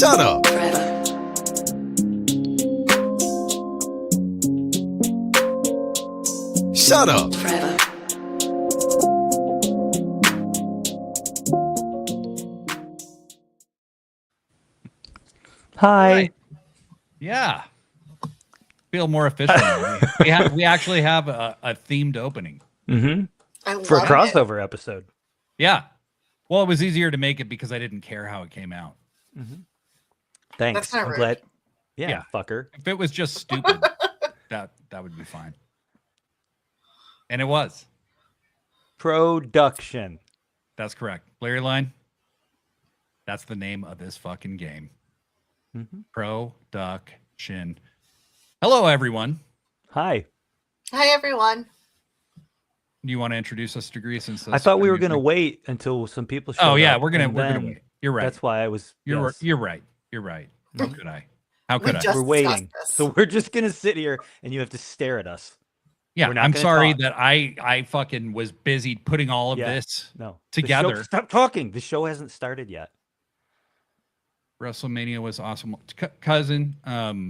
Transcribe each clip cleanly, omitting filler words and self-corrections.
Shut up. Shut up. Hi. Right. Yeah. Feel more efficient. we actually have a themed opening. Mm-hmm. For a crossover episode. Yeah. Well, it was easier to make it because I didn't care how it came out. Mm-hmm. Thanks. That's kind of I'm rude. glad. Yeah, fucker. If it was just stupid, that would be fine. And it was. Production. That's correct. Larry Line. That's the name of this fucking game. Mm-hmm. Production. Hello, everyone. Hi. Hi, everyone. Do you want to introduce us to Greece? I thought we were going to wait until some people showed up. Oh yeah, we're gonna then wait. You're right. That's why I was. You're yes. you're right. You're right. How could I? How could I? just We're waiting, discussed this. so we're just going to sit here and you have to stare at us. Yeah, We're not I'm gonna sorry talk. that I fucking was busy putting all of Yeah. this No. together. Stop talking. The show hasn't started yet. WrestleMania was awesome. Cousin, yeah.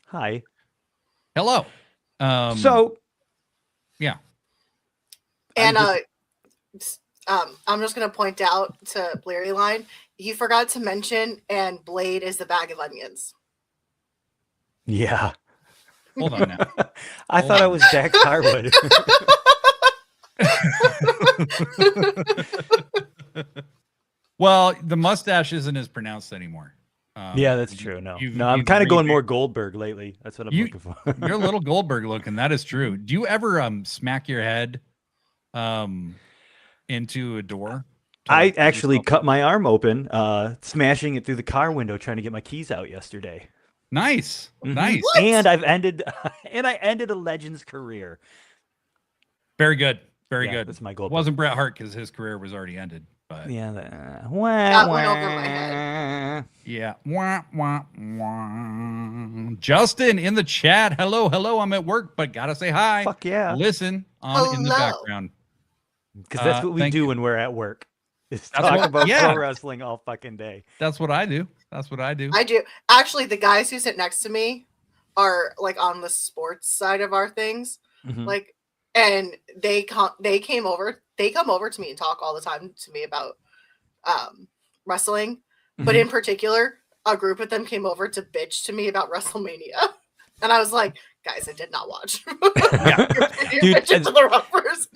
Hi. Hello. So yeah. And I'm just gonna point out to Larry Line, you forgot to mention, and Blade is the bag of onions. yeah, Hold on now. I thought I was Dax Harwood. Well, the mustache isn't as pronounced anymore. Yeah, that's true. No, you've- I'm you've kind of going revamped- more Goldberg lately. That's what I'm looking for. You're a little Goldberg looking. That is true. Do you ever smack your head into a door? to, I like, get actually yourself cut up? my arm open, smashing it through the car window, trying to get my keys out yesterday. Nice. Mhm. Nice. What? And I've ended, and I ended a legend's career. Very good. Very Yeah, good. that's my goal. It wasn't Bret Hart because his career was already ended. But Yeah. That went over my head. yeah. Wah, wah, wah. Justin in the chat. Hello, hello. I'm at work, but gotta say hi. Fuck yeah. Listen on in the Hello. background. Because that's what we thank do you. when we're at work. Is That's talk what- about yeah. pro wrestling all fucking day. That's what I do. That's what I do. I do. Actually, the guys who sit next to me are like on the sports side of our things. Mhm. Like, and they come over to me and talk all the time to me about wrestling. But Mhm. in particular, a group of them came over to bitch to me about WrestleMania. And I was like, guys, I did not watch. You're Dude, bitching and- to the rubbers.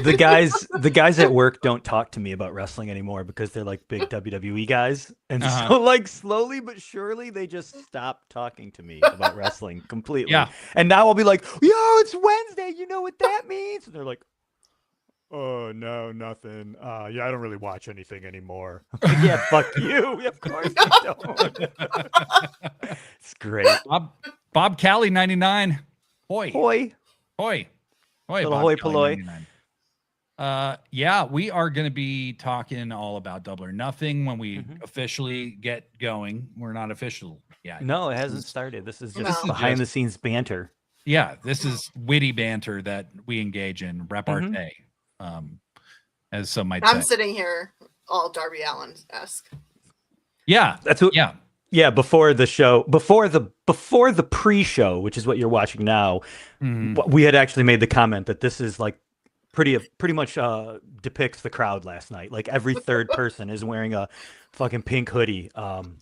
the guys at work don't talk to me about wrestling anymore because they're like big WWE guys, and Uh-huh. so like slowly but surely they just stop talking to me about wrestling completely. Yeah. And now I'll be like, "Yo, it's Wednesday. You know what that means?" And they're like, "Oh no, nothing. Yeah, I don't really watch anything anymore." I'm like, yeah, fuck you. Of course you don't. It's great. Bob Cali 99. Hoi. Boy, Hoi. Hoi. Little Bob hoi Cali polloi. 99. Yeah, we are going to be talking all about Double or Nothing when we Mhm. officially get going. We're not official yet. no, it hasn't started. This is No. just behind the scenes banter. Yeah, this is witty banter that we engage in repartee, as some might I'm say. sitting here all Darby Allin-esque. Yeah, That's what. yeah. Yeah, before the show, before the pre-show, which is what you're watching now, Mhm. we had actually made the comment that this is like pretty much depicts the crowd last night. Like every third person is wearing a fucking pink hoodie.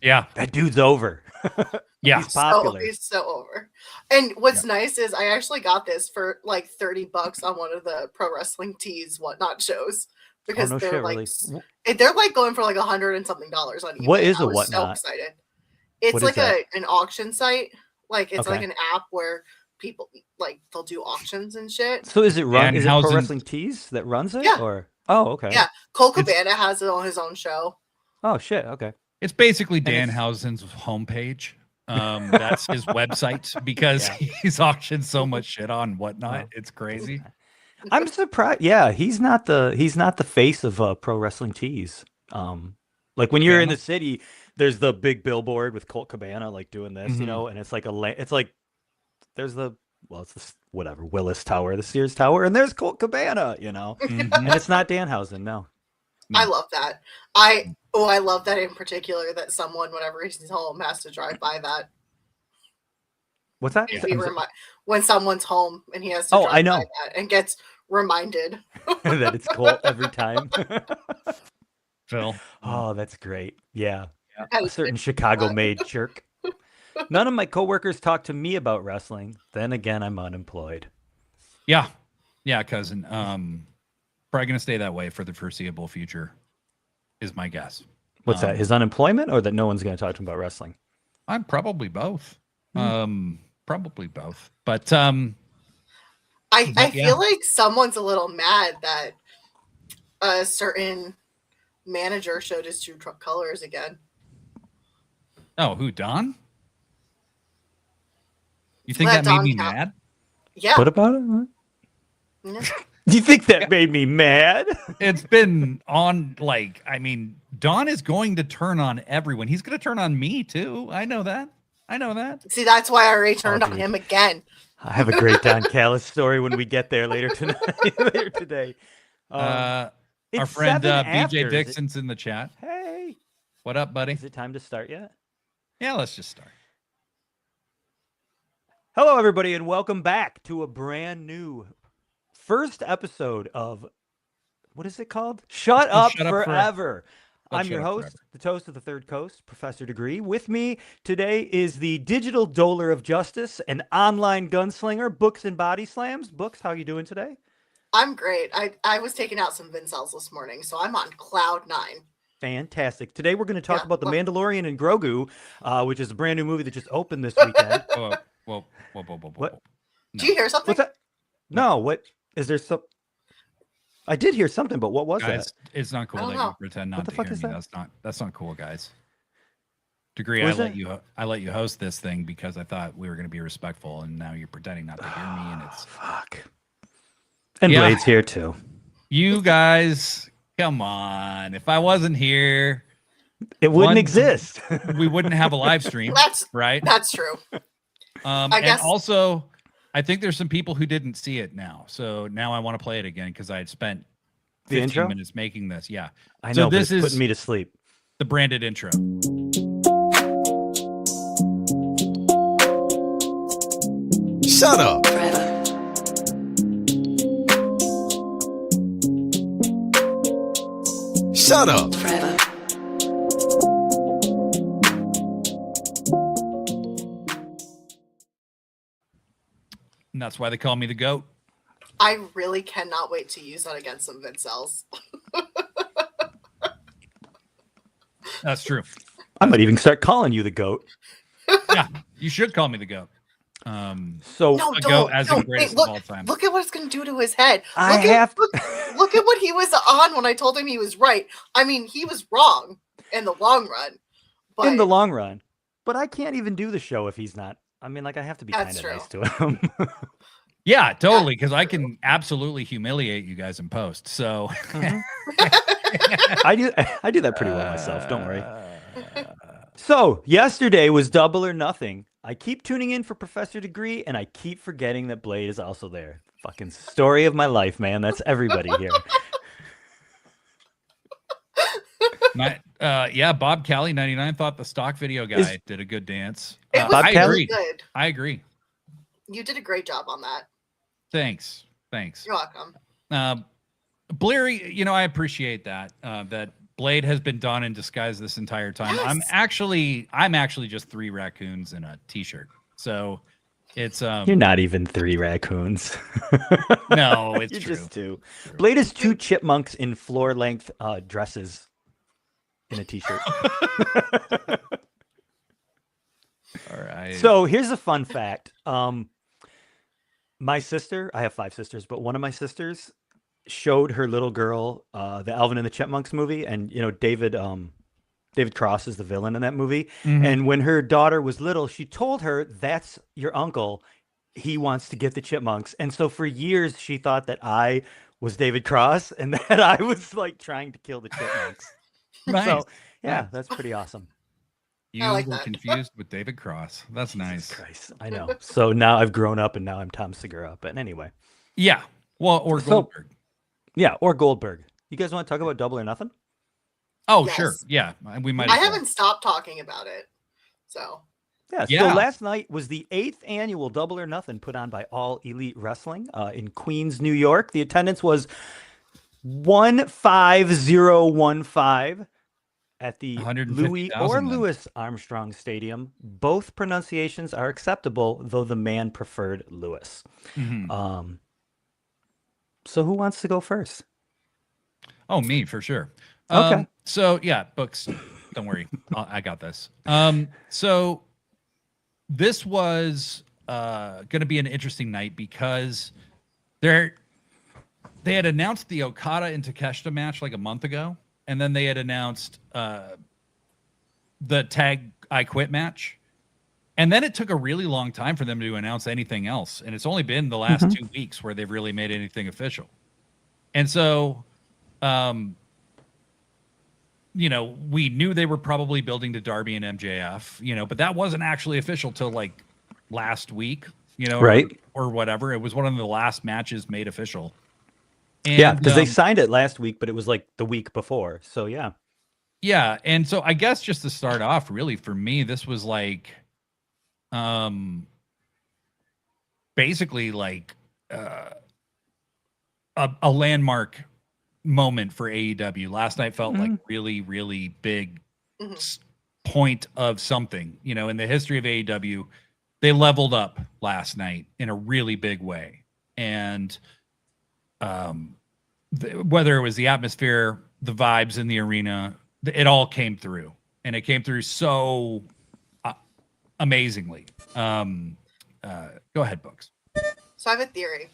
Yeah, That dude's over. yeah. He's popular. Oh, he's so over. And what's nice is I actually got this for like $30 on one of the Pro Wrestling Tees whatnot shows because no they're shit, like really? they're like going for like $100 and something on eBay. What is I a was so whatnot? excited. It's What is like that? an auction site. Like it's like Okay. an app where people like they'll do auctions and shit. So is it run? Is it Pro Danhausen's- Wrestling Tees that runs it? Yeah. Or okay. Yeah. Cole It's- Cabana has it on his own show. Oh shit. Okay. It's basically And it's- Danhausen's homepage. That's his website because Yeah. he's auctioned so much shit on whatnot. Oh. It's crazy. I'm surprised. Yeah, he's not the face of Pro Wrestling Tees. Like when you're in Cabana? the city, there's the big billboard with Colt Cabana like doing this, Mhm. you know, and it's like it's like there's it's the whatever Willis Tower, the Sears Tower, and there's Colt Cabana, you know, Mhm. and it's not Danhausen, no. I love that. I love that in particular that someone, whenever he's home, has to drive by that. What's that? When someone's home and he has to drive by that and gets reminded that it's cold every time. Phil. Oh, that's great. Yeah. A certain Chicago-made jerk. None of my coworkers talk to me about wrestling. Then again, I'm unemployed. Yeah, cousin. Probably gonna stay that way for the foreseeable future, is my guess. What's that? His unemployment, or that no one's gonna talk to him about wrestling? I'm probably both. Probably both. But I feel like someone's a little mad that a certain manager showed his true colors again. Oh, who, Don? You think that made me mad? Yeah. What about it? Yeah. Do you think that made me mad? It's been on, Don is going to turn on everyone. He's going to turn on me, too. I know that. See, that's why I already turned on him again. I have a great Don Callis story when we get there later today. Our friend BJ Dixon's in the chat. Hey. What up, buddy? Is it time to start yet? Yeah, let's just start. Hello, everybody, and welcome back to a brand new first episode of, what is it called? Shut Up Forever. I'm your host, the toast of the third coast, Professor Degree. With me today is the digital doler of justice and online gunslinger, Books and Bodyslams. Books, how are you doing today? I'm great. I was taking out some Vincels this morning, so I'm on cloud 9. Fantastic. Today we're going to talk about The Mandalorian and Grogu, which is a brand new movie that just opened this weekend. Whoa. What? No. Did you hear something? What's that? No, what? Is there some... I did hear something, but what was that? It's not cool that you pretend not to hear me. That's not cool, guys. Degree, I let you host this thing because I thought we were going to be respectful, and now you're pretending not to hear me, and it's fuck. And Blade's here too. You guys, come on! If I wasn't here, it wouldn't exist. We wouldn't have a live stream. Right. That's true. I guess. And also, I think there's some people who didn't see it now. So now I want to play it again because I had spent 15 minutes making this. Yeah. I know, this is putting me to sleep. The branded intro. Shut up. Shut up. And that's why they call me the GOAT. I really cannot wait to use that against some Vincels. That's true. I might even start calling you the GOAT. Yeah, you should call me the GOAT. GOAT as the greatest of all time. Look at what it's going to do to his head. Look at what he was on when I told him he was right. I mean, he was wrong in the long run. But... In the long run. But I can't even do the show if he's not. I mean, I have to be kind of nice to him. Yeah, totally, because I can absolutely humiliate you guys in post. So I do that pretty well myself. Don't worry. So yesterday was Double or Nothing. I keep tuning in for Professor Degree, and I keep forgetting that Blade is also there. Fucking story of my life, man. That's everybody here. Bob Callie 99 thought the stock video guy did a good dance. I agree. Good. I agree. You did a great job on that. Thanks. You're welcome. Bleary, I appreciate that. That Blade has been done in disguise this entire time. Yes. I'm actually just 3 raccoons in a t-shirt. So it's You're not even 3 raccoons. No, it's You're true. Just 2. Blade is 2 chipmunks in floor-length dresses in a t-shirt. All right. So here's a fun fact. My sister, I have 5 sisters, but one of my sisters showed her little girl the Alvin and the Chipmunks movie, and David Cross is the villain in that movie. Mm-hmm. And when her daughter was little, she told her, "That's your uncle. He wants to get the chipmunks." And so for years she thought that I was David Cross and that I was like trying to kill the chipmunks. Nice. So yeah, that's pretty awesome. You were confused with David Cross. That's nice. Christ, I know. So now I've grown up and now I'm Tom Segura. But anyway. Yeah. Well, or Goldberg. Yeah, or Goldberg. You guys want to talk about Double or Nothing? Oh, Yes. sure. Yeah. We might. I as well. haven't stopped talking about it. So Yeah, so Yeah. last night was the 8th annual Double or Nothing put on by All Elite Wrestling in Queens, New York. The attendance was 15015 at the 150,000 Louis or then. Louis Armstrong Stadium. Both pronunciations are acceptable, though the man preferred Louis. Mhm. So who wants to go first? Oh, me for sure. Okay. So yeah, Books. Don't worry, I got this. So this was going to be an interesting night because they had announced the Okada and Takeshita match like a month ago, and then they had announced the Tag I Quit match, and then it took a really long time for them to announce anything else, and it's only been the last 2 weeks where they've really made anything official. And so, we knew they were probably building to Darby and MJF, but that wasn't actually official till like last week, Right. or whatever. It was one of the last matches made official. And, Yeah, because they signed it last week, but it was like the week before. So yeah. Yeah, and so I guess just to start off, really for me, this was like, basically like a landmark moment for AEW. Last night felt like really, really big point of something. In the history of AEW, they leveled up last night in a really big way, and whether it was the atmosphere, the vibes in the arena, it all came through, and it came through so amazingly. Go ahead, Books. So I have a theory.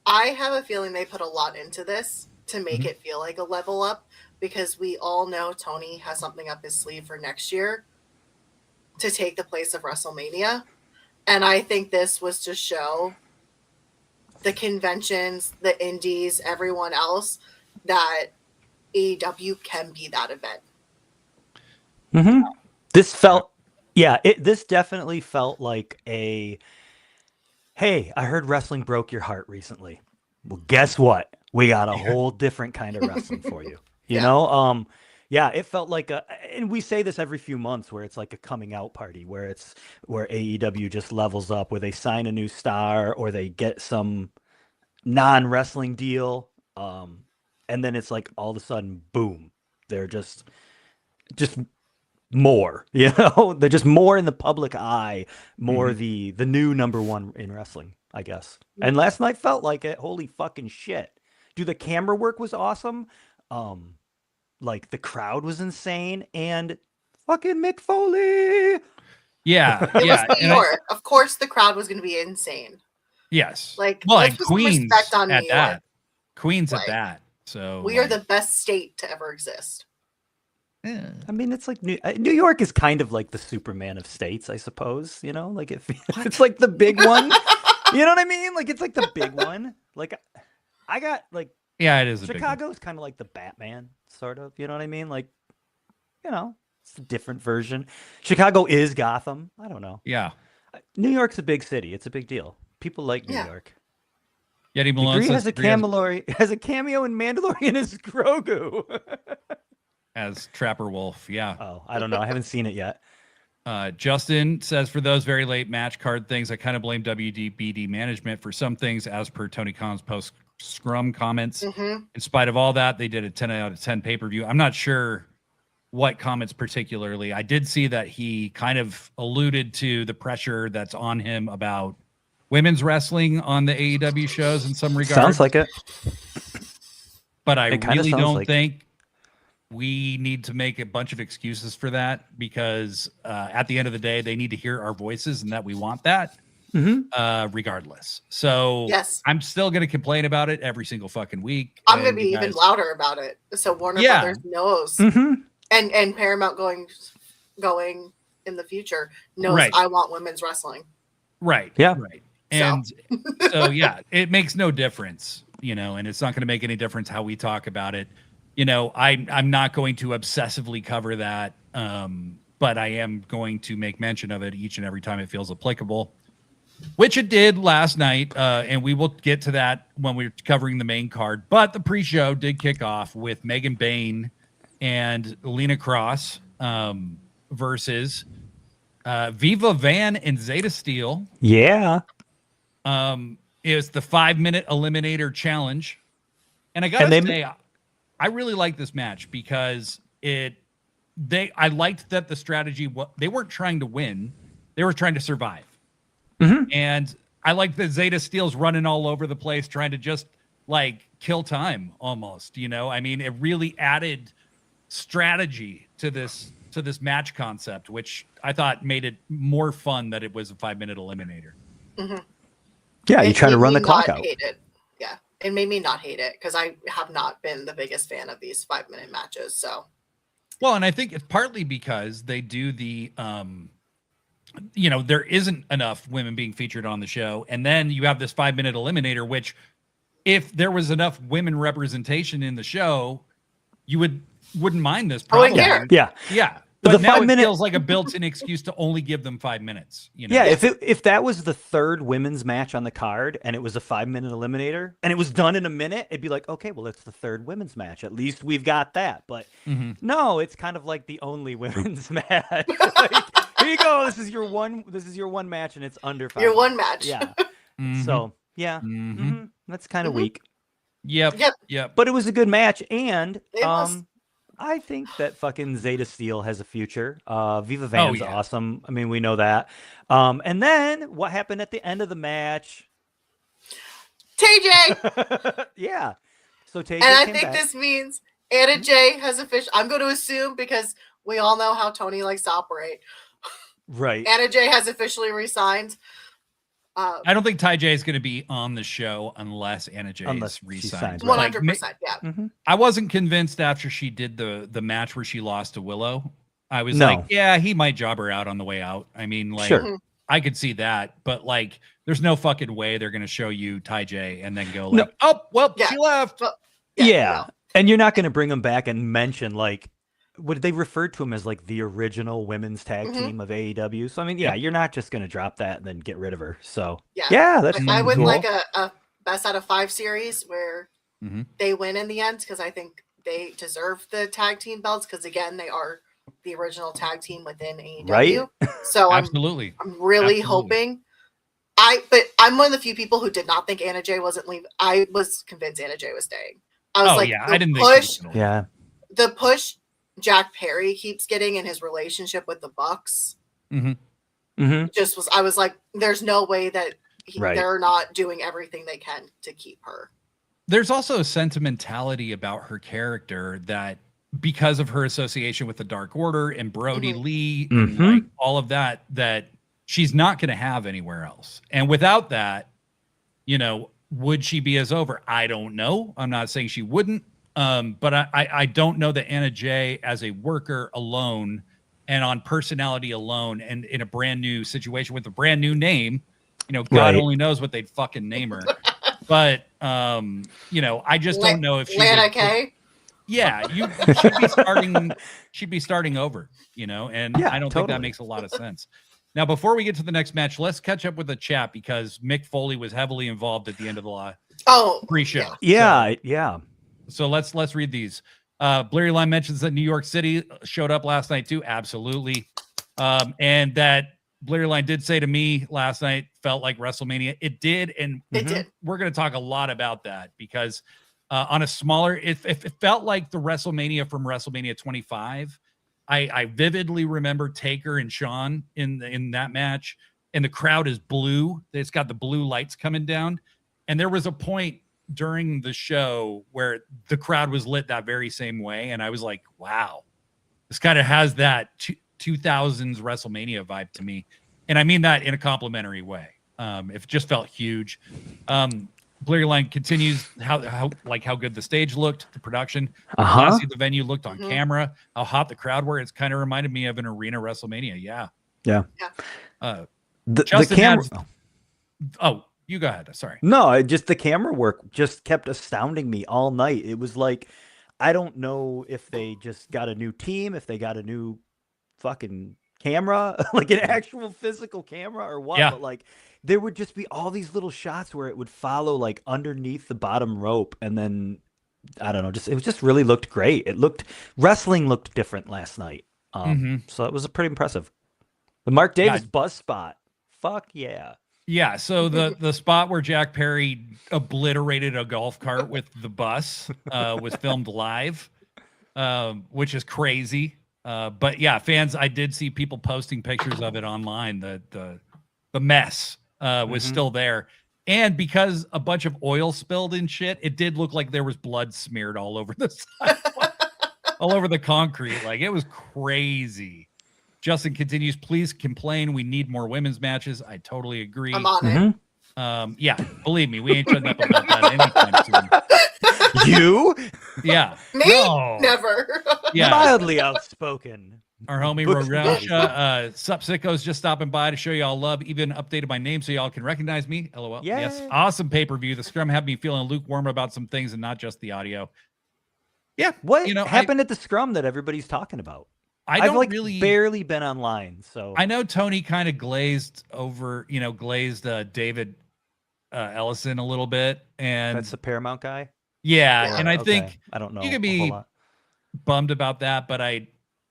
I have a feeling they put a lot into this to make it feel like a level up, because we all know Tony has something up his sleeve for next year to take the place of WrestleMania. And I think this was to show the conventions, the indies, everyone else, that AEW can be that event. This felt, this definitely felt like a, hey, I heard wrestling broke your heart recently. Well, guess what? We got a whole different kind of wrestling for you. You know? It felt like and we say this every few months, where it's like a coming out party, where AEW just levels up, where they sign a new star or they get some non-wrestling deal. And then it's like all of a sudden, boom, they're just more, they're just more in the public eye, more the new number one in wrestling, I guess. And last night felt like it. Holy fucking shit. Dude, the camera work was awesome. Like the crowd was insane, and fucking Mick Foley. Yeah. It yeah. was New York. Of course the crowd was going to be insane. Yes. Like, well, let's and put some Queens respect on at New that. York. Queens Like, at that. So we are the best state to ever exist. Yeah. I mean, it's like New York is kind of like the Superman of states, I suppose. Like it's like the big one. You know what I mean? Like it's like the big one. Like I got like it is. Chicago is kind of like the Batman, sort of. You know what I mean? Like, it's a different version. Chicago is Gotham. I don't know. Yeah. New York's a big city. It's a big deal. People like New York. Yeti Malone Degree says has a cameo in Mandalorian as Grogu. as Trapper Wolf. Yeah. Oh, I don't know. I haven't seen it yet. Justin says, for those very late match card things, I kind of blame WDBD management for some things, as per Tony Khan's post scrum comments. In spite of all that, they did a 10 out of 10 pay-per-view. I'm not sure what comments particularly. I did see that he kind of alluded to the pressure that's on him about women's wrestling on the AEW shows in some regard. Sounds like it. But I really don't think we need to make a bunch of excuses for that, because at the end of the day, they need to hear our voices, and that we want that regardless. So yes, I'm still going to complain about it every single fucking week. I'm going to be even louder about it. So Warner Brothers knows, and Paramount going in the future knows I want women's wrestling. Right. Yeah. Right. And so it makes no difference, and it's not going to make any difference how we talk about it. I'm not going to obsessively cover that, but I am going to make mention of it each and every time it feels applicable. which it did last night, and we will get to that when we're covering the main card. But the pre-show did kick off with Megan Bayne and Lena Cross versus Viva Van and Zeta Steel. Yeah. It was the 5-minute eliminator challenge. And I gotta say, I really like this match because I liked that the strategy, they weren't trying to win. They were trying to survive. Mm-hmm. And I like that Zeta Steel's running all over the place, trying to just like kill time almost, you know? I mean, it really added strategy to this match concept, which I thought made it more fun that it was a 5-minute eliminator. Mm-hmm. Yeah, you try to run the clock out. Yeah, it made me not hate it because I have not been the biggest fan of these 5-minute matches. So, well, and I think it's partly because they do the, there isn't enough women being featured on the show, and then you have this 5-minute eliminator, which, if there was enough women representation in the show, you wouldn't mind this. Probably. Yeah. But now it feels like a built-in excuse to only give them 5 minutes. You know? Yeah, if that was the third women's match on the card and it was a 5-minute eliminator and it was done in a minute, it'd be like, okay, well, it's the third women's match. At least we've got that. But no, it's kind of like the only women's match. Like, here you go. This is your one match, and it's under 5 your minutes. one match. Yeah. So yeah, that's kind of weak. Yep. But it was a good match, and It was. I think that fucking Zeta Steel has a future. Viva Van's awesome. I mean, we know that. And then what happened at the end of the match? TJ. Yeah. So TJ And I came think back. this means Anna Jay has official. I'm going to assume because we all know how Tony likes to operate. Right. Anna Jay has officially resigned. I don't think Ty J is going to be on the show unless Anna J is re-signed. 100%. Yeah. I wasn't convinced after she did the match where she lost to Willow. I was like, yeah, he might job her out on the way out. I mean, like, I could see that, but like, there's no fucking way they're going to show you Ty J and then go like, oh, well, she left. Well, yeah. And you're not going to bring him back and mention like, what they referred to him as like the original women's tag team of AEW. So I mean, you're not just going to drop that and then get rid of her. So that's I would cool. like a best out of 5 series where they win in the end, because I think they deserve the tag team belts, because again, they are the original tag team within AEW. Right? So I'm really hoping. But I'm one of the few people who did not think Anna Jay wasn't leaving. I was convinced Anna Jay was staying. I was I didn't think the push Jack Perry keeps getting in his relationship with the Bucks. I was like, there's no way that they're not doing everything they can to keep her. There's also a sentimentality about her character that, because of her association with the Dark Order and Brody Lee and like all of that, that she's not going to have anywhere else. And without that, would she be as over? I don't know. I'm not saying she wouldn't. But I don't know that Anna Jay as a worker alone and on personality alone and in a brand new situation with a brand new name, God only knows what they'd fucking name her. But, I just don't know if she Lana Kay. Yeah, she'd be starting over, and I don't think that makes a lot of sense. Now, before we get to the next match, let's catch up with the chat because Mick Foley was heavily involved at the end of the pre-show. Yeah. So let's read these. Blurry Line mentions that New York City showed up last night too. Absolutely. And that Blurry Line did say to me last night, felt like WrestleMania. It did. And it did. We're going to talk a lot about that because on a smaller, it felt like the WrestleMania from WrestleMania 25. I vividly remember Taker and Shawn in that match, and the crowd is blue. It's got the blue lights coming down. And there was a point during the show where the crowd was lit that very same way. And I was like, wow, this kind of has that 2000s WrestleMania vibe to me. And I mean that in a complimentary way. It just felt huge. Blurry Line continues how good the stage looked, the production, how classy the venue looked on camera, how hot the crowd were. It's kind of reminded me of an arena WrestleMania. Yeah. The camera. You go ahead. Sorry. No, just the camera work just kept astounding me all night. It was like, I don't know if they just got a new team, if they got a new fucking camera, like an actual physical camera or what, Yeah. but like there would just be all these little shots where it would follow like underneath the bottom rope, and then I don't know, it just really looked great. Wrestling looked different last night. So it was pretty impressive. The Mark Davis buzz spot. Fuck yeah. Yeah, so the spot where Jack Perry obliterated a golf cart with the bus was filmed live, which is crazy. But yeah, fans, I did see people posting pictures of it online. The mess was still there. And because a bunch of oil spilled and shit, it did look like there was blood smeared all over the sidewalk, all over the concrete. Like, it was crazy. Justin continues, please complain. We need more women's matches. I totally agree. I'm on it. Yeah, believe me, we ain't shutting up about that anytime soon. You? Yeah. Me? No. Never. Yeah. Mildly outspoken. Our homie Books and Rorausha, Sup Sickos, just stopping by to show y'all love. Even updated my name so y'all can recognize me. LOL. Yay. Yes. Awesome pay-per-view. The scrum had me feeling lukewarm about some things and not just the audio. Yeah. What happened at the scrum that everybody's talking about? I've like really barely been online, so I know Tony kind of glazed David Ellison a little bit, and that's the Paramount guy. Yeah, and I okay. think I don't know. You could be bummed about that, but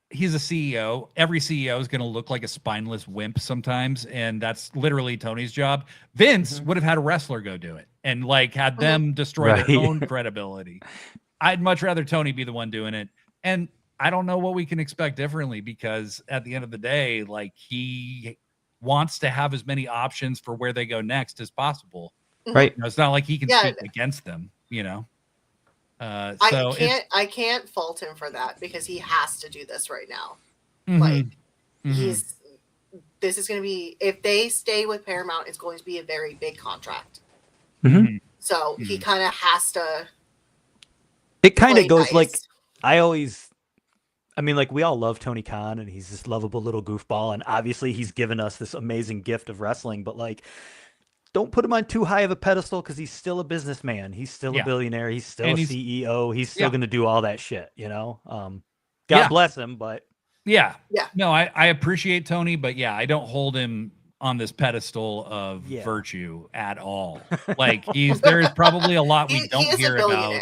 he's a CEO. Every CEO is going to look like a spineless wimp sometimes, and that's literally Tony's job. Vince would have had a wrestler go do it and like had them destroy their own credibility. I'd much rather Tony be the one doing it, and I don't know what we can expect differently, because at the end of the day, like, he wants to have as many options for where they go next as possible. Right. It's not like he can sit against them, So I can't fault him for that, because he has to do this right now. This is going to be, if they stay with Paramount, it's going to be a very big contract. So he kind of has to. It kind of goes nice. like, we all love Tony Khan, and he's this lovable little goofball, and obviously he's given us this amazing gift of wrestling, but like, don't put him on too high of a pedestal, because he's still a businessman. He's still a billionaire. He's still a CEO. He's still going to do all that shit, God bless him, but yeah. No, I appreciate Tony, but I don't hold him on this pedestal of virtue at all. Like, there is probably a lot we don't hear about.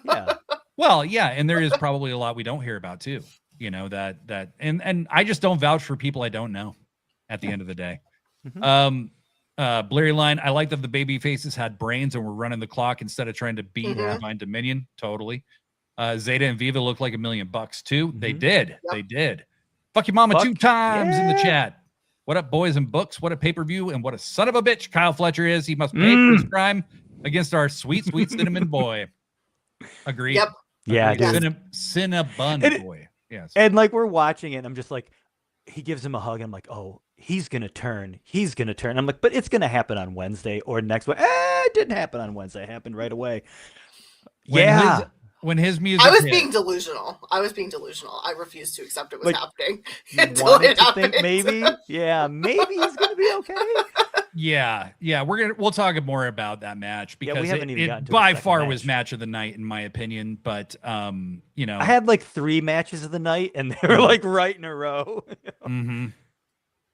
Yeah. Well, and there is probably a lot we don't hear about too. And I just don't vouch for people I don't know at the end of the day. Blurry line, I like that the baby faces had brains and were running the clock instead of trying to beat Divine Dominion. Totally. Zeta and Viva looked like $1 million too. They did. Yep. They did. Fuck your mama 2 times in the chat. What up, boys and books? What a pay-per-view, and what a son of a bitch Kyle Fletcher is. He must pay for his crime against our sweet, sweet cinnamon boy. Agreed. Yep. Yeah, dude. Cinnabon boy. Yes. And like, we're watching it, and I'm just like, he gives him a hug, and I'm like, oh, he's gonna turn. I'm like, but it's gonna happen on Wednesday or next week. It didn't happen on Wednesday. It happened right away. When his music I was being delusional. I refused to accept it was happening until it happened. Maybe he's gonna be okay. We'll talk more about that match, because we haven't even gotten to by far was match of the night in my opinion. But I had like 3 matches of the night, and they were like right in a row.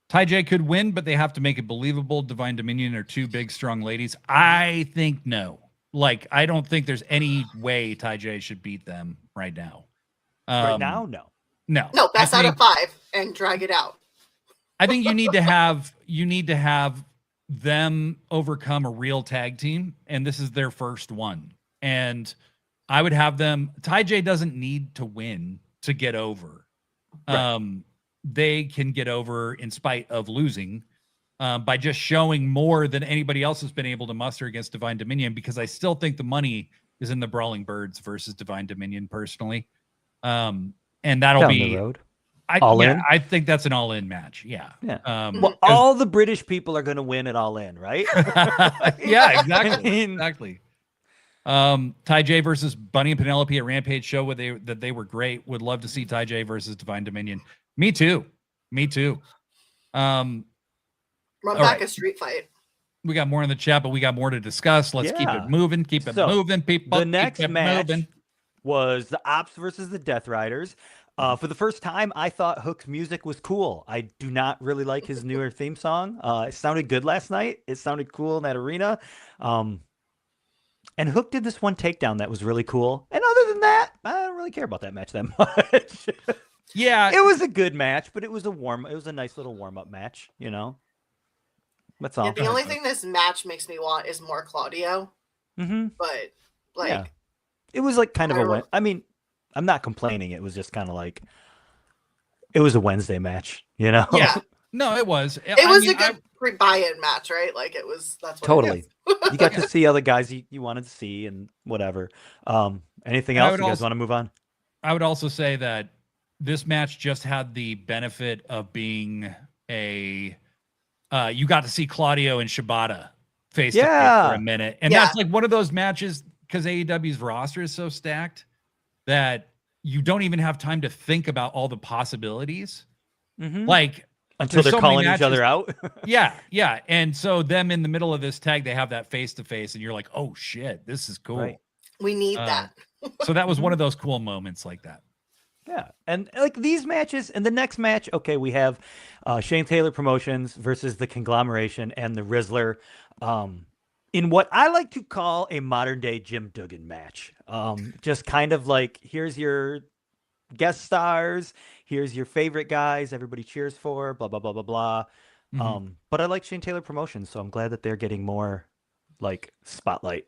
Ty J could win, but they have to make it believable. Divine Dominion are 2 big, strong ladies. I think no. Like, I don't think there's any way Ty J should beat them right now. Right now, no. No, best out of 5 and drag it out. I think you need to have them overcome a real tag team, and this is their first one. And I would have them. Ty J doesn't need to win to get over. Right. They can get over in spite of losing. By just showing more than anybody else has been able to muster against Divine Dominion, because I still think the money is in the Brawling Birds versus Divine Dominion personally. And that'll Down be the road. All in. I think that's an all-in match. Yeah. Well, all the British people are going to win at all in, right? Yeah, exactly. Exactly. Ty J versus Bunny and Penelope at Rampage show that they were great. Would love to see Ty J versus Divine Dominion. Me too. Run back a street fight. We got more in the chat, but we got more to discuss. Let's keep it moving. Keep it moving, people. The next match was the Ops versus the Death Riders. For the first time, I thought Hook's music was cool. I do not really like his newer theme song. It sounded good last night. It sounded cool in that arena. And Hook did this one takedown that was really cool. And other than that, I don't really care about that match that much. Yeah, It was a good match, but it was a nice little warm-up match, you know? That's all. Yeah, the only thing this match makes me want is more Claudio. Mm-hmm. But like, Yeah. It was like kind of I a don't- I mean, I'm not complaining. It was just kind of like it was a Wednesday match, you know? yeah. No, it was. it was a good pre-buy-in match, right? Like it was. That's what Totally. It is. You got to see other guys you wanted to see and whatever. Anything And I else? would You guys also- want to move on? I would also say that this match just had the benefit of being a you got to see Claudio and Shibata face to face Yeah. for a minute. And Yeah. that's like one of those matches because AEW's roster is so stacked that you don't even have time to think about all the possibilities. Mm-hmm. Like Until there's they're so many calling each other matches- out. yeah. And so them in the middle of this tag, they have that face to face, and you're like, oh shit, this is cool. Right. We need Uh, that. So that was one of those cool moments like that. Yeah, and like these matches, and the next match, okay, we have Shane Taylor Promotions versus the Conglomeration and the Rizzler, in what I like to call a modern day Jim Duggan match. Just kind of like, here's your guest stars, here's your favorite guys, everybody cheers for, blah blah blah blah blah. Mhm. But I like Shane Taylor Promotions, so I'm glad that they're getting more like spotlight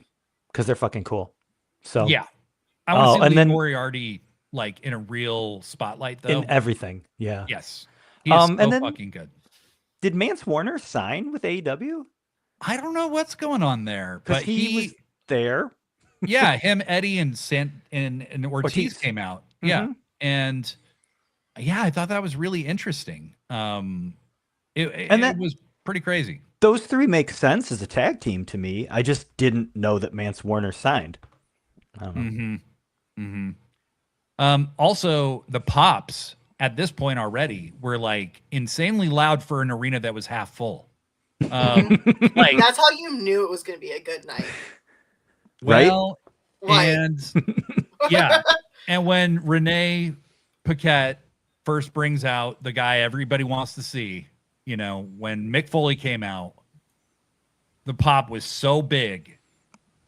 because they're fucking cool. So Yeah. I want to see and Lee then- Moriarty like in a real spotlight though. in everything, yeah. Yes. He is and so then- fucking good. Did Mance Warner sign with AEW? I don't know what's going on there, Because but he was there. yeah, him, Eddie, and Ortiz Ortiz. came out. Yeah. Mhm. And yeah, I thought that was really interesting. It that- was pretty crazy. Those three make sense as a tag team to me. I just didn't know that Mance Warner signed. I don't know. Mm-hmm. Mm-hmm. Also, the pops at this point already were like insanely loud for an arena that was half full. Like, That's how you knew it was going to be a good night. Right? well, Right. and yeah, and when Renee Paquette first brings out the guy everybody wants to see, you know, when Mick Foley came out, the pop was so big,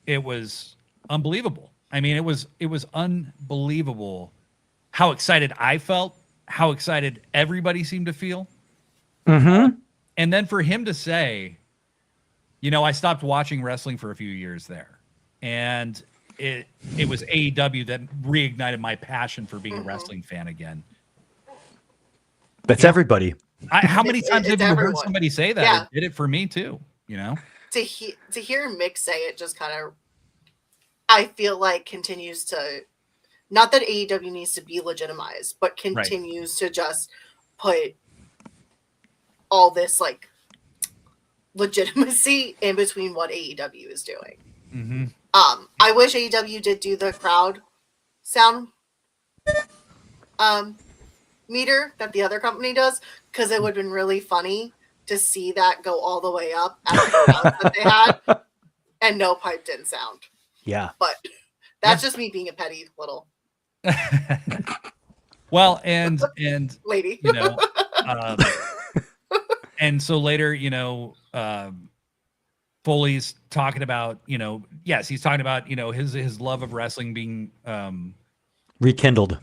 it was unbelievable. I mean, it was unbelievable how excited I felt, how excited everybody seemed to feel. Mm-hmm. And then for him to say, you know, I stopped watching wrestling for a few years there. And it was AEW that reignited my passion for being a wrestling fan again. That's everybody. How many It's- times have it's you heard everyone. somebody say that? Yeah. It did it for me too, you know? To hear Mick say it just kind of, I feel like continues to, not that AEW needs to be legitimized, but continues to just put all this like legitimacy in between what AEW is doing. Mm-hmm. I wish AEW did do the crowd sound meter that the other company does, because it would have been really funny to see that go all the way up at the crowd that they had, and no pipe didn't sound. Yeah. But that's just me being a petty little Well, and lady. you know, and so later, you know, Foley's talking about, you know, yes, he's talking about, you know, his love of wrestling being Rekindled.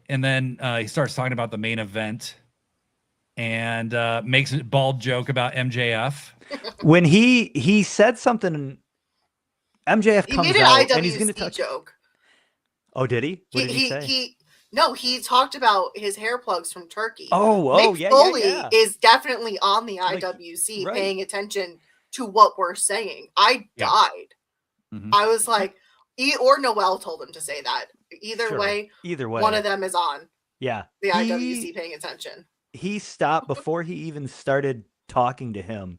and then he starts talking about the main event and makes a bald joke about MJF. When he said something, MJF He comes made an out and he's going to IWC touch. joke. Oh, did he? What did he say? He talked about his hair plugs from Turkey. Oh, Mick yeah, Foley yeah. is definitely on the Like, IWC right. paying attention to what we're saying. I Yeah. died. Mhm. I was like, or Noel told him to say that. Either Sure. way, Either way. one of them is on Yeah. the IWC paying attention. He stopped before he even started talking to him.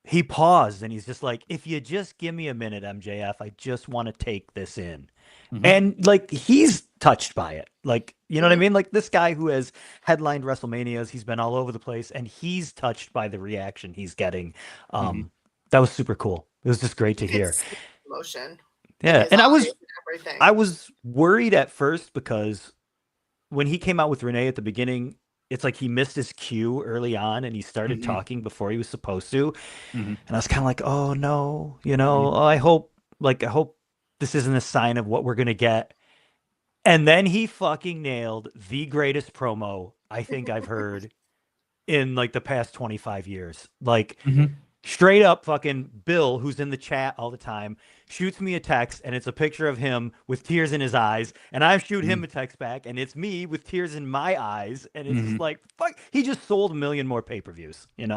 He paused and he's just like, if you just give me a minute, MJF, I just want to take this in. Mhm. And like, he's touched by it. Like, you know what I Mhm. mean? Like this guy who has headlined WrestleManias, he's been all over the place and he's touched by the reaction he's getting. That was super cool. It was just great to You could hear. see emotion. Yeah. His And I eyes was and everything. I was worried at first because when he came out with Renee at the beginning, it's like he missed his cue early on and he started talking before he was supposed to. And I was kind of like, oh no, I hope this isn't a sign of what we're going to get. And then he fucking nailed the greatest promo I think I've heard in like the past 25 years. Like straight up fucking Bill, who's in the chat all the time, shoots me a text and it's a picture of him with tears in his eyes. And I shoot him a text back and it's me with tears in my eyes. And it's just like, fuck, he just sold 1 million more pay-per-views, It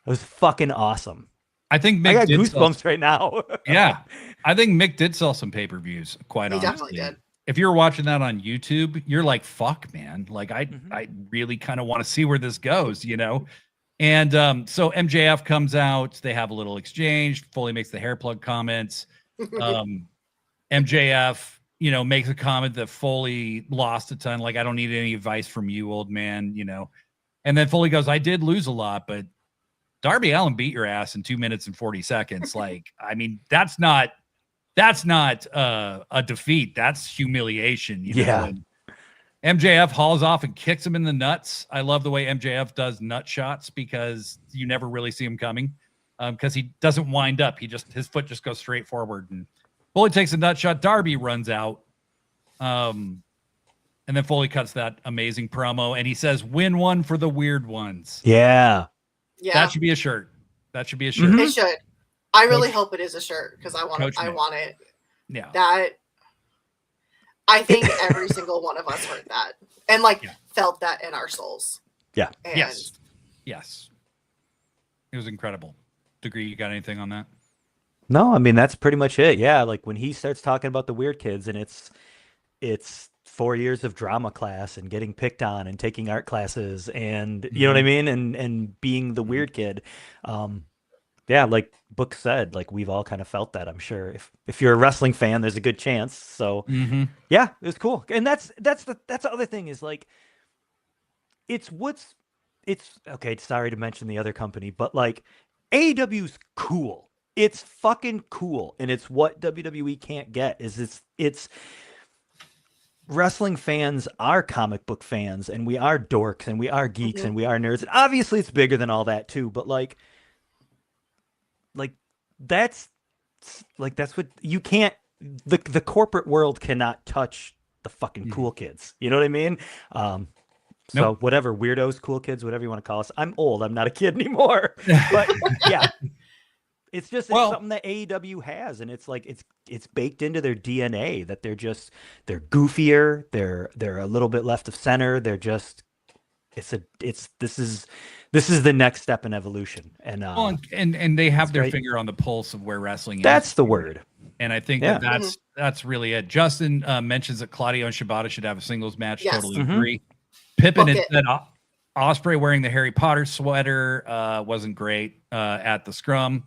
was fucking awesome. I think Mick I got did goosebumps right now. Yeah. I think Mick did sell some pay-per-views, quite He honestly. definitely did. If you're watching that on YouTube, you're like, fuck, man. Like, I really kind of want to see where this goes, And so MJF comes out. They have a little exchange. Foley makes the hair plug comments. MJF, makes a comment that Foley lost a ton. Like, I don't need any advice from you, old man, And then Foley goes, I did lose a lot, but Darby Allin beat your ass in 2 minutes and 40 seconds. Like, I mean, that's not a defeat. That's humiliation. Yeah. And MJF hauls off and kicks him in the nuts. I love the way MJF does nut shots because you never really see him coming because he doesn't wind up. His foot just goes straight forward. And Foley takes a nut shot. Darby runs out. And then Foley cuts that amazing promo and he says, win one for the weird ones. Yeah. Yeah. That should be a shirt. That should be a shirt. It should. I really hope it is a shirt because I want it. Yeah. That I think every single one of us heard that and felt that in our souls. Yeah. And Yes. It was incredible. Degree, you got anything on that? No, I mean, that's pretty much it. Yeah. Like when he starts talking about the weird kids and it's 4 years of drama class and getting picked on and taking art classes and you know what I mean? And being the weird kid. Yeah, like Book said, like we've all kind of felt that, I'm sure. If you're a wrestling fan, there's a good chance. So yeah, it was cool. And that's the other thing is like it's okay, sorry to mention the other company, but like AEW's cool. It's fucking cool. And it's what WWE can't get is it's wrestling fans are comic book fans and we are dorks and we are geeks and we are nerds. And obviously it's bigger than all that too, but like that's what you can't, the corporate world cannot touch the fucking cool kids. You know what I mean? So whatever, weirdos, cool kids, whatever you want to call us. I'm old. I'm not a kid anymore. But yeah, it's just something that AEW has, and it's like it's baked into their DNA that they're goofier. They're a little bit left of center. They're just this is the next step in evolution. And and they have their finger on the pulse of where wrestling is. That's the word. And I think that's really it. Justin mentions that Claudio and Shibata should have a singles match. Yes. Totally agree. Pippin had said Ospreay wearing the Harry Potter sweater wasn't great at the scrum.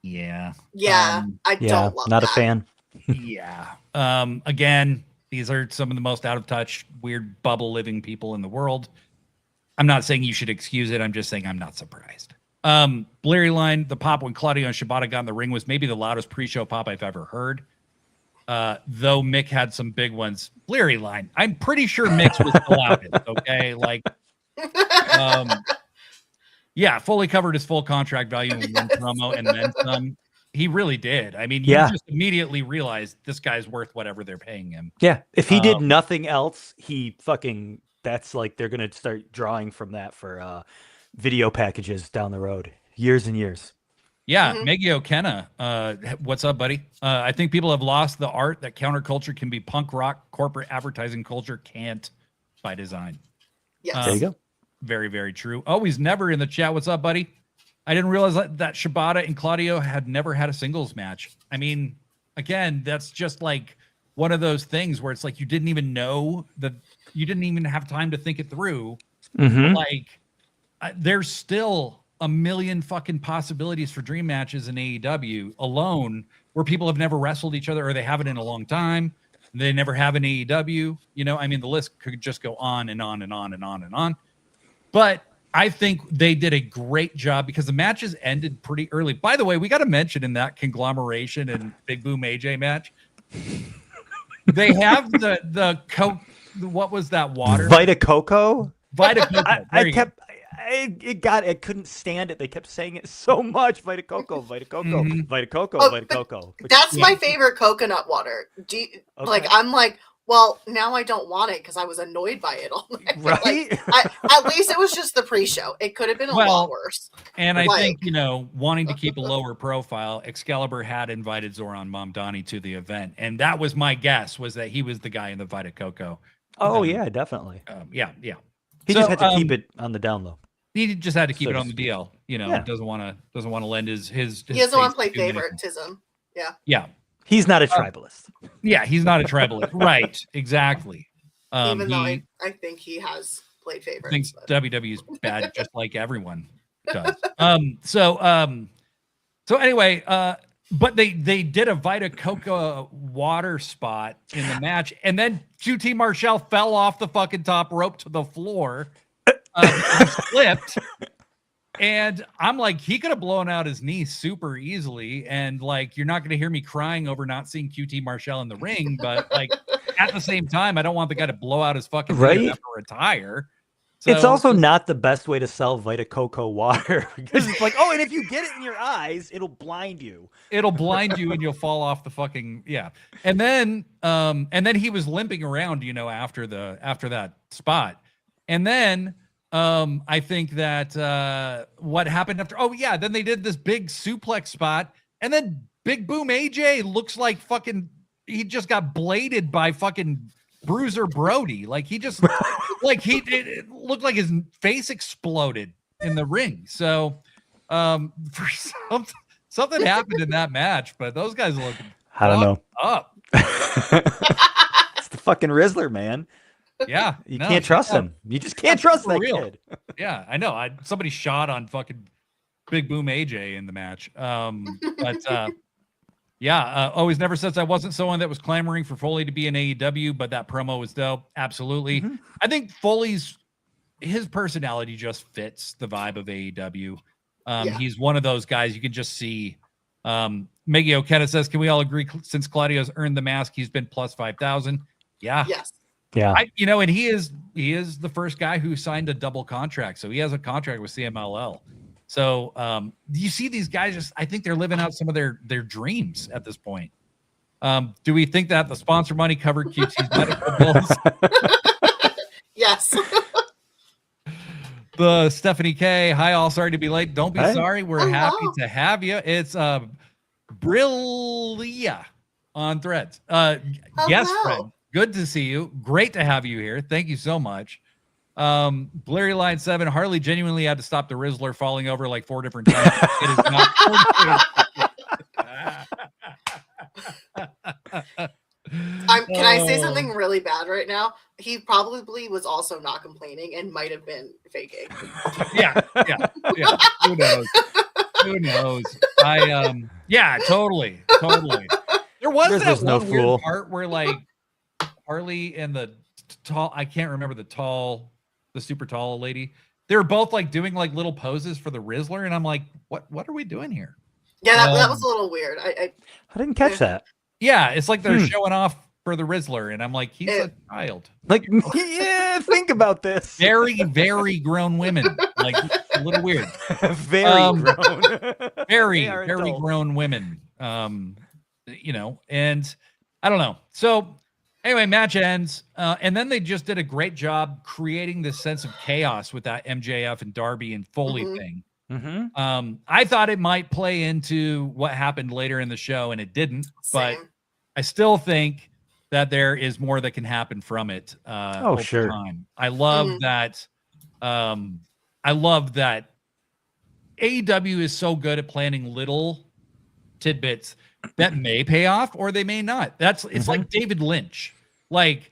Yeah. Yeah. I don't love not that. a fan. Yeah. Again, these are some of the most out of touch, weird bubble living people in the world. I'm not saying you should excuse it. I'm just saying I'm not surprised. Blurry line, the pop when Claudio and Shibata got in the ring was maybe the loudest pre-show pop I've ever heard. Though Mick had some big ones. Blurry line, I'm pretty sure Mick's was the loudest. Okay, like, yeah, Foley covered his full contract value in one promo and then some. He really did. I mean, you just immediately realized this guy's worth whatever they're paying him. Yeah, if he did nothing else, that's like they're gonna start drawing from that for video packages down the road, years and years. Yeah, Megio Kenna, what's up, buddy? I think people have lost the art that counterculture can be punk rock, corporate advertising culture can't by design. Yes. There you go. Very, very true. Oh, he's never in the chat. What's up, buddy? I didn't realize that Shibata and Claudio had never had a singles match. I mean, again, that's just like one of those things where it's like you didn't even know that you didn't even have time to think it through. Like, there's still a million fucking possibilities for dream matches in AEW alone where people have never wrestled each other or they haven't in a long time. They never have an AEW. You know, I mean, the list could just go on and on and on and on and on. But I think they did a great job because the matches ended pretty early. By the way, we got to mention in that conglomeration and Big Boom AJ match, They have the Coke. What was that water? Vita Coco. Vita Coco. I couldn't stand it. They kept saying it so much. Vita Coco, Vita Coco, Mhm. Vita Coco, Oh, Vita Coco. That's my favorite coconut water. Like, I'm like, well, now I don't want it because I was annoyed by it all night. Right? Like, at least it was just the pre-show. It could have been a lot worse. And I think, wanting to keep a lower profile, Excalibur had invited Zoran Mamdani to the event. And that was my guess, was that he was the guy in the Vita Coco. Oh, yeah, definitely. Yeah. He just had to keep it on the down low. He just had to keep it on the DL. Doesn't want to lend his he doesn't want to play favoritism. Yeah. He's not a tribalist. Yeah, he's not a tribalist. Right. Exactly. Even though I think he has played favorites. Thinks WWE is bad, just like everyone does. So anyway, but they did a Vita Coco water spot in the match, and then QT Marshall fell off the fucking top rope to the floor, and slipped. And I'm like, he could have blown out his knee super easily. And like, you're not going to hear me crying over not seeing QT Marshall in the ring. But like, at the same time, I don't want the guy to blow out his fucking knee and have to retire. So, it's also not the best way to sell Vita Coco water because it's like, oh, and if you get it in your eyes, it'll blind you. It'll blind you and you'll fall off the fucking And then he was limping around, after that spot. And then I think that what happened after? Oh yeah, then they did this big suplex spot, and then Big Boom AJ looks like fucking he just got bladed by fucking Bruiser Brody. Like he just it looked like his face exploded in the ring. So for something happened in that match, but those guys are looking I don't know up. It's the fucking Rizzler, man. Yeah, you can't trust him. You just can't trust that kid. Yeah, I know. Somebody shot on fucking Big Boom AJ in the match. Always never says I wasn't someone that was clamoring for Foley to be in AEW, but that promo was dope. Absolutely. Mm-hmm. I think his personality just fits the vibe of AEW. He's one of those guys you can just see. Meggy Okena says, can we all agree since Claudio's earned the mask, he's been plus 5,000? Yeah. Yes. Yeah. And he is the first guy who signed a double contract. So he has a contract with CMLL. So you see these guys I think they're living out some of their dreams at this point. Do we think that the sponsor money covered QT's medical bills? Yes. The Stephanie K. Hi, all. Sorry to be late. Don't be sorry. We're happy to have you. It's Brillia on Threads. Yes, friend. Good to see you. Great to have you here. Thank you so much. Blurry Line 7. Harley genuinely had to stop the Rizzler falling over like 4 different times. It is not. Can I say something really bad right now? He probably was also not complaining and might have been faking. Yeah. Who knows? Totally. There was that one weird part where like Harley and the tall, I can't remember the super tall lady. They were both like doing like little poses for the Rizzler, and I'm like, what are we doing here? Yeah, that was a little weird. I didn't catch that. Yeah, it's like they're showing off for the Rizzler, and I'm like, he's a child. Like, think about this. Very, very grown women. Like a little weird. Very grown. Very grown women. And I don't know. So anyway, match ends, and then they just did a great job creating this sense of chaos with that MJF and Darby and Foley thing. Mm-hmm. I thought it might play into what happened later in the show, and it didn't. But I still think that there is more that can happen from it. Sure. Time. I love that. I love that AEW is so good at planning little tidbits that may pay off or they may not. It's like David Lynch. Like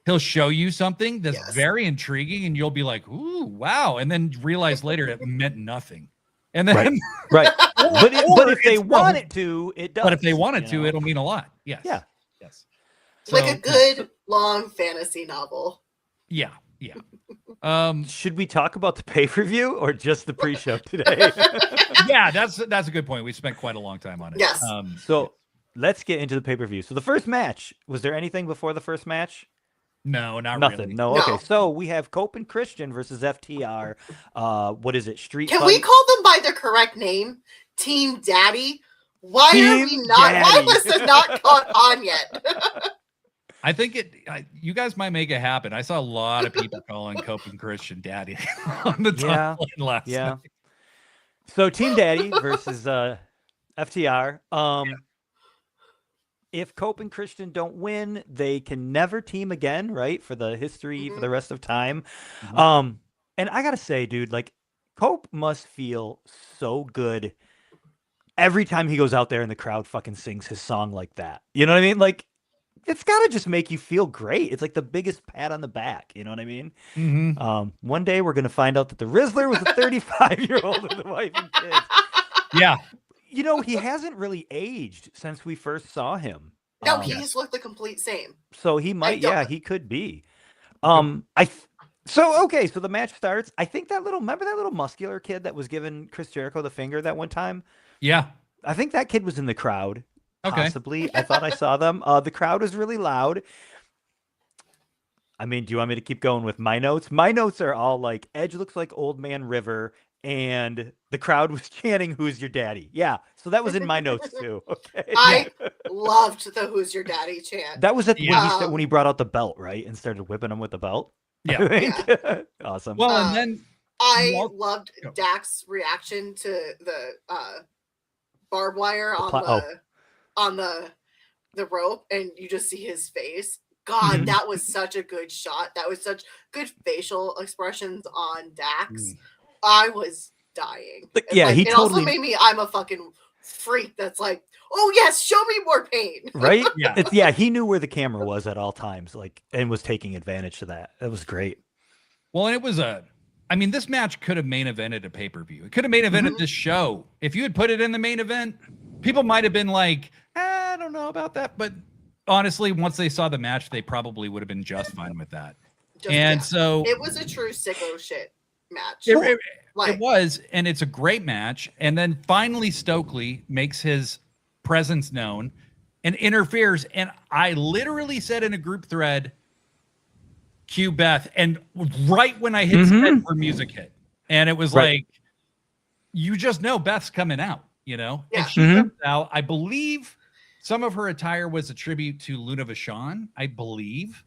he'll show you something that's very intriguing and you'll be like, ooh, wow. And then realize later it meant nothing. And then right. But if they want it to, it does. But if they want it to, it'll mean a lot. Yes. Yeah. Yes. It's like a good long fantasy novel. Yeah. Should we talk about the pay-per-view or just the pre-show today? Yeah, that's a good point. We spent quite a long time on it. Yes. So let's get into the pay-per-view. So the first match, was there anything before the first match? No, not Nothing. really. No. No. Okay. So we have Cope and Christian versus FTR. What is it? Street Can fight? we call them by their correct name? Team Daddy? Why are we Team not? Why Daddy. was it not caught on yet? I think you guys might make it happen. I saw a lot of people calling Cope and Christian daddy on the top line last night. So Team Daddy versus FTR. If Cope and Christian don't win, they can never team again, right? For the history, for the rest of time. And I gotta say, dude, like Cope must feel so good every time he goes out there and the crowd fucking sings his song like that. You know what I mean? Like, it's gotta just make you feel great. It's like the biggest pat on the back. You know what I mean? One day we're gonna find out that the Rizzler was a 35-year-old with a wife and kids. Yeah. You know, he hasn't really aged since we first saw him. No, he just looked the complete same. So he might, he could be. So the match starts. I think remember that little muscular kid that was giving Chris Jericho the finger that one time? Yeah. I think that kid was in the crowd. Okay. Possibly. I thought I saw them. The crowd was really loud. I mean, do you want me to keep going with my notes? My notes are all like, Edge looks like Old Man River, and the crowd was chanting, "Who's your daddy?" Yeah, so that was in my notes too. Okay. I loved the "Who's your daddy" chant. That was when he brought out the belt, right, and started whipping him with the belt. Yeah. Awesome. Well, and then I loved Dak's reaction to the barbed wire on the rope, and you just see his face. God, that was such a good shot. That was such good facial expressions on Dax. I was dying. Yeah, like, he it totally also made me. I'm a fucking freak. That's like, oh yes, show me more pain. Right? Yeah. He knew where the camera was at all times, like, and was taking advantage of that. That was great. Well, and it was this match could have main evented a pay-per-view. It could have main evented this show. If you had put it in the main event, people might have been like, I don't know about that. But honestly, once they saw the match, they probably would have been just fine with that. So it was a true sicko shit match. It was, and it's a great match. And then finally Stokely makes his presence known and interferes. And I literally said in a group thread, cue Beth. And right when I hit send, her music hit. And it was like, you just know Beth's coming out, you know? Yeah. And she comes out. I believe some of her attire was a tribute to Luna Vachon, I believe.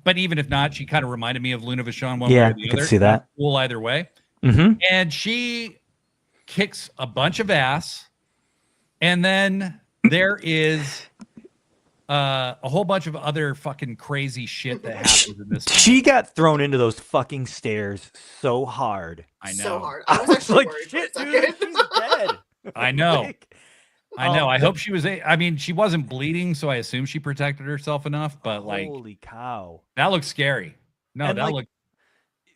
But even if not, she kind of reminded me of Luna Vachon one way or the other. I can see that. Cool either way. And she kicks a bunch of ass. And then there is a whole bunch of other fucking crazy shit that happens in this. She got thrown into those fucking stairs so hard. I know. So hard. I was actually like, worried shit, for a dude, second. she's dead. I know. I know. I hope she was. She wasn't bleeding, so I assume she protected herself enough. But holy cow, that looks scary. No, and that looked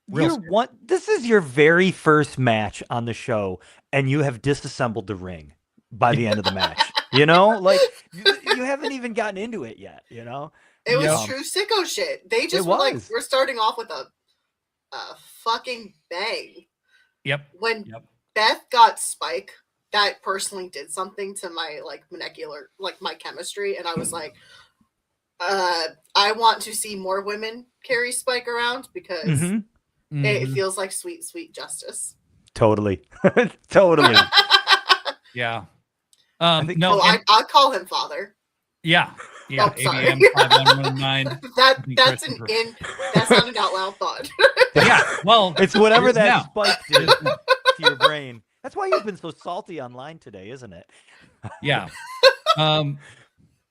real scary. This is your very first match on the show, and you have disassembled the ring by the end of the match. You know, like you haven't even gotten into it yet. You know, it was true sicko shit. They just were like, we're starting off with a fucking bang. Yep. When Beth got Spike, that personally did something to my my chemistry, and I was like, I want to see more women carry Spike around because it feels like sweet, sweet justice. Totally. Totally. Yeah. I'll call him father. Yeah. Yeah. Oh, sorry. ABM 5119. That's not an out loud thought. Yeah. Well, it's whatever that Spike did to your brain. That's why you've been so salty online today, isn't it? Yeah. I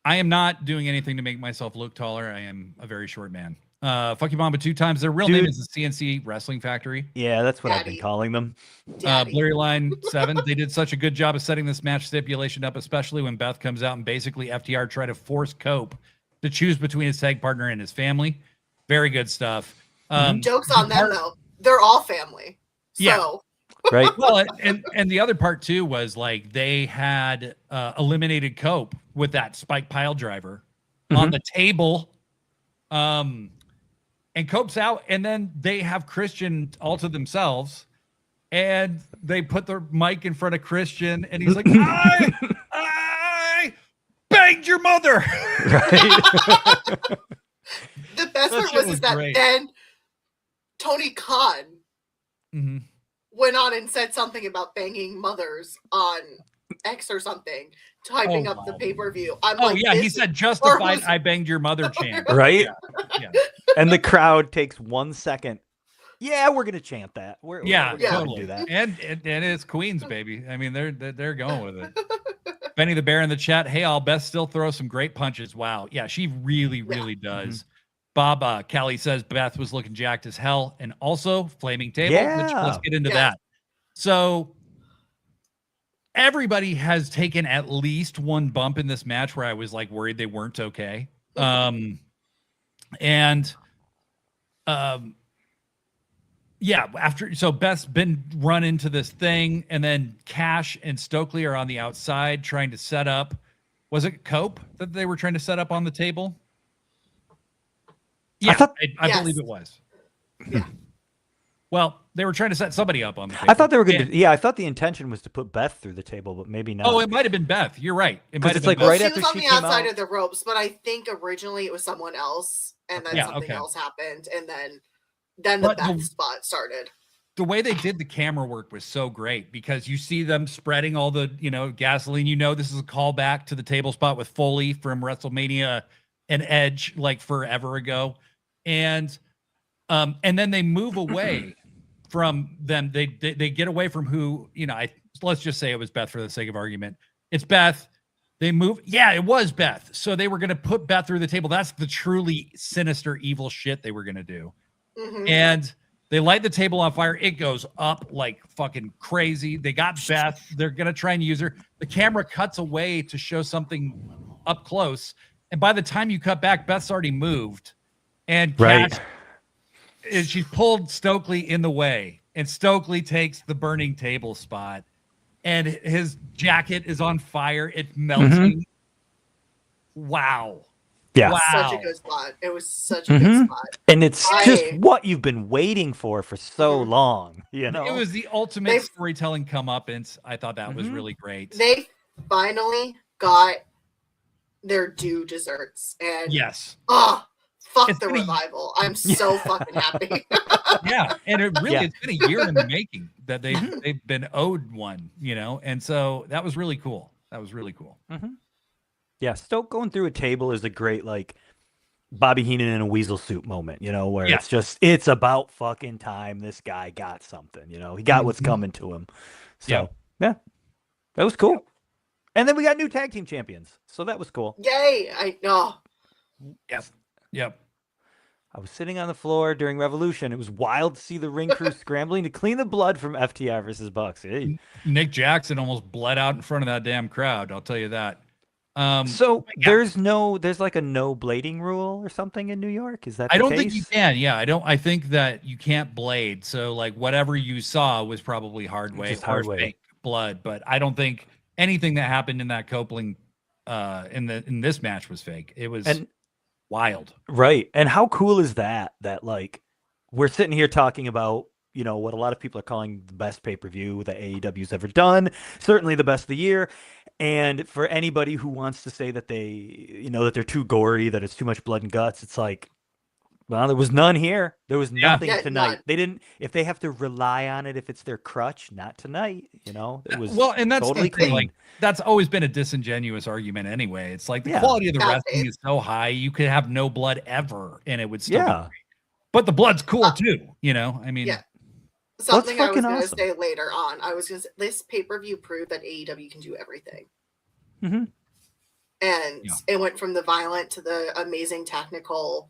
am not doing anything to make myself look taller. I am a very short man. Fuck you, Mamba 2 times. Their real name is the CNC Wrestling Factory. Yeah, that's what I've been calling them. Blurry Line 7. They did such a good job of setting this match stipulation up, especially when Beth comes out and basically FTR tried to force Cope to choose between his tag partner and his family. Very good stuff. Jokes on them, though. They're all family. So. Yeah. Right. Well, and the other part too was like they had eliminated Cope with that spike pile driver on the table. And Cope's out, and then they have Christian all to themselves, and they put their mic in front of Christian, and he's like, banged your mother. Right. The best That part shit was was that great. then Tony Khan Mm-hmm. went on and said something about banging mothers on X or something, typing up the wow. pay-per-view. I'm Oh, like, yeah. He this said, is- justified, was- I banged your mother chant. Right? Yeah. And the crowd takes 1 second. Yeah, we're gonna chant that. Yeah, we're gonna totally. do that. And it's Queens, baby. I mean, they're going with it. Benny the Bear in the chat. Hey, all, Beth still throws some great punches. Wow. Yeah, she really does. Bob Callie says Beth was looking jacked as hell, and also flaming table. Which, Yeah. let's get into Yes. that. So everybody has taken at least one bump in this match where I was like worried they weren't okay. Yeah, so Beth's been run into this thing, and then Cash and Stokely are on the outside trying to set up. Was it Cope that they were trying to set up on the table? Yeah, I Yes. believe it was. Yeah. Well, they were trying to set somebody up on the table. I thought they were gonna. And- I thought the intention was to put Beth through the table, but maybe not. Oh, it might have been Beth. You're right. It 'Cause might have it's been like Beth. right she after was on she the came outside out- of the ropes, but I think originally it was someone else, and then Yeah, something okay. else happened, and then the But the- Beth spot started. The way they did the camera work was so great because you see them spreading all the, gasoline. This is a callback to the table spot with Foley from WrestleMania and Edge like forever ago. And then they move away from them. They get away from who, let's just say it was Beth for the sake of argument. It's Beth. They move. Yeah, it was Beth. So they were going to put Beth through the table. That's the truly sinister, evil shit they were going to do. Mhm. And they light the table on fire. It goes up like fucking crazy. They got Beth. They're going to try and use her. The camera cuts away to show something up close. And by the time you cut back, Beth's already moved. And Right. she pulled Stokely in the way. And Stokely takes the burning table spot. And his jacket is on fire. It's melting. Wow. Yeah. Wow. Such a good spot. It was such a good spot. And it's just I- what you've been waiting for so long. It was the ultimate They- storytelling comeuppance. I thought that was really great. They finally got their due desserts, and Yes. fuck It's the been a- revival. I'm so fucking happy. Yeah. And it really, Yeah. it's been a year in the making that they've been owed one, and so that was really cool. Yeah, Stoke going through a table is a great like Bobby Heenan in a weasel suit moment, where Yeah. it's about fucking time this guy got something, he got what's coming to him. So yeah, that was cool. And then we got new tag team champions, so that was cool. Yay! I know. Yep. I was sitting on the floor during Revolution. It was wild to see the ring crew scrambling to clean the blood from FTR versus Bucks. Hey. Nick Jackson almost bled out in front of that damn crowd. I'll tell you that. So yeah. there's like a no blading rule or something in New York. Is that the I don't case? think you can. Yeah, I think that you can't blade. So like whatever you saw was probably hard wave Just or hard wave. fake blood. But I don't think anything that happened in that Copeland in this match was fake. It was wild. Right. And how cool is that like we're sitting here talking about, what a lot of people are calling the best pay-per-view that AEW's ever done, certainly the best of the year. And for anybody who wants to say that they, that they're too gory, that it's too much blood and guts, it's like, well, there was none here. There was nothing Yeah, tonight. none. They didn't, if they have to rely on it, if it's their crutch, not tonight, it was Well, and that's totally the thing, clean. like that's always been a disingenuous argument anyway. It's like the Yeah. quality of the Yeah, wrestling it- is so high, you could have no blood ever and it would still be Yeah. great. But the blood's cool too, I mean, Yeah. Something I was fucking going to awesome. say later on. I was going to say this pay-per-view proved that AEW can do everything. Mhm. And Yeah. it went from the violent to the amazing technical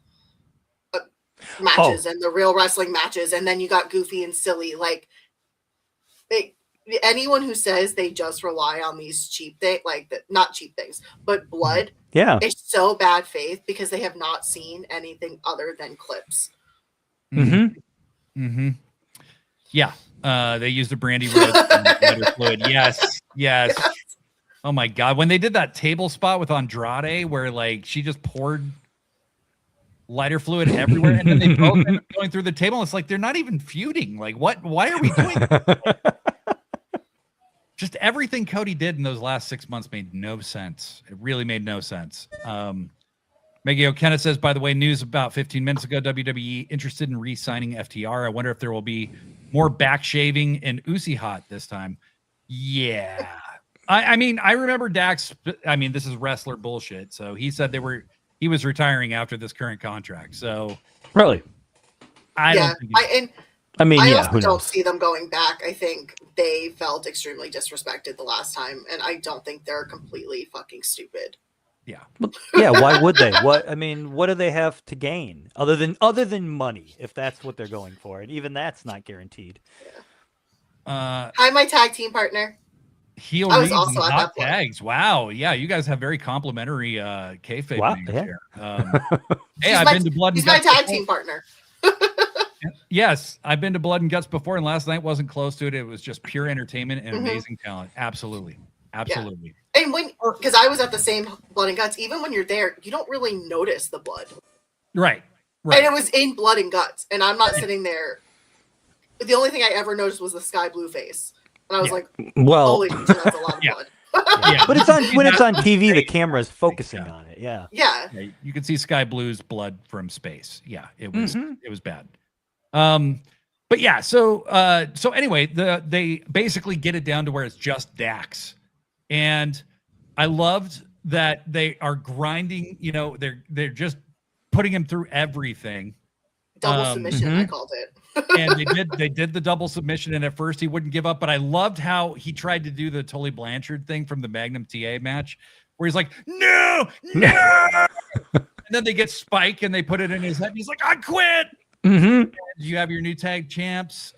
matches and the real wrestling matches, and then you got goofy and silly. Like, anyone who says they just rely on these cheap things, not cheap things, but blood, Yeah. is so bad faith because they have not seen anything other than clips. Mm-hmm. Yeah. They used a brandy rose and lighter fluid. Yes. Oh my god. When they did that table spot with Andrade where like she just poured lighter fluid everywhere and then they both ended up going through the table. And it's like they're not even feuding. Like why are we doing that? Just everything Cody did in those last 6 months made no sense. It really made no sense. Maggie O'Kenna says, by the way, news about 15 minutes ago, WWE interested in re-signing FTR. I wonder if there will be more back shaving and Uzi hot this time. Yeah. I mean, I remember Dax. I mean, this is wrestler bullshit. So he said he was retiring after this current contract. So really, I don't think I who also don't knows? see them going back. I think they felt extremely disrespected the last time, and I don't think they're completely fucking stupid. yeah. Yeah, why would they? What do they have to gain other than money? If that's what they're going for, and even that's not guaranteed. Hi, my tag team partner. Heel I was reads also and at hot that point. tags. Wow. Yeah, you guys have very complimentary kayfabe Wow, names yeah. here. Hey, I've been to Blood and He's my Guts tag before. team partner. Yes, I've been to Blood and Guts before, and last night wasn't close to it. It was just pure entertainment and amazing talent. Absolutely. Absolutely. And because I was at the same Blood and Guts, even when you're there, you don't really notice the blood. Right. And it was in Blood and Guts, and I'm not sitting there. The only thing I ever noticed was the sky blue face, and I was like, Well, "Holy shit, that's a lot of blood." Yeah. but when it's on TV, the camera's focusing on it. Yeah. Yeah. Yeah, you can see Sky Blue's blood from space. Yeah, it was bad. But yeah, so anyway, they basically get it down to where it's just Dax. And I loved that they are grinding, they're just putting him through everything. Double submission, I called it. And they did the double submission, and at first he wouldn't give up, but I loved how he tried to do the Tully Blanchard thing from the Magnum TA match, where he's like, no, and then they get Spike and they put it in his head, and he's like, I quit. You have your new tag champs.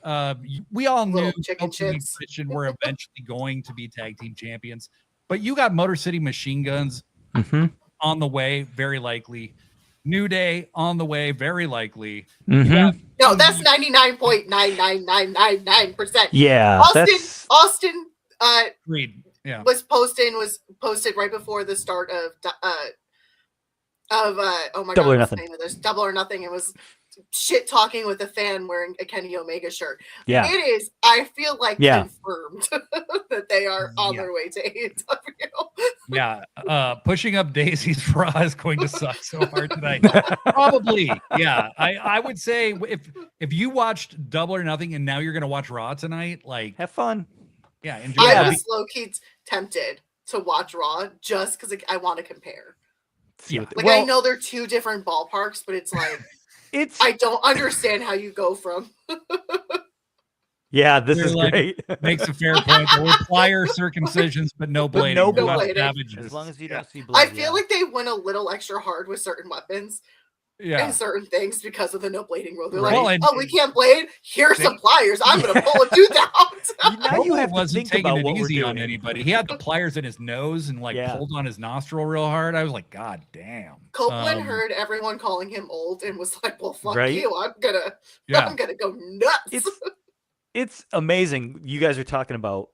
We all knew Chicken Kofi and chips. Christian were eventually going to be tag team champions, but you got Motor City Machine Guns on the way, very likely. New Day on the way, very likely. No, that's 99.99999%. Yeah, Austin Agreed. Yeah. was posted right before the start of oh my Double god, or what's the Nothing. name of this? Double or Nothing. It was shit talking with a fan wearing a Kenny Omega shirt. Yeah. It is, I feel like, Yeah. confirmed that they are on their way to AEW. Yeah. Pushing up daisies for us is going to suck so hard tonight. Probably. Yeah. I would say if you watched Double or Nothing and now you're gonna watch Raw tonight, like have fun. Yeah, enjoy I that. was low-key tempted to watch Raw just because I want to compare. Yeah. Like, I know they're two different ballparks, but it's like I don't understand how you go from. Yeah, this You're is like, great. Makes a fair point. There were plier circumcisions, but no blading. no You're not blading. savages. As long as you don't see blood. I feel like they went a little extra hard with certain weapons Yeah. and certain things because of the no blading rule. They're Well, like, and- oh, we can't blade? Here's some pliers. I'm going to pull a tooth out. Now you have to wasn't think taking about it what we're easy on doing. anybody. He had the pliers in his nose and pulled on his nostril real hard. I was like, God damn. Copeland heard everyone calling him old and was like, well, fuck Right? you. I'm going to go nuts. It's amazing. You guys are talking about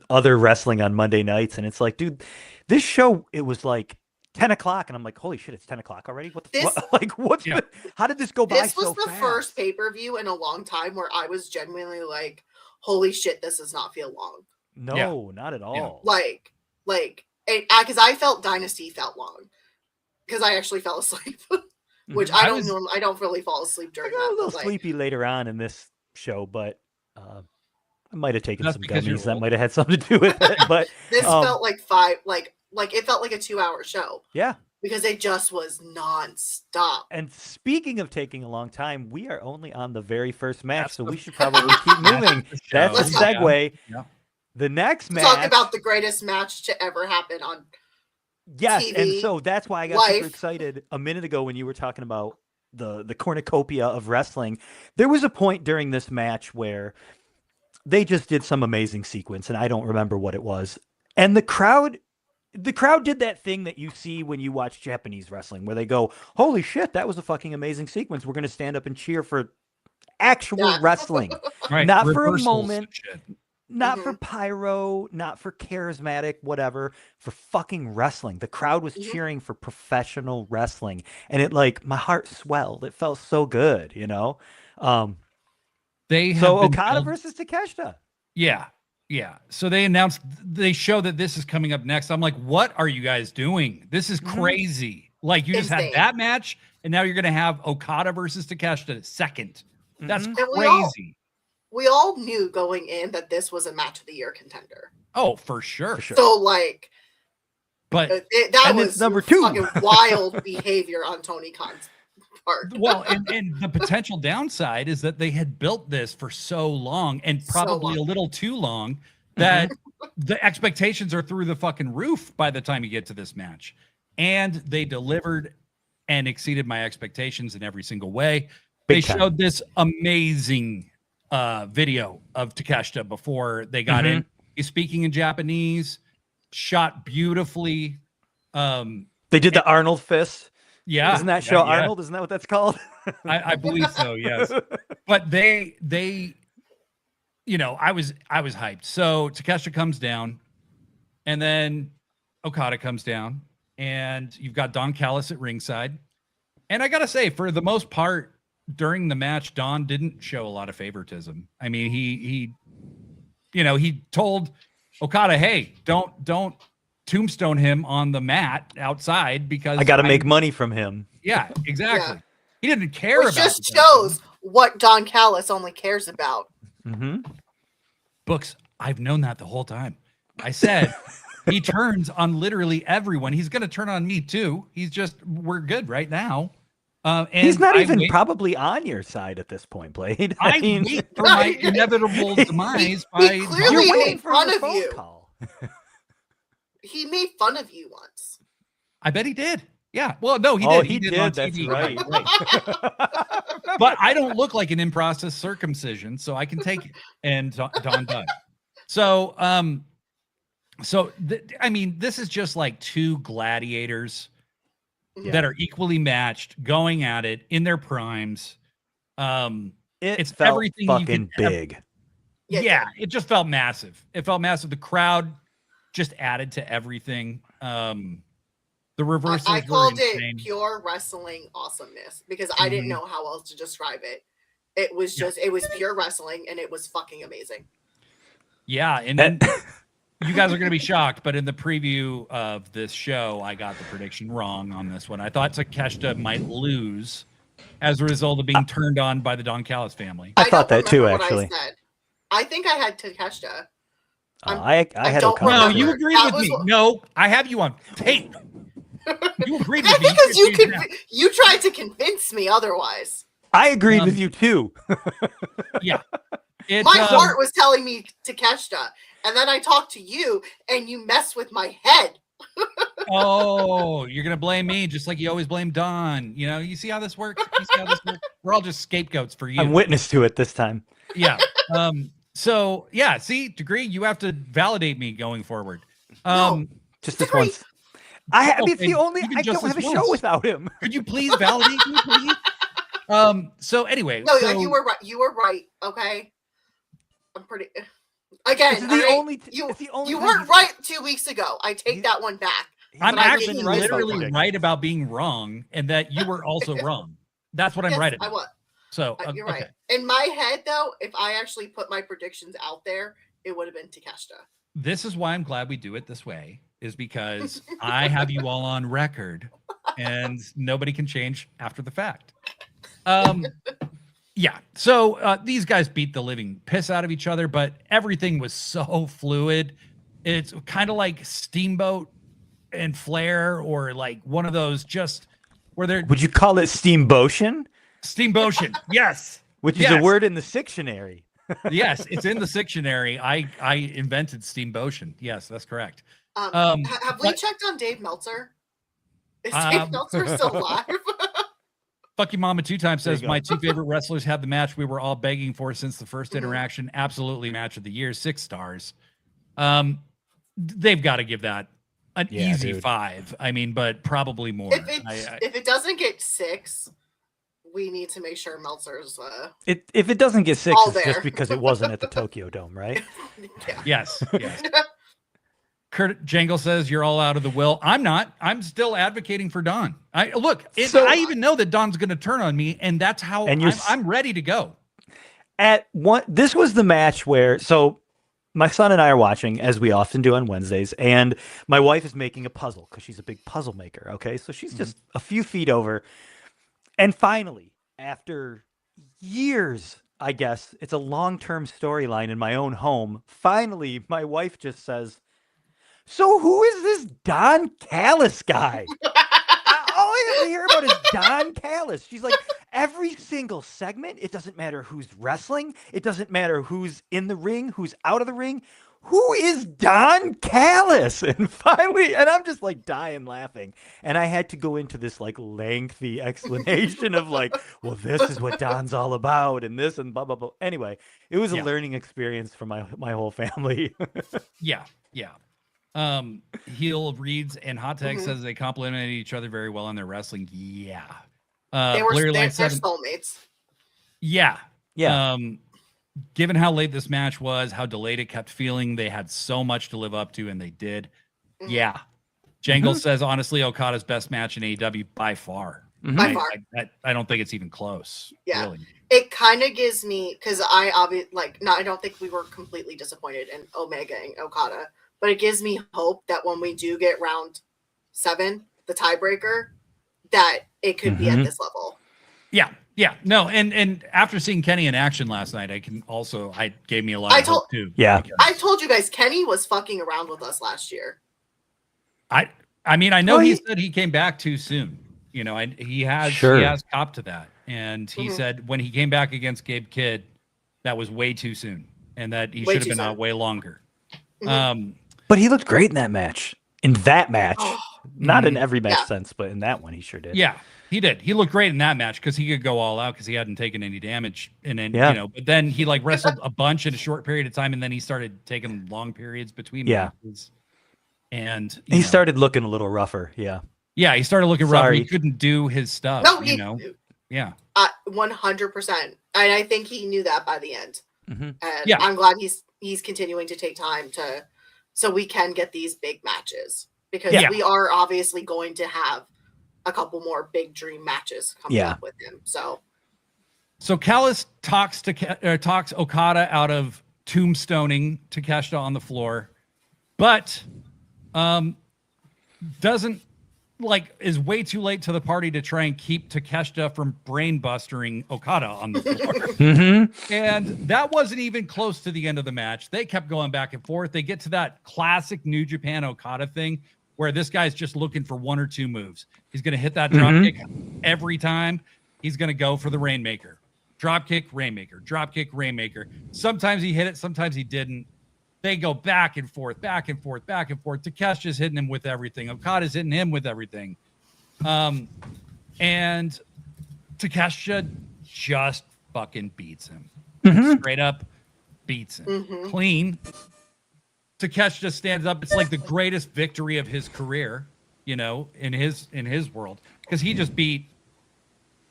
other wrestling on Monday nights, and it's like, dude, this show, it was like 10 o'clock, and I'm like, holy shit, it's 10 o'clock already? What the fuck? Like, how did this go by This was so the fast? first pay-per-view in a long time where I was genuinely like, holy shit, this does not feel long. No, not at all. Because I felt Dynasty felt long because I actually fell asleep, which I don't really fall asleep I during got that. a little but, like, sleepy later on in this show, but I might have taken That's some because you're gummies that old. might have had something to do with it. But this felt like it felt like a 2-hour show yeah. because it just was nonstop. And speaking of taking a long time, we are only on the very first match, so we should probably keep moving. That's a Let's go. segue. Yeah. The next match. Talk about the greatest match to ever happen on Yes, TV, and so that's why I got super life. excited a minute ago when you were talking about the cornucopia of wrestling. There was a point during this match where they just did some amazing sequence, and I don't remember what it was. And the crowd did that thing that you see when you watch Japanese wrestling, where they go, "Holy shit, that was a fucking amazing sequence. We're going to stand up and cheer for actual wrestling, Right. not for a Reversals moment." and shit. Not for pyro, not for charismatic, whatever, for fucking wrestling. The crowd was cheering for professional wrestling. And it my heart swelled. It felt so good, They have So been Okada build- versus Takeshita. Yeah. Yeah. So they show that this is coming up next. I'm like, what are you guys doing? This is crazy. Like, you just had Insane. that match, and now you're going to have Okada versus Takeshita second. That's And crazy. we all knew going in that this was a match of the year contender. Oh, for sure. So, like, But that was number 2. fucking wild behavior on Tony Khan's part. well, and the potential downside is that they had built this for so long, and probably a little too long, that the expectations are through the fucking roof by the time you get to this match. And they delivered and exceeded my expectations in every single way. They showed this amazing video of Takeshita before they got in. He's speaking in Japanese, shot beautifully. They did the Arnold fist. Yeah. Isn't that show Arnold? Isn't that what that's called? I believe so, yes. But they you know, I was hyped. So Takeshita comes down, and then Okada comes down, and you've got Don Callis at ringside. And I gotta say, for the most part, during the match, Don didn't show a lot of favoritism. I mean, he told Okada, hey, don't tombstone him on the mat outside because I got to make money from him. Yeah, exactly. Yeah. He didn't care Which about just the shows what Don Callis only cares about. Books. I've known that the whole time. I said he turns on literally everyone. He's going to turn on me too. We're good right now. And he's not even probably on your side at this point, Blade. I wait for my inevitable demise. He clearly You're made waiting for fun your of phone you. call. He made fun of you once. I bet he did. Yeah. Well, no, he Oh, did. he did. On That's TV. right. But I don't look like an in-process circumcision, so I can take it. And Don does. So, I mean, this is just like two gladiators that are equally matched, going at it in their primes. It's felt everything fucking you could big. Yeah, it just felt massive. It felt massive. The crowd just added to everything. The reversals I called were insane. it pure wrestling awesomeness because I didn't know how else to describe it. It was just, it was pure wrestling, and it was fucking amazing. Yeah, and then you guys are going to be shocked, but in the preview of this show, I got the prediction wrong on this one. I thought Takeshita might lose as a result of being turned on by the Don Callis family. I thought that too, remember what actually. I said. I think I had Takeshita. I had don't Okada. No, remember. you agreed That with was me. what- No, I have you on tape. You agreed with That's me. because you tried to convince me otherwise. I agreed with you too. Yeah. My heart was telling me Takeshita, and then I talked to you, and you messed with my head. Oh, you're gonna blame me just like you always blame Don. You know, you see how this works? You see how this works? We're all just scapegoats for you. I'm witness to it this time. Yeah. So yeah, see, Degree, you have to validate me going forward. Just this once. It's the only. Even I just don't have a this show once. without him. Could you please validate me, please? So anyway, No, so, you were right. You were right. Okay. I'm pretty. Again, It's the all right? only. It's the only. You time weren't right 2 weeks ago. I take that one back. I'm But I actually didn't right about literally predictions. right about being wrong, and that you were also wrong. That's what I'm Yes, right I about. was. So You're okay. right. In my head, though, if I actually put my predictions out there, it would have been Takeshita. This is why I'm glad we do it this way, is because I have you all on record, and nobody can change after the fact. Yeah. So these guys beat the living piss out of each other, but everything was so fluid. It's kind of like Steamboat and Flair, or like one of those just where they're Would you call it steambotion? Steambotion. Yes. Which is Yes. a word in the dictionary. Yes, it's in the dictionary. I invented Steambotion. Yes, that's correct. Have we but- checked on Dave Meltzer? Is Dave Meltzer still alive? Fuck You Mama 2 Times There you says go. my two favorite wrestlers had the match we were all begging for since the first interaction. Absolutely match of the year, 6 stars. They've got to give that an easy dude. 5. I mean, but probably more. If it doesn't get 6, we need to make sure Meltzer's. If it doesn't get 6, All it's just there. because it wasn't at the Tokyo Dome, right? Yeah. Yes. Kurt Jangle says you're all out of the will. I'm not. I'm still advocating for Don. I even know that Don's going to turn on me, and that's how And you're I'm ready to go. This was the match where my son and I are watching, as we often do on Wednesdays, and my wife is making a puzzle because she's a big puzzle maker. Okay, so she's just a few feet over, and finally, after years, I guess it's a long-term storyline in my own home. Finally, my wife just says, "So who is this Don Callis guy?" All I ever hear about is Don Callis. She's like, every single segment, it doesn't matter who's wrestling, it doesn't matter who's in the ring, who's out of the ring. Who is Don Callis? And finally, and I'm just like dying laughing. And I had to go into this like lengthy explanation of like, well, this is what Don's all about, and this and blah blah blah. Anyway, it was a learning experience for my whole family. Yeah. Heel reads and Hot Tag says they complemented each other very well in their wrestling. Yeah. They're Line 7, soulmates. yeah. Yeah. Given how late this match was, how delayed it kept feeling, they had so much to live up to, and they did. Yeah. Jangle says, honestly, Okada's best match in AEW by far. By far. I don't think it's even close. Yeah. Really. It kind of gives me, because I don't think we were completely disappointed in Omega and Okada, but it gives me hope that when we do get round 7, the tiebreaker, that it could be at this level. Yeah. No, and after seeing Kenny in action last night, I gave me a lot of hope too. Yeah. I told you guys Kenny was fucking around with us last year. I mean, I know he said he came back too soon. You know, he has copped to that. And he said when he came back against Gabe Kidd, that was way too soon. And that he should have been out way longer. But he looked great in that match. Not in every match sense, but in that one he sure did. Yeah, he did. He looked great in that match because he could go all out because he hadn't taken any damage. And then, but then he like wrestled a bunch in a short period of time, and then he started taking long periods between matches. And he started looking a little rougher. Yeah. Yeah, he started looking rough. He couldn't do his stuff. No, Yeah. 100%. And I think he knew that by the end. And I'm glad he's continuing to take time so we can get these big matches, because we are obviously going to have a couple more big dream matches coming up with him. So Callis talks Okada out of tombstoning Takeshita on the floor, but is way too late to the party to try and keep Takeshita from brain-bustering Okada on the floor. And that wasn't even close to the end of the match. They kept going back and forth. They get to that classic New Japan Okada thing where this guy's just looking for one or two moves. He's going to hit that drop kick every time. He's going to go for the Rainmaker. Drop kick, Rainmaker. Drop kick, Rainmaker. Sometimes he hit it. Sometimes he didn't. They go back and forth, back and forth, back and forth. Takeshi's hitting him with everything. Okada's hitting him with everything. And Takeshita just fucking beats him. Straight up beats him. Clean. Takeshita stands up. It's like the greatest victory of his career, in his world. Because he just beat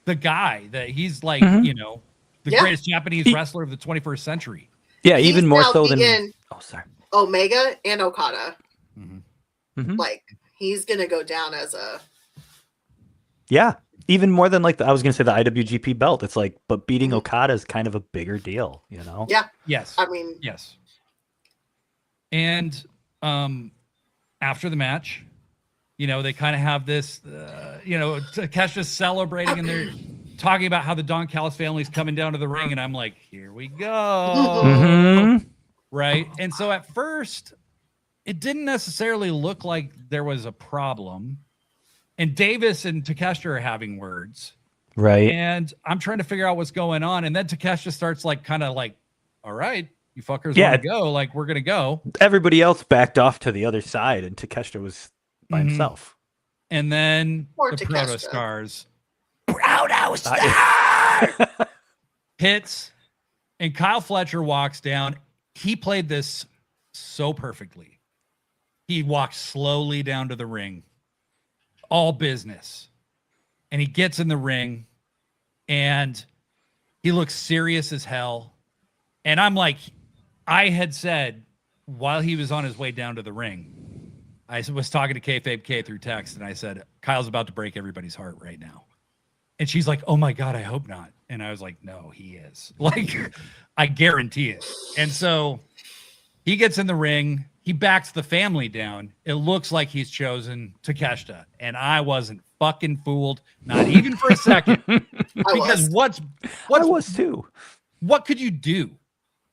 the guy that he's like, the greatest Japanese wrestler of the 21st century. Yeah, even more so than Omega and Okada. Like, he's gonna go down as a even more than I was gonna say the IWGP belt. It's like, but beating Okada is kind of a bigger deal, Yeah. Yes. I mean, yes. And after the match, they kind of have this, Takesha's celebrating and they're talking about how the Don Callis family's coming down to the ring, and I'm like, here we go. Right? And so at first, it didn't necessarily look like there was a problem. And Davis and Takeshita are having words. Right. And I'm trying to figure out what's going on. And then Takeshita starts all right, you fuckers want to go. Like, we're going to go. Everybody else backed off to the other side, and Takeshita was by himself. And then Poor the Takeshita. Proto Stars Star hits, and Kyle Fletcher walks down. He played this so perfectly. He walks slowly down to the ring, all business, and he gets in the ring, and he looks serious as hell. And I'm like, I had said while he was on his way down to the ring, I was talking to Kayfabe K through text, and I said, Kyle's about to break everybody's heart right now. And she's like, oh my God, I hope not. And I was like, no, he is. Like, I guarantee it. And so He gets in the ring. He backs the family down. It looks like he's chosen Takeshita. And I wasn't fucking fooled, not even for a second. Because I was too. What could you do?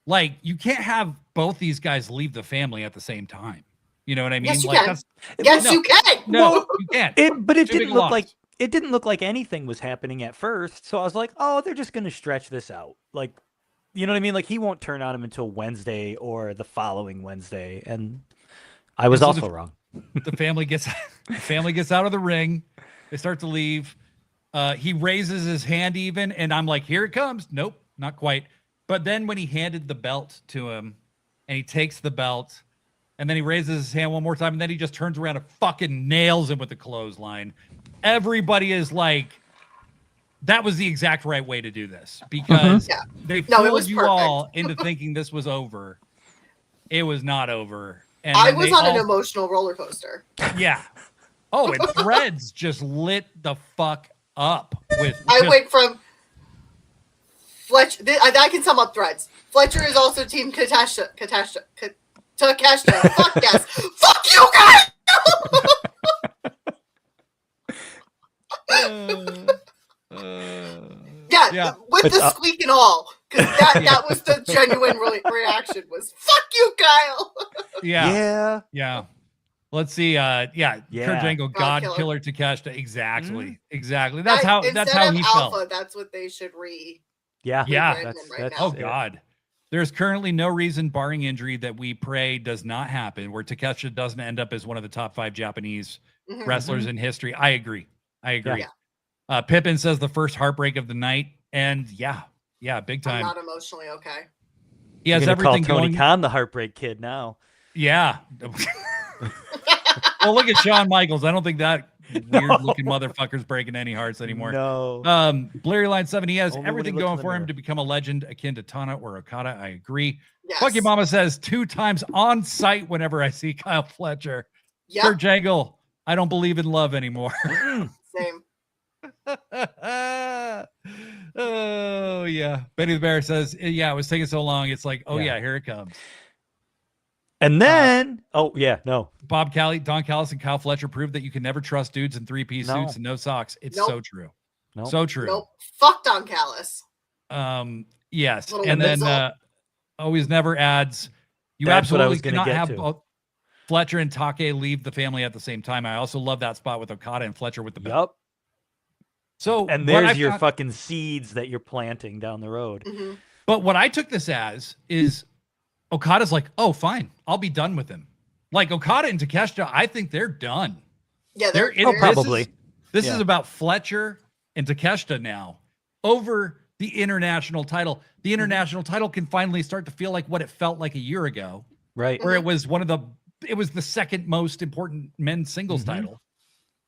Like, you can't have both these guys leave the family at the same time. You know what I mean? Yes, you like, can. Yes, you can. No, you can't. But it Too didn't big look loss. like it didn't look like anything was happening at first. So I was like, oh, they're just gonna stretch this out. Like, you know what I mean? Like, he won't turn on him until Wednesday or the following Wednesday. And I was so also wrong. The family gets out of the ring. They start to leave. He raises his hand even, and I'm like, here it comes. Nope, not quite. But then when he handed the belt to him, and he takes the belt, and then he raises his hand one more time, and then he just turns around and fucking nails him with the clothesline. Everybody is like, that was the exact right way to do this, because they fooled you all into thinking this was over. It was not over. And I was on an emotional roller coaster. Yeah. Oh, and Threads just lit the fuck up with. I went from Fletcher. I can sum up Threads. Fletcher is also Team Takeshita. Fuck yes. Fuck you guys. With the squeak and all, because that was the genuine reaction. Was fuck you, Kyle. Yeah. Let's see. Kurt Angle, God Killer Takeshita. Exactly. That's how he Alpha, felt. That's what they should That's oh God. There's currently no reason, barring injury, that we pray does not happen, where Takeshita doesn't end up as one of the top 5 Japanese wrestlers in history. I agree. Yeah. Pippin says the first heartbreak of the night, and yeah, big time. I'm not emotionally okay. He has everything call Tony going. Khan the Heartbreak Kid now. Yeah. Well, look at Shawn Michaels. I don't think that weird-looking motherfucker's breaking any hearts anymore. No. Blurry Line 7, he has Only everything when he looks going in the for him mirror. to become a legend akin to Tana or Okada. I agree. Yes. Funky Mama says 2 times on site whenever I see Kyle Fletcher. Yep. Kurt Jangle, I don't believe in love anymore. Same. Oh, yeah. Benny the Bear says, yeah, it was taking so long. It's like, yeah, here it comes. And then, Bob Callie, Don Callis, and Kyle Fletcher proved that you can never trust dudes in 3-piece suits and no socks. It's so true. So true. Nope. Fuck Don Callis. Yes. Little And then weasel. always never adds. You That's what I absolutely was gonna cannot get have to. both Fletcher and Take leave the family at the same time. I also love that spot with Okada and Fletcher with the belt. Yep. So And there's your fucking seeds that you're planting down the road. Mm-hmm. But what I took this as is Okada's like, oh, fine, I'll be done with him. Like Okada and Takeshita, I think they're done. Yeah, probably. This is about Fletcher and Takeshita now over the international title. The international title can finally start to feel like what it felt like a year ago, Right. where it was the second most important men's singles title.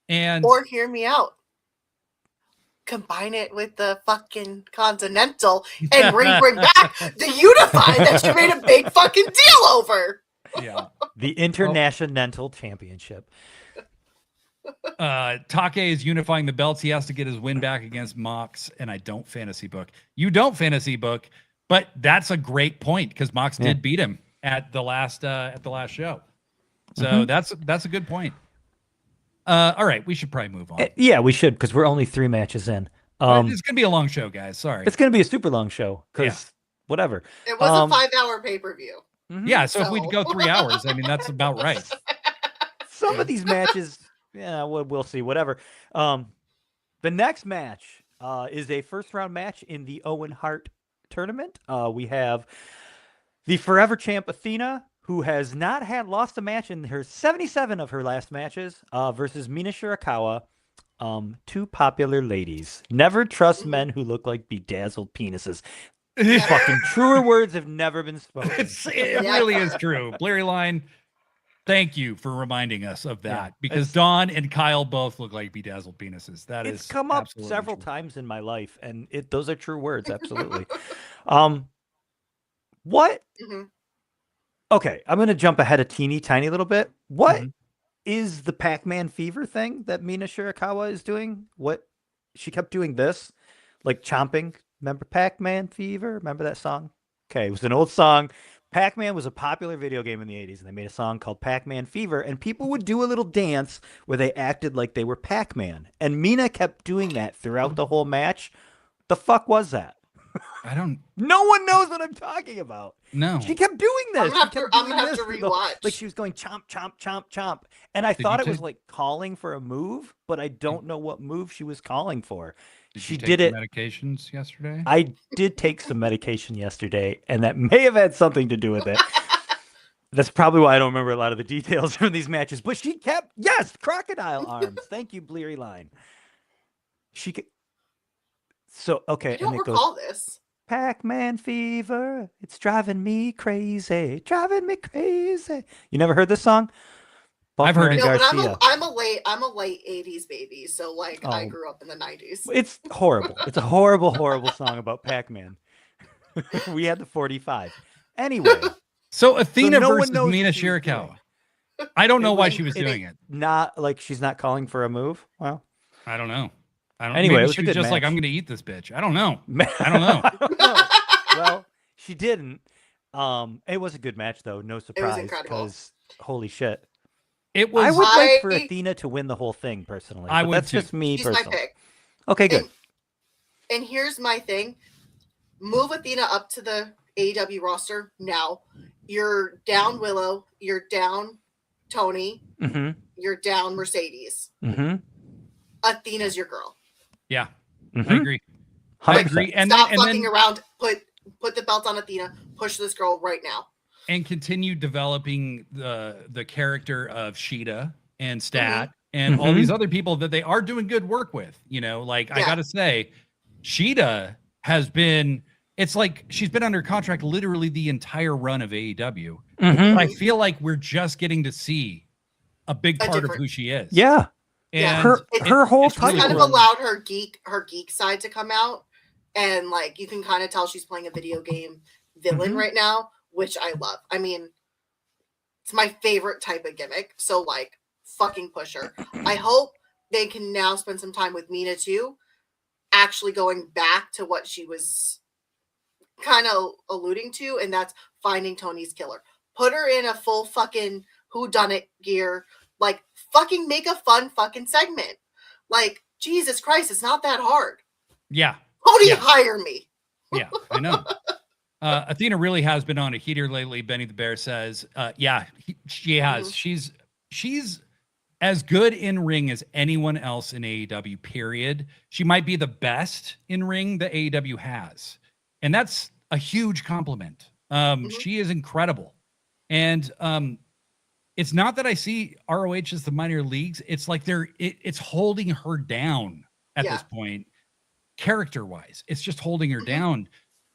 And or hear me out. Combine it with the fucking Continental and bring back the Unified that you made a big fucking deal over. yeah. The International Championship. Take is unifying the belts. He has to get his win back against Mox, and I don't fantasy book. You don't fantasy book, but that's a great point because Mox did beat him at the last show. So that's a good point. All right, we should probably move on. Yeah, we should, because we're only 3 matches in. It's gonna be a long show, guys. Sorry. It's gonna be a super long show because whatever. It was a 5-hour pay-per-view. Yeah, so if we go 3 hours, I mean that's about right. Some of these matches, we'll see. Whatever. The next match is a first-round match in the Owen Hart tournament. We have the Forever Champ Athena, who has not lost a match in her 77 of her last matches, versus Mina Shirakawa. 2 popular ladies. Never trust men who look like bedazzled penises. Fucking truer words have never been spoken. It really is true. Blurry Line, thank you for reminding us of that because Dawn and Kyle both look like bedazzled penises. It's come up several times in my life, and those are true words. Absolutely. What? Mm-hmm. Okay, I'm going to jump ahead a teeny tiny little bit. What is the Pac-Man fever thing that Mina Shirakawa is doing? What? She kept doing this, like chomping. Remember Pac-Man fever? Remember that song? Okay, it was an old song, Pac-Man was a popular video game in the 80s, and they made a song called Pac-Man Fever, and people would do a little dance where they acted like they were Pac-Man. And Mina kept doing that throughout the whole match. The fuck was that? I don't. No one knows what I'm talking about. No. She kept doing this. I'm gonna have to rewatch. Like she was going chomp, chomp, chomp, chomp. And I Did thought you it was take- like calling for a move, but I don't know what move she was calling for. Did She you take did it. Medications yesterday. I did take some medication yesterday, and that may have had something to do with it. That's probably why I don't remember a lot of the details from these matches. But she kept, yes, crocodile arms. Thank you, Bleary Line. She could. So okay, I don't and it goes recall this. Pac-Man fever. It's driving me crazy, driving me crazy. You never heard this song? I've heard Buckner it. and No, but Garcia. I'm a late 80s baby, so like I Oh. grew up in the 90s. It's horrible. It's a horrible, horrible song about Pac-Man. We had the 45. Anyway. So Athena no one versus knows Mina what she was Shirakawa. I don't know why was- she was it doing ain't it. Not like she's not calling for a move. Well, I don't know. I don't. Anyway, it maybe was she a was good just like, match. I'm going to eat this bitch. I don't know. I don't know. I don't know. Well, she didn't. It was a good match though. No surprise. incredible. Because holy shit. It was. I would like for I- Athena to win the whole thing personally. I but would that's too. just me She's my personally. pick. Okay, good. And here's my thing. Move Athena up to the AEW roster now. You're down Willow. You're down Tony. Mm-hmm. You're down Mercedes. Mm-hmm. Athena's your girl. Yeah, Mm-hmm. I agree. I 100%. agree. And Stop then, fucking around. Put the belt on Athena. Push this girl right now. and continue developing the character of Sheeta and Stat and all Mhm. these other people that they are doing good work with. You know, like I Yeah. gotta say, Sheeta has been. It's like she's been under contract literally the entire run of AEW. Mhm. I feel like we're just getting to see a big A part of different- who she is. Yeah. And Her whole it's She really kind title of cool. allowed her geek side to come out, and like you can kind of tell she's playing a video game villain Mhm. right now, which I love. I mean, it's my favorite type of gimmick. So like, fucking push her. I hope they can now spend some time with Mina too, actually going back to what she was kind of alluding to, and that's finding Tony's killer. Put her in a full fucking whodunit gear. Like, fucking make a fun fucking segment. Like, Jesus Christ, it's not that hard. Yeah, Tony, Yeah. hire me. yeah, I know. Athena really has been on a heater lately. Benny the Bear says, she has. Mhm. She's as good in ring as anyone else in AEW. Period. She might be the best in ring that AEW has, and that's a huge compliment. Mhm. She is incredible, and it's not that I see ROH as the minor leagues. It's like it's holding her down at Yeah. this point, character wise. It's just holding her Mhm. down.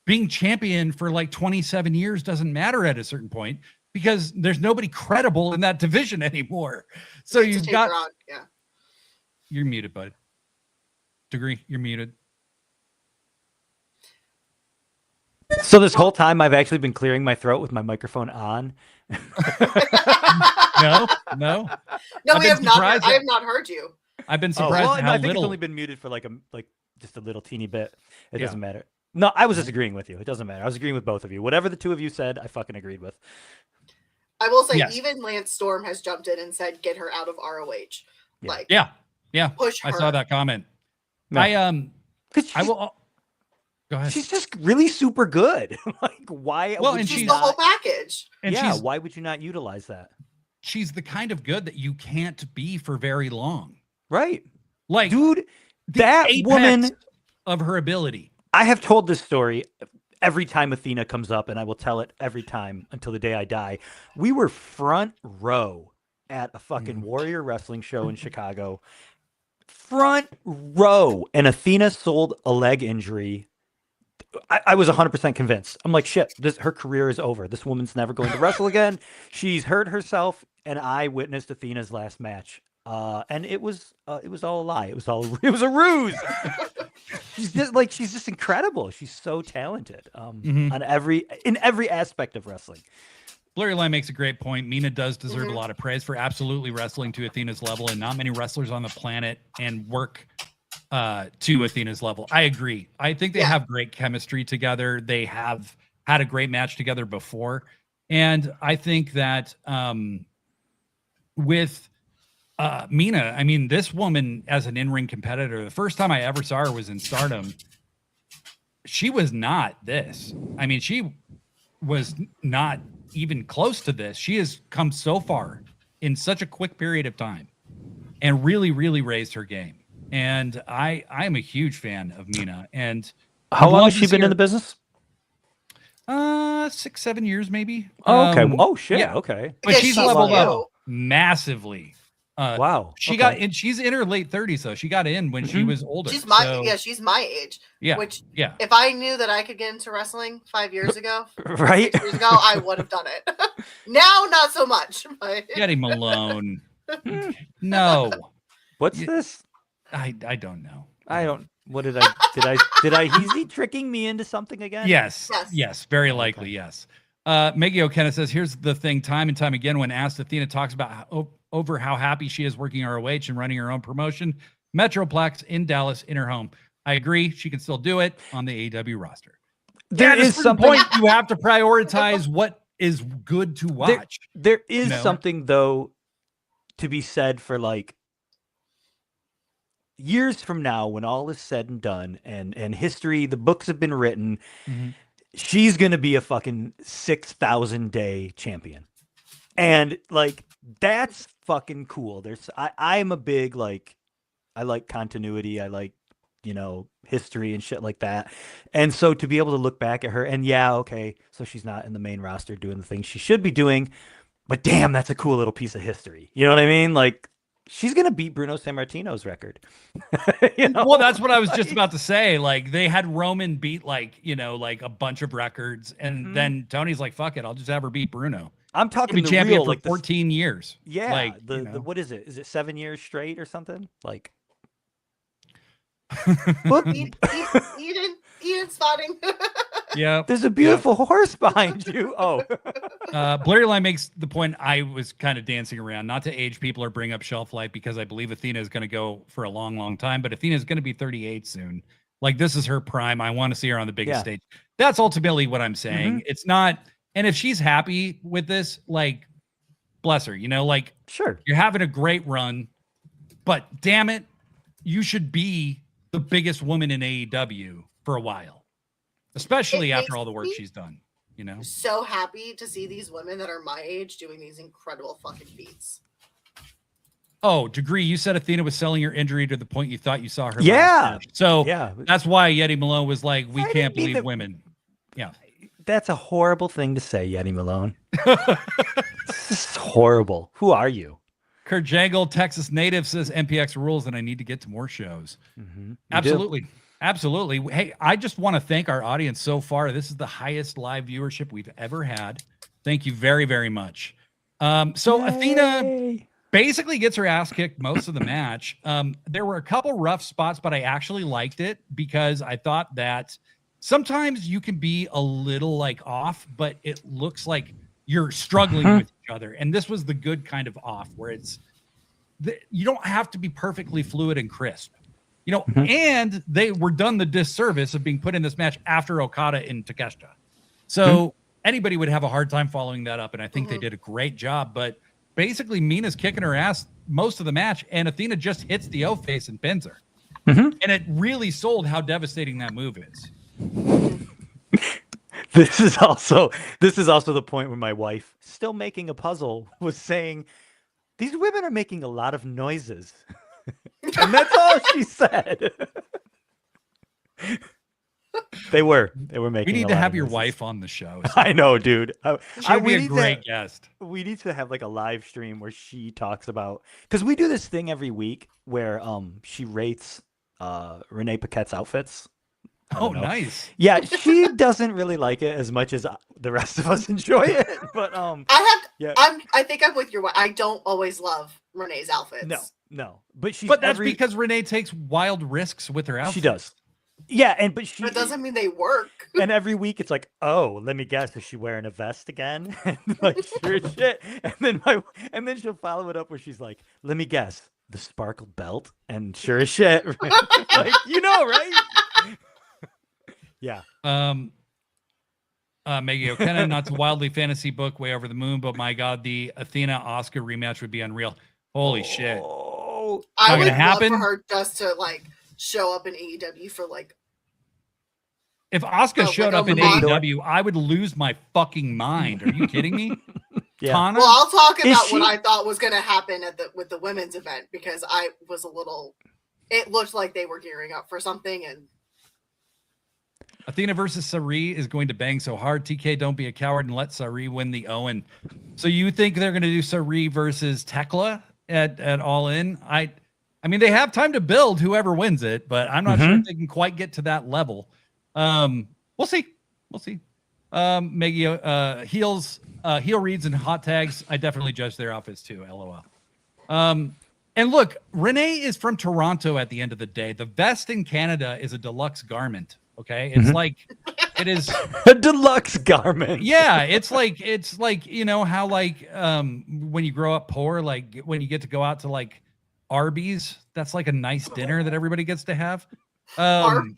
Being champion for like 27 years doesn't matter at a certain point because there's nobody credible in that division anymore. So To you've take got her on. Yeah. you're muted, bud. Degree, you're muted. So this whole time I've actually been clearing my throat with my microphone on. No. No, I've we been have not. surprised I that- have not heard you. I've been Oh, surprised well, at no, how I think little. it's only been muted for like just a little teeny bit. It Yeah. doesn't matter. No, I was just agreeing with you. It doesn't matter. I was agreeing with both of you. Whatever the two of you said, I fucking agreed with. I will say, Yes. even Lance Storm has jumped in and said, "Get her out of ROH." Yeah. Like, Yeah, push her. I saw that comment. No. Because I will. Go ahead. she's just really super good. Like, why? Well, would and you She's she's the whole not- package. And yeah, she's why would you not utilize that? she's the kind of good that you can't be for very long. Right, Like dude. the That apex woman. of her ability. I have told this story every time Athena comes up, and I will tell it every time until the day I die. We were front row at a fucking Warrior Wrestling show in Chicago. Front row, and Athena sold a leg injury. I was 100% convinced. I'm like, shit, her career is over. This woman's never going to wrestle again. She's hurt herself, and I witnessed Athena's last match. And it was all a lie. It was a ruse. She's just incredible. She's so talented. Mhm. In every aspect of wrestling. Blurry Line makes a great point. Mina does deserve Mhm. a lot of praise for absolutely wrestling to Athena's level, and not many wrestlers on the planet and work to Athena's level. I agree. I think they Yeah. have great chemistry together. They have had a great match together before. And I think that with Mina, I mean, this woman as an in-ring competitor, the first time I ever saw her was in Stardom. She was not this. I mean, she was not even close to this. She has come so far in such a quick period of time and really, really raised her game. And I am a huge fan of Mina. And how I'd long love has to she see been her- in the business? 6-7 years maybe. Oh, okay. Oh shit. yeah. Okay. But Because she's she's leveled new. up massively. Wow. She okay. got in. She's in her late 30s though. She got in when she Mhm. was older. She's my So, she's my age. yeah. Which Yeah. if I knew that I could get into wrestling 5 years ago, Right. 6 years ago, I would have done it. Now, not so much. But Getting Malone. No, What's You- this? I don't know. I don't. What did I? Is he tricking me into something again? Yes. Yes. Yes. Very likely. Yes. Maggie O'Kenna says, here's the thing. Time and time again, when asked, Athena talks about over how happy she is working ROH and running her own promotion, Metroplex in Dallas, in her home. I agree. She can still do it on the AEW roster. There At a is certain something. point you have to prioritize what is good to watch. There is No. something though to be said for like years from now, when all is said and done, and history, the books have been written. Mhm. She's gonna be a fucking 6,000 day champion, and like that's fucking cool. I'm a big like, I like continuity. I like, history and shit like that. And so to be able to look back at her and yeah, okay, so she's not in the main roster doing the things she should be doing, but damn, that's a cool little piece of history. You know what I mean? Like she's gonna beat Bruno Sammartino's record. Well, that's what I was just about to say. Like they had Roman beat like a bunch of records, and Mhm. then Tony's like, "Fuck it, I'll just have her beat Bruno." I'm She'll talking be the champion real, for like 14 years. yeah, like the what is it? Is it 7 years straight or something? Like Eden spotting. Yeah. there's a beautiful horse behind you. Oh, Blurryline makes the point I was kind of dancing around, not to age people or bring up shelf life, because I believe Athena is going to go for a long, long time, but Athena is going to be 38 soon. Like this is her prime. I want to see her on the biggest Yeah. stage. That's ultimately what I'm saying. Mhm. It's not, and if she's happy with this, like, bless her, like sure. you're having a great run, but damn it, you should be the biggest woman in AEW for a while, especially It after makes all the work me- she's done. So happy to see these women that are my age doing these incredible fucking feats. Oh, Degree, you said Athena was selling her injury to the point you thought you saw her. Yeah. last match. So Yeah, that's why Yeti Malone was like, we I can't didn't mean believe that- women. that's a horrible thing to say, Yeti Malone. This is horrible. Who are you? Kurt Jangle, Texas native, says MPX rules and I need to get to more shows. Mm-hmm. Absolutely. Absolutely. Hey, I just want to thank our audience so far. This is the highest live viewership we've ever had. Thank you very, very much. So Athena basically gets her ass kicked most of the match. There were a couple rough spots, but I actually liked it because I thought that sometimes you can be a little like off, but it looks like you're struggling with each other. And this was the good kind of off where you don't have to be perfectly fluid and crisp, and they were done the disservice of being put in this match after Okada and Takeshita. So anybody would have a hard time following that up. And I think they did a great job, but basically Mina's kicking her ass most of the match and Athena just hits the O face and pins her. And it really sold how devastating that move is. This is also the point where my wife, still making a puzzle, was saying, these women are making a lot of noises. And that's all she said. They were making We need a to lot have of your noises. wife on the show. I know, dude. She would we be a need great guest. We need to have like a live stream where she talks about, because we do this thing every week where she rates Renee Paquette's outfits. I Oh, don't know. nice. Yeah, she doesn't really like it as much as the rest of us enjoy it. But yeah. I think I'm with your wife. I don't always love Renee's outfits. No. But she's But that's because Renee takes wild risks with her outfit. she does. Yeah, but she But it doesn't mean they work. and every week it's like, oh, let me guess, is she wearing a vest again? And like sure as shit. And then she'll follow it up where she's like, let me guess, the sparkled belt, and sure as shit. Like, right? Yeah. Maggie O'Kenna, not to wildly fantasy book way over the moon, but my God, the Athena Oscar rematch would be unreal. Holy shit. I Not would gonna love happen. for her just to like show up in AEW for like. If Asuka showed up in month. AEW, I would lose my fucking mind. Are you kidding me? Yeah. Kana? Well, I'll talk Is about she- what I thought was going to happen with the women's event because I was a little. It looked like they were gearing up for something, and Athena versus Sari is going to bang so hard. TK, don't be a coward and let Sari win the Owen. So you think they're going to do Sari versus Tekla at All In? I mean, they have time to build whoever wins it, but I'm not sure if they can quite get to that level. We'll see. We'll see. Maggie, heel reads and hot tags. I definitely judge their outfits too. LOL. And look, Renee is from Toronto at the end of the day. The vest in Canada is a deluxe garment. Okay. It's like, it is A deluxe garment. yeah. It's like, you know, how like, when you grow up poor, like when you get to go out to like Arby's, that's like a nice dinner that everybody gets to have. Arby's.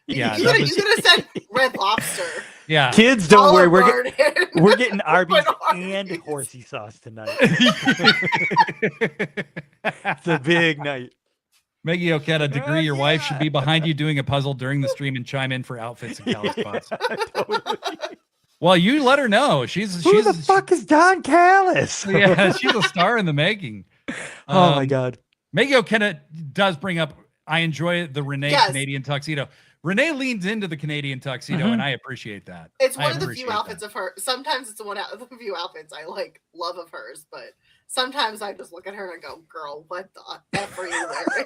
Yeah. You that could was- have said Red Lobster. yeah. Kids, don't worry. Olive Garden. We're getting Arby's Arby's. and horsey sauce tonight. It's a big night. Maggie O'Kenna, degree your wife should be behind you doing a puzzle during the stream and chime in for outfits and Cali spots. Well, you let her know. Who She's the fuck is Don Callis? yeah, she's a star in the making. Oh my God. Maggie O'Kenna does bring up, I enjoy the Renee Yes. Canadian tuxedo. Renee leans into the Canadian tuxedo, and I appreciate that. It's I one of the appreciate few that. outfits of her. Sometimes it's one of the few outfits I like love of hers, but sometimes I just look at her and I go, "Girl, what the f are you wearing?"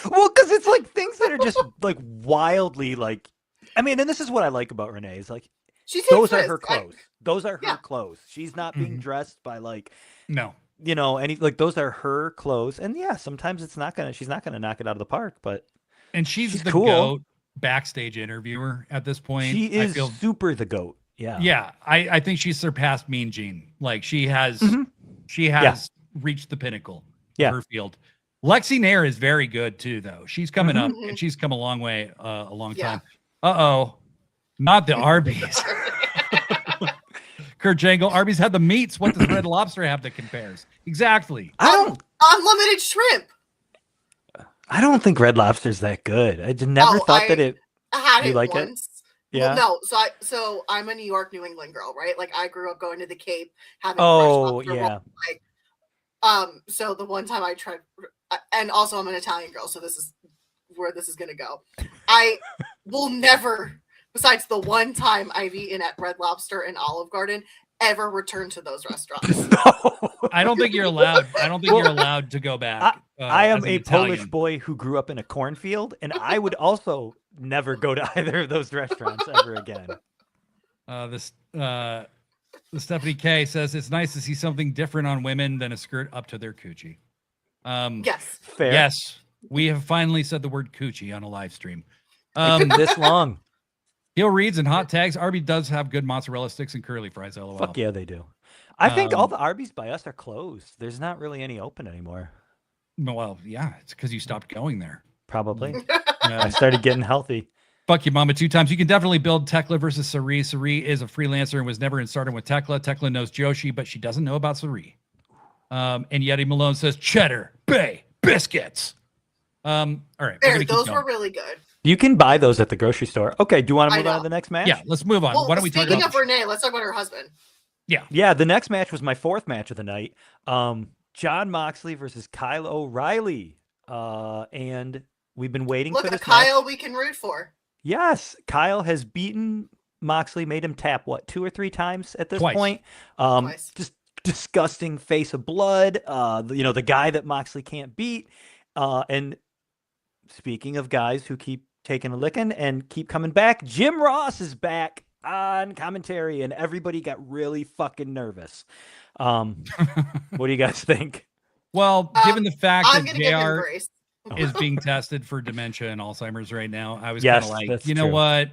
Well, because it's like things that are just like wildly like. I mean, and this is what I like about Renee is like She those are her clothes. Those are her Yeah. clothes. She's not being Mhm. dressed by like No. you know any like those are her clothes. And yeah, sometimes she's not gonna knock it out of the park, but And she's the cool. GOAT backstage interviewer at this point. she is I feel, super the goat. Yeah. yeah, I think she's surpassed Mean Gene. Like she has Mhm. reached the pinnacle Yeah. of her field. Lexi Nair is very good too, though. She's coming up Mhm. and she's come a long way, a long Yeah. time. Uh-oh. Not the Arby's. Kurt Jangle, Arby's had the meats. What does Red Lobster have that compares? Exactly. Unlimited shrimp. I don't think Red Lobster's that good. I just never thought that it. I had You it like it? once. Yeah. Well, no, so I'm a New York, New England girl, right? Like I grew up going to the Cape, having Oh fresh lobster yeah. rolls, like, so the one time I tried, and also I'm an Italian girl, so this is where this is gonna go. I will never, besides the one time I've eaten at Red Lobster and Olive Garden, ever return to those restaurants. I don't think you're allowed. I don't think you're allowed to go back. I am as an a Italian. Polish boy who grew up in a cornfield, and I would also never go to either of those restaurants ever again. The Stephanie K says it's nice to see something different on women than a skirt up to their coochie. Yes. Fair. Yes, we have finally said the word coochie on a live stream. This long. Heel reads and hot tags. Arby does have good mozzarella sticks and curly fries. LOL. Fuck yeah, they do. I think all Um, the Arby's by us are closed. There's not really any open anymore. Well, yeah, it's because you stopped going there. Probably. Yeah. I started getting healthy. Fuck you, mama, 2 times. You can definitely build Tekla versus Sari. Sari is a freelancer and was never in stardom with Tekla. Tekla knows Joshi, but she doesn't know about Sari. And Yeti Malone says cheddar, bay, biscuits. All right. we're There, gonna keep those going. were really good. You can buy those at the grocery store. Okay, do you want to I move on to know. the next match? Yeah, let's move on. Well, Why don't we talk speaking about of Renee, let's talk about her husband. Yeah, the next match was my fourth match of the night. John Moxley versus Kyle O'Reilly. And we've been waiting Look for at this Kyle match. we can root for. Yes, Kyle has beaten Moxley, made him tap what 2 or 3 times at this Twice. point. Twice. Just disgusting face of blood. The guy that Moxley can't beat. And speaking of guys who keep taking a licking and keep coming back, Jim Ross is back on commentary, and everybody got really fucking nervous. What do you guys think? Well, given the fact I'm that gonna give him JR grace. is being tested for dementia and Alzheimer's right now, I was Yes, kind of like, that's you know true. what?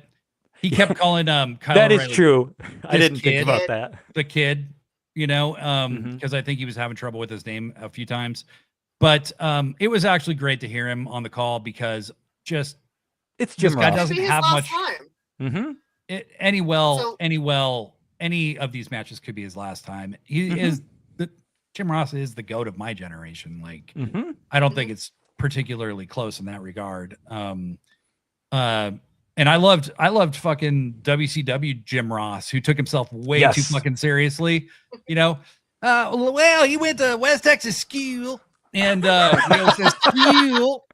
He kept calling Kyle That is O'Reilly true. I this didn't think kid- about that. the kid, because Mhm. I think he was having trouble with his name a few times. But it was actually great to hear him on the call because just It's this Jim guy Ross. doesn't Maybe his have last much. time. Mm-hmm. any of these matches could be his last time. He is Jim Ross is the GOAT of my generation. Like, I don't think it's particularly close in that regard. And I loved fucking WCW Jim Ross, who took himself way too fucking seriously. You know, well, he went to West Texas school, and school.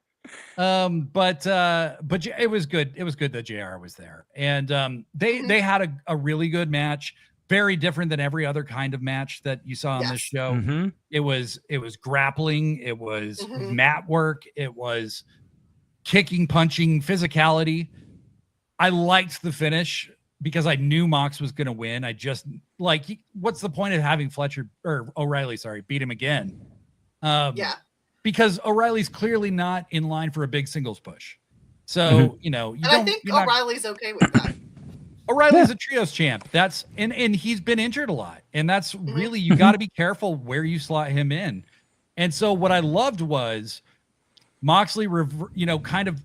But it was good. It was good that JR was there, and they had a really good match. Very different than every other kind of match that you saw on this show. It was grappling, it was mat work, it was kicking, punching, physicality. I liked the finish because I knew Mox was going to win. I just what's the point of having O'Reilly beat him again? Because O'Reilly's clearly not in line for a big singles push. So, I think O'Reilly's okay with that. O'Reilly's a trios champ. That's and he's been injured a lot. And that's really, you got to be careful where you slot him in. And so what I loved was Moxley, kind of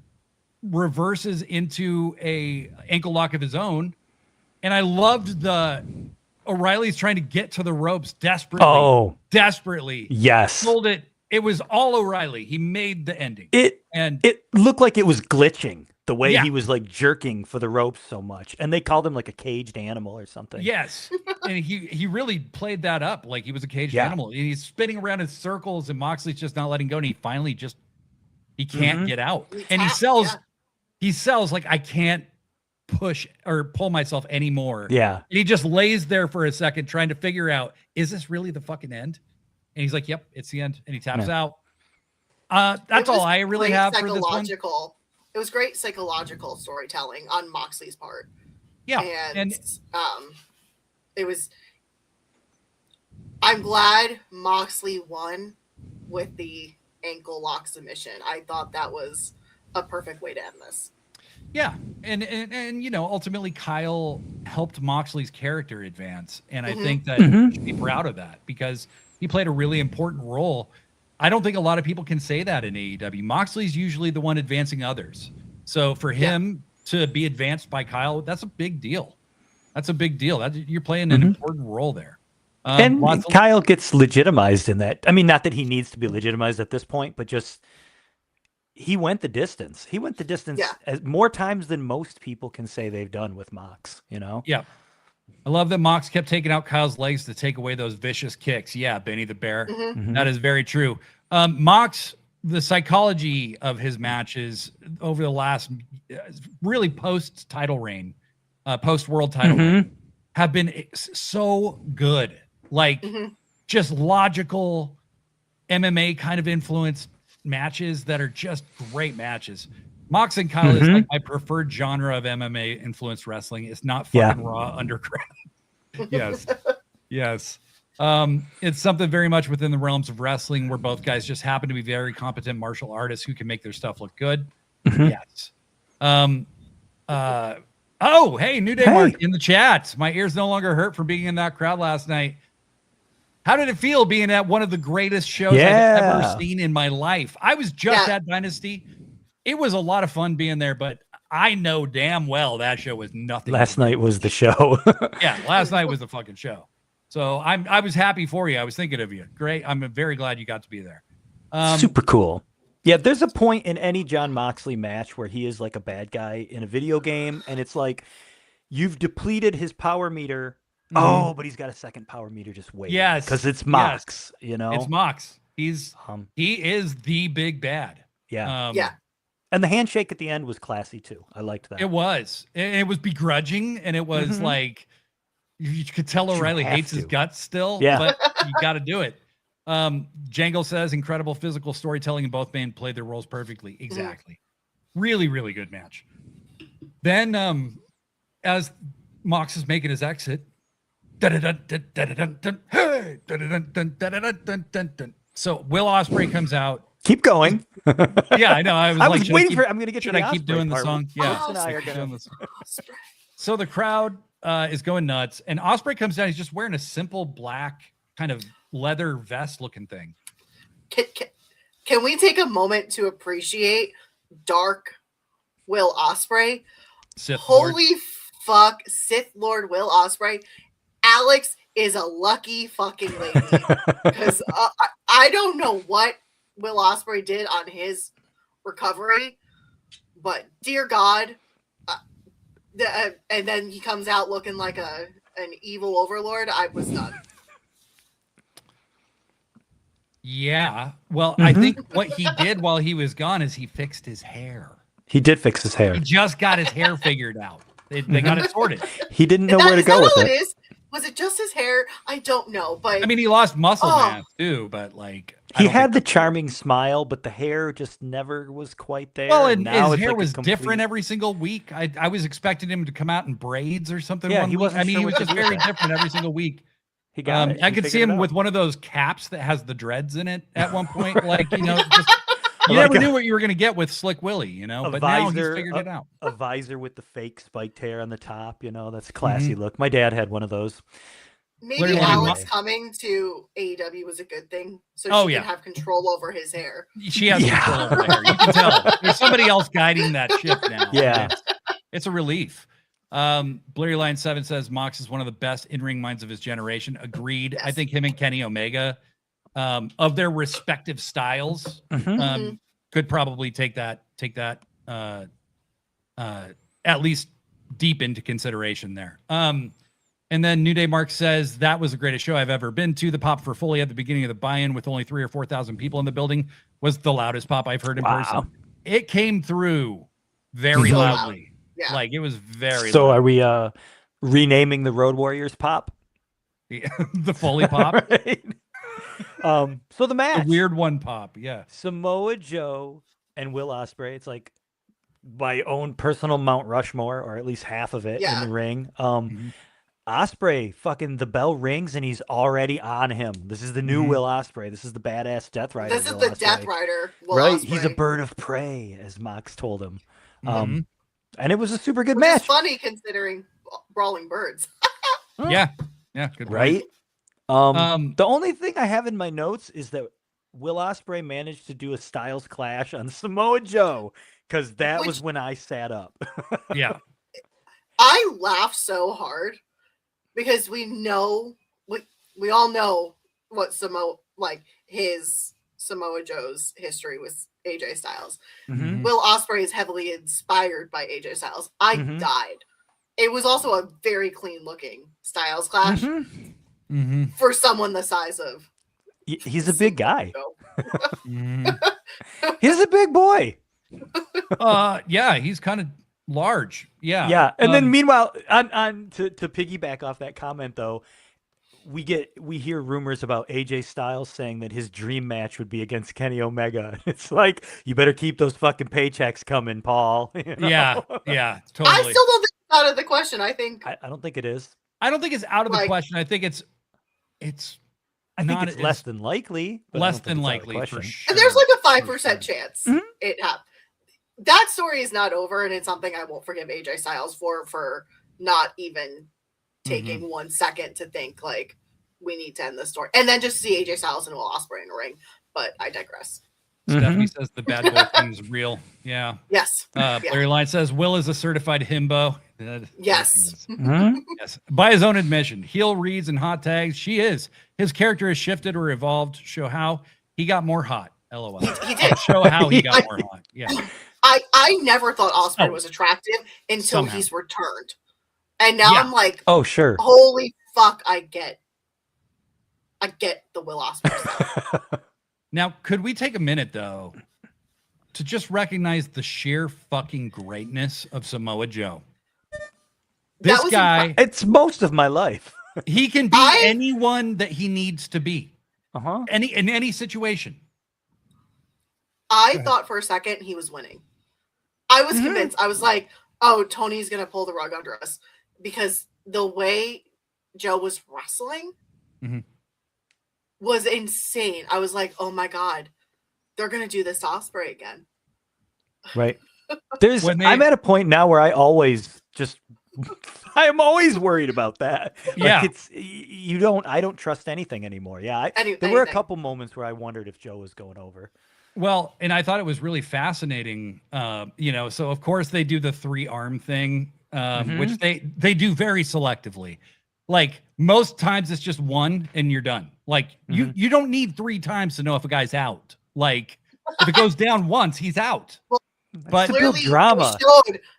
reverses into a ankle lock of his own. And I loved O'Reilly's trying to get to the ropes desperately. Desperately. Yes. Sold it. It was all O'Reilly. He made the ending. It looked like it was glitching the way he was like jerking for the ropes so much. And they called him like a caged animal or something. Yes. And he really played that up like he was a caged animal. And he's spinning around in circles and Moxley's just not letting go. And he finally he can't get out. And he sells like, I can't push or pull myself anymore. Yeah. And he just lays there for a second trying to figure out, is this really the fucking end? And he's like, yep, it's the end. And he taps out. That's all I really have for this one. It was great psychological storytelling on Moxley's part. Yeah. And it was, I'm glad Moxley won with the ankle lock submission. I thought that was a perfect way to end this. Yeah. And ultimately Kyle helped Moxley's character advance. And I think that he should be proud of that because he played a really important role. I don't think a lot of people can say that in AEW. Moxley's usually the one advancing others. So for him to be advanced by Kyle, that's a big deal. That's a big deal. You're playing an important role there. And Kyle gets legitimized in that. I mean, not that he needs to be legitimized at this point, but just he went the distance. He went the distance as more times than most people can say they've done with Mox, Yeah. I love that Mox kept taking out Kyle's legs to take away those vicious kicks. Yeah, Benny the Bear. That is very true. Mox, the psychology of his matches over the last, really post-title reign, post-world title reign, have been so good. Like, just logical MMA kind of influenced matches that are just great matches. Mox and Kyle is like my preferred genre of MMA influenced wrestling. It's not fucking raw underground. Yes. It's something very much within the realms of wrestling where both guys just happen to be very competent martial artists who can make their stuff look good. Yes. Hey, New Day Mark in the chat. My ears no longer hurt from being in that crowd last night. How did it feel being at one of the greatest shows I've ever seen in my life? I was just at Dynasty. It was a lot of fun being there, but I know damn well that show was nothing. Last night was the show. Last night was the fucking show. So I was happy for you. I was thinking of you. Great. I'm very glad you got to be there. Super cool. Yeah, there's a point in any Jon Moxley match where he is like a bad guy in a video game, and it's like you've depleted his power meter. Oh, but he's got a second power meter just waiting. Yes. Because it's Mox, It's Mox. He is the big bad. Yeah. And the handshake at the end was classy too. I liked that. It was. It was begrudging, and it was like you could tell O'Reilly hates his guts still. But you got to do it. Jangle says incredible physical storytelling, and both men played their roles perfectly. Exactly. Really, really good match. Then, as Mox is making his exit, so Will Ospreay comes out. Keep going. Yeah, I know. I was waiting for. I'm going to get. Should I keep doing the song? Yeah. So the crowd is going nuts, and Ospreay comes down. He's just wearing a simple black kind of leather vest looking thing. Can we take a moment to appreciate Dark Will Ospreay? Holy fuck Sith Lord Will Ospreay. Alex is a lucky fucking lady because I don't know what Will Ospreay did on his recovery, but dear God, and then he comes out looking like an evil overlord. I was done. Yeah. Well, I think what he did while he was gone is he fixed his hair. He did fix his hair. He just got his hair figured out. They got it sorted. He didn't know where to go with it. Is? Was it just his hair? I don't know, but I mean, he lost muscle mass too, but like he had the charming smile, but the hair just never was quite there. Well, and now his hair like was different every single week. I was expecting him to come out in braids or something. Yeah, one he week. wasn't I mean, sure he what was to just do very with it. different every single week. He got it. I could see him with one of those caps that has the dreads in it at one point. Like, you know, just, you never knew what you were going to get with Slick Willie, you know, but now he's figured it out. A visor with the fake spiked hair on the top, you know, that's a classy look. My dad had one of those. Maybe Alex coming to AEW was a good thing, so she can have control over his hair. She has control over the hair. You can tell. There's somebody else guiding that ship now. Yeah. It's a relief. Blurry Line 7 says Mox is one of the best in-ring minds of his generation. Agreed. Yes. I think him and Kenny Omega, of their respective styles, could probably take that at least deep into consideration there. And then New Day Mark says that was the greatest show I've ever been to. The pop for Foley at the beginning of the buy-in with only 3,000 or 4,000 people in the building was the loudest pop I've heard in person. It came through very loudly. Yeah. Like it was very So loud. are we renaming the Road Warriors pop? The Foley pop? Right. So the match. The weird one pop, yeah. Samoa Joe and Will Ospreay. It's like my own personal Mount Rushmore, or at least half of it in the ring. Ospreay, fucking the bell rings and he's already on him. This is the new Will Ospreay. This is the badass Death Rider. This is the Death Rider. Will right? Ospreay. He's a bird of prey, as Mox told him. And it was a super good match. It's funny considering Brawling Birds. Yeah, good point. Right? The only thing I have in my notes is that Will Ospreay managed to do a Styles Clash on Samoa Joe, because that was when I sat up. Yeah. I laughed so hard because we all know what his Samoa Joe's history with AJ Styles. Will Ospreay is heavily inspired by AJ Styles. I died. It was also a very clean looking Styles Clash for someone the size of. He's a big guy. He's a big boy. Yeah, he's kind of large. Yeah. Yeah. And then meanwhile, on to piggyback off that comment though, we hear rumors about AJ Styles saying that his dream match would be against Kenny Omega. It's like, you better keep those fucking paychecks coming, Paul. You know? Yeah, totally. I still don't think it's out of the question. I think I don't think it is. I don't think it's out of the question. I think it's I think it's less than likely. Less than likely for sure. And there's like a 5% chance it happened. That story is not over, and it's something I won't forgive AJ Styles for not even taking 1 second to think like we need to end this story, and then just see AJ Styles and Will Ospreay in a ring. But I digress. Stephanie says the bad boy thing is real. Yeah. Yes. Larry Line says Will is a certified himbo. Yes. Yes. By his own admission, heel reads and hot tags. She is. His character has shifted or evolved. Show how he got more hot. LOL. He did. Show how he got more hot. Yeah. I never thought Ospreay was attractive until he's returned. And now I'm like, oh, sure. Holy fuck, I get the Will Ospreay stuff. Now, could we take a minute, though, to just recognize the sheer fucking greatness of Samoa Joe? This guy... It's most of my life. He can be anyone that he needs to be. In any situation. I thought for a second he was winning. I was convinced. I was like, oh, Tony's going to pull the rug under us. Because the way Joe was wrestling was insane. I was like, oh my God, they're going to do this to Ospreay again. Right. I'm at a point now where I am always worried about that. Yeah. Like I don't trust anything anymore. Yeah. There were a couple moments where I wondered if Joe was going over. Well, and I thought it was really fascinating. So of course they do the 3-arm thing which they do very selectively. Like most times it's just one and you're done. Like you don't need 3 times to know if a guy's out. Like if it goes down once, he's out. Well, but to build clearly drama.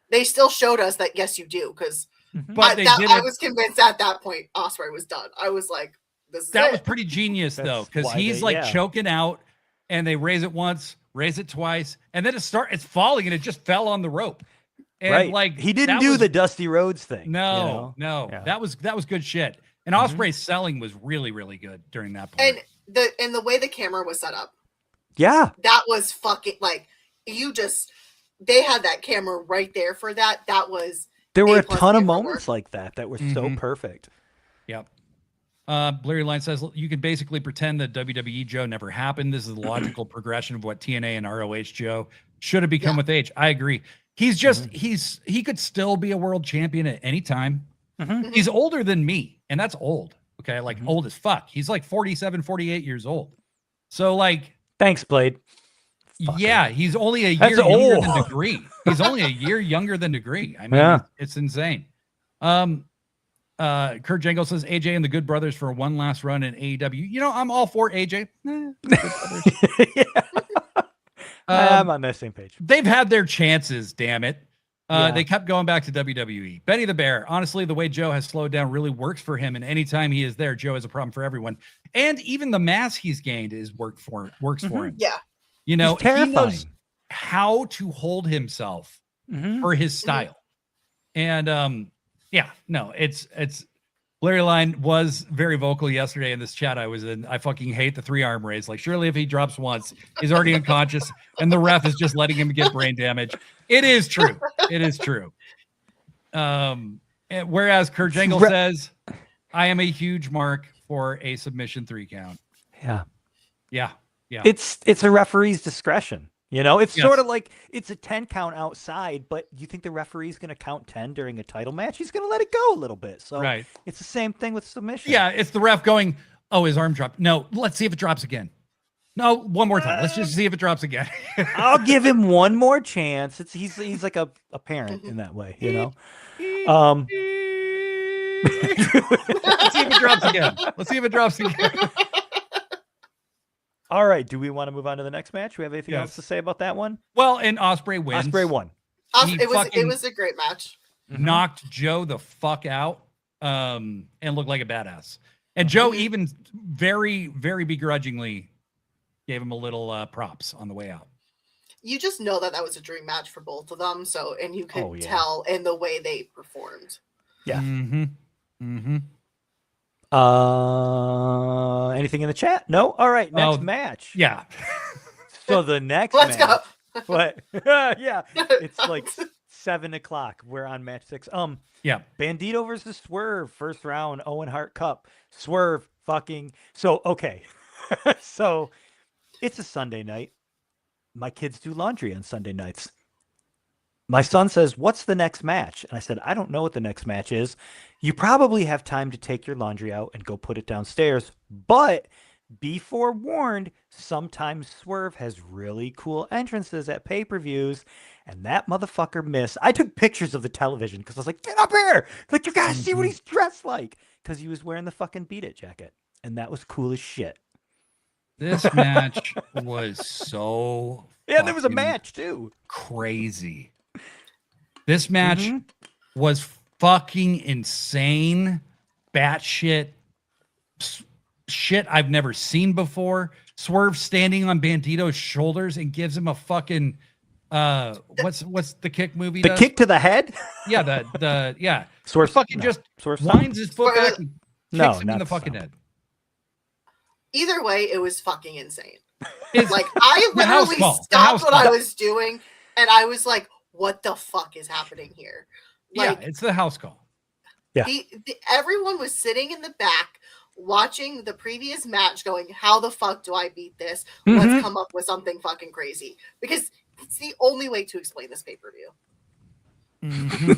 They still showed us that yes, you do, because but I was convinced at that point Ospreay was done. I was like, this is that it. was pretty genius though, because why he's choking out, and they raise it once, raise it twice, and then it's falling, and it just fell on the rope. And like he didn't do the Dusty Rhodes thing. No, Yeah. that was good shit. And Ospreay's selling was really, really good during that point. And the way the camera was set up, Yeah, that was fucking like they had that camera right there for that. That was there were a A+ ton of camera moments work. like that were so perfect. Yep. Blurry Line says you can basically pretend that WWE Joe never happened. This is the logical progression of what TNA and ROH Joe should have become with age. I agree. He's just he could still be a world champion at any time. He's older than me, and that's old. Okay, like old as fuck. He's like 47, 48 years old. So like, Thanks, Blade. yeah, he's only a year That's younger old. than Degree. He's only a year younger than Degree. I mean, it's insane. Kurt Jango says AJ and the Good Brothers for one last run in AEW. You know, I'm all for AJ. I'm on that same page. They've had their chances, damn it. They kept going back to WWE. Benny the Bear, honestly, the way Joe has slowed down really works for him. And anytime he is there, Joe is a problem for everyone. And even the mass he's gained works for him. Yeah. You know, He's terrifying. he knows how to hold himself for his style. And it's Larry Line was very vocal yesterday in this chat I was in. I fucking hate the 3-arm raise. Like, surely if he drops once, he's already unconscious, and the ref is just letting him get brain damage. It is true. It is true. Whereas Kurt Jangle says, I am a huge mark for a submission 3 count. Yeah. Yeah. It's a referee's discretion. You know, it's Yes. sort of like it's a 10 count outside, but you think the referee's going to count 10 during a title match? He's going to let it go a little bit. So Right. it's the same thing with submission. Yeah, it's the ref going, oh, his arm dropped. No, let's see if it drops again. No, one more time. Let's just see if it drops again. I'll give him one more chance. He's like a parent in that way, you know. Let's see if it drops again. Let's see if it drops again. All right. Do we want to move on to the next match? Do we have anything Yes. else to say about that one? Well, and Ospreay wins. Ospreay won. He It fucking was a great match. knocked Joe the fuck out, and looked like a badass. And Joe even very, very begrudgingly gave him a little props on the way out. You just know that was a dream match for both of them. So, and you could Oh, yeah. tell in the way they performed. Yeah. Mm-hmm. Anything in the chat? No. All right. Next Oh, match. Yeah. So the next Let's match. go. What? Yeah. It's like 7:00. We're on match 6. Yeah. Bandito versus Swerve, first round, Owen Hart Cup. Swerve fucking. So, okay. So it's a Sunday night. My kids do laundry on Sunday nights. My son says, what's the next match? And I said, I don't know what the next match is. You probably have time to take your laundry out and go put it downstairs. But be forewarned, sometimes Swerve has really cool entrances at pay-per-views. And that motherfucker missed. I took pictures of the television because I was like, get up here. Like, you got to see what he's dressed like. Because he was wearing the fucking Beat It jacket. And that was cool as shit. This match was so Yeah, there was a fucking match too. crazy. This match was fucking insane, batshit shit I've never seen before. Swerve standing on Bandito's shoulders and gives him a fucking what's the kick movie? The does? kick to the head? Yeah, the yeah. Swerve fucking no. just Swerve winds his foot back and No, kicks him in not the fucking so. head. Either way, it was fucking insane. It's Like, I the house literally call. The stopped house what call. I was doing and I was like, what the fuck is happening here? Like, yeah, it's the house call. Yeah. Everyone was sitting in the back watching the previous match going, how the fuck do I beat this? Let's come up with something fucking crazy. Because it's the only way to explain this pay-per-view.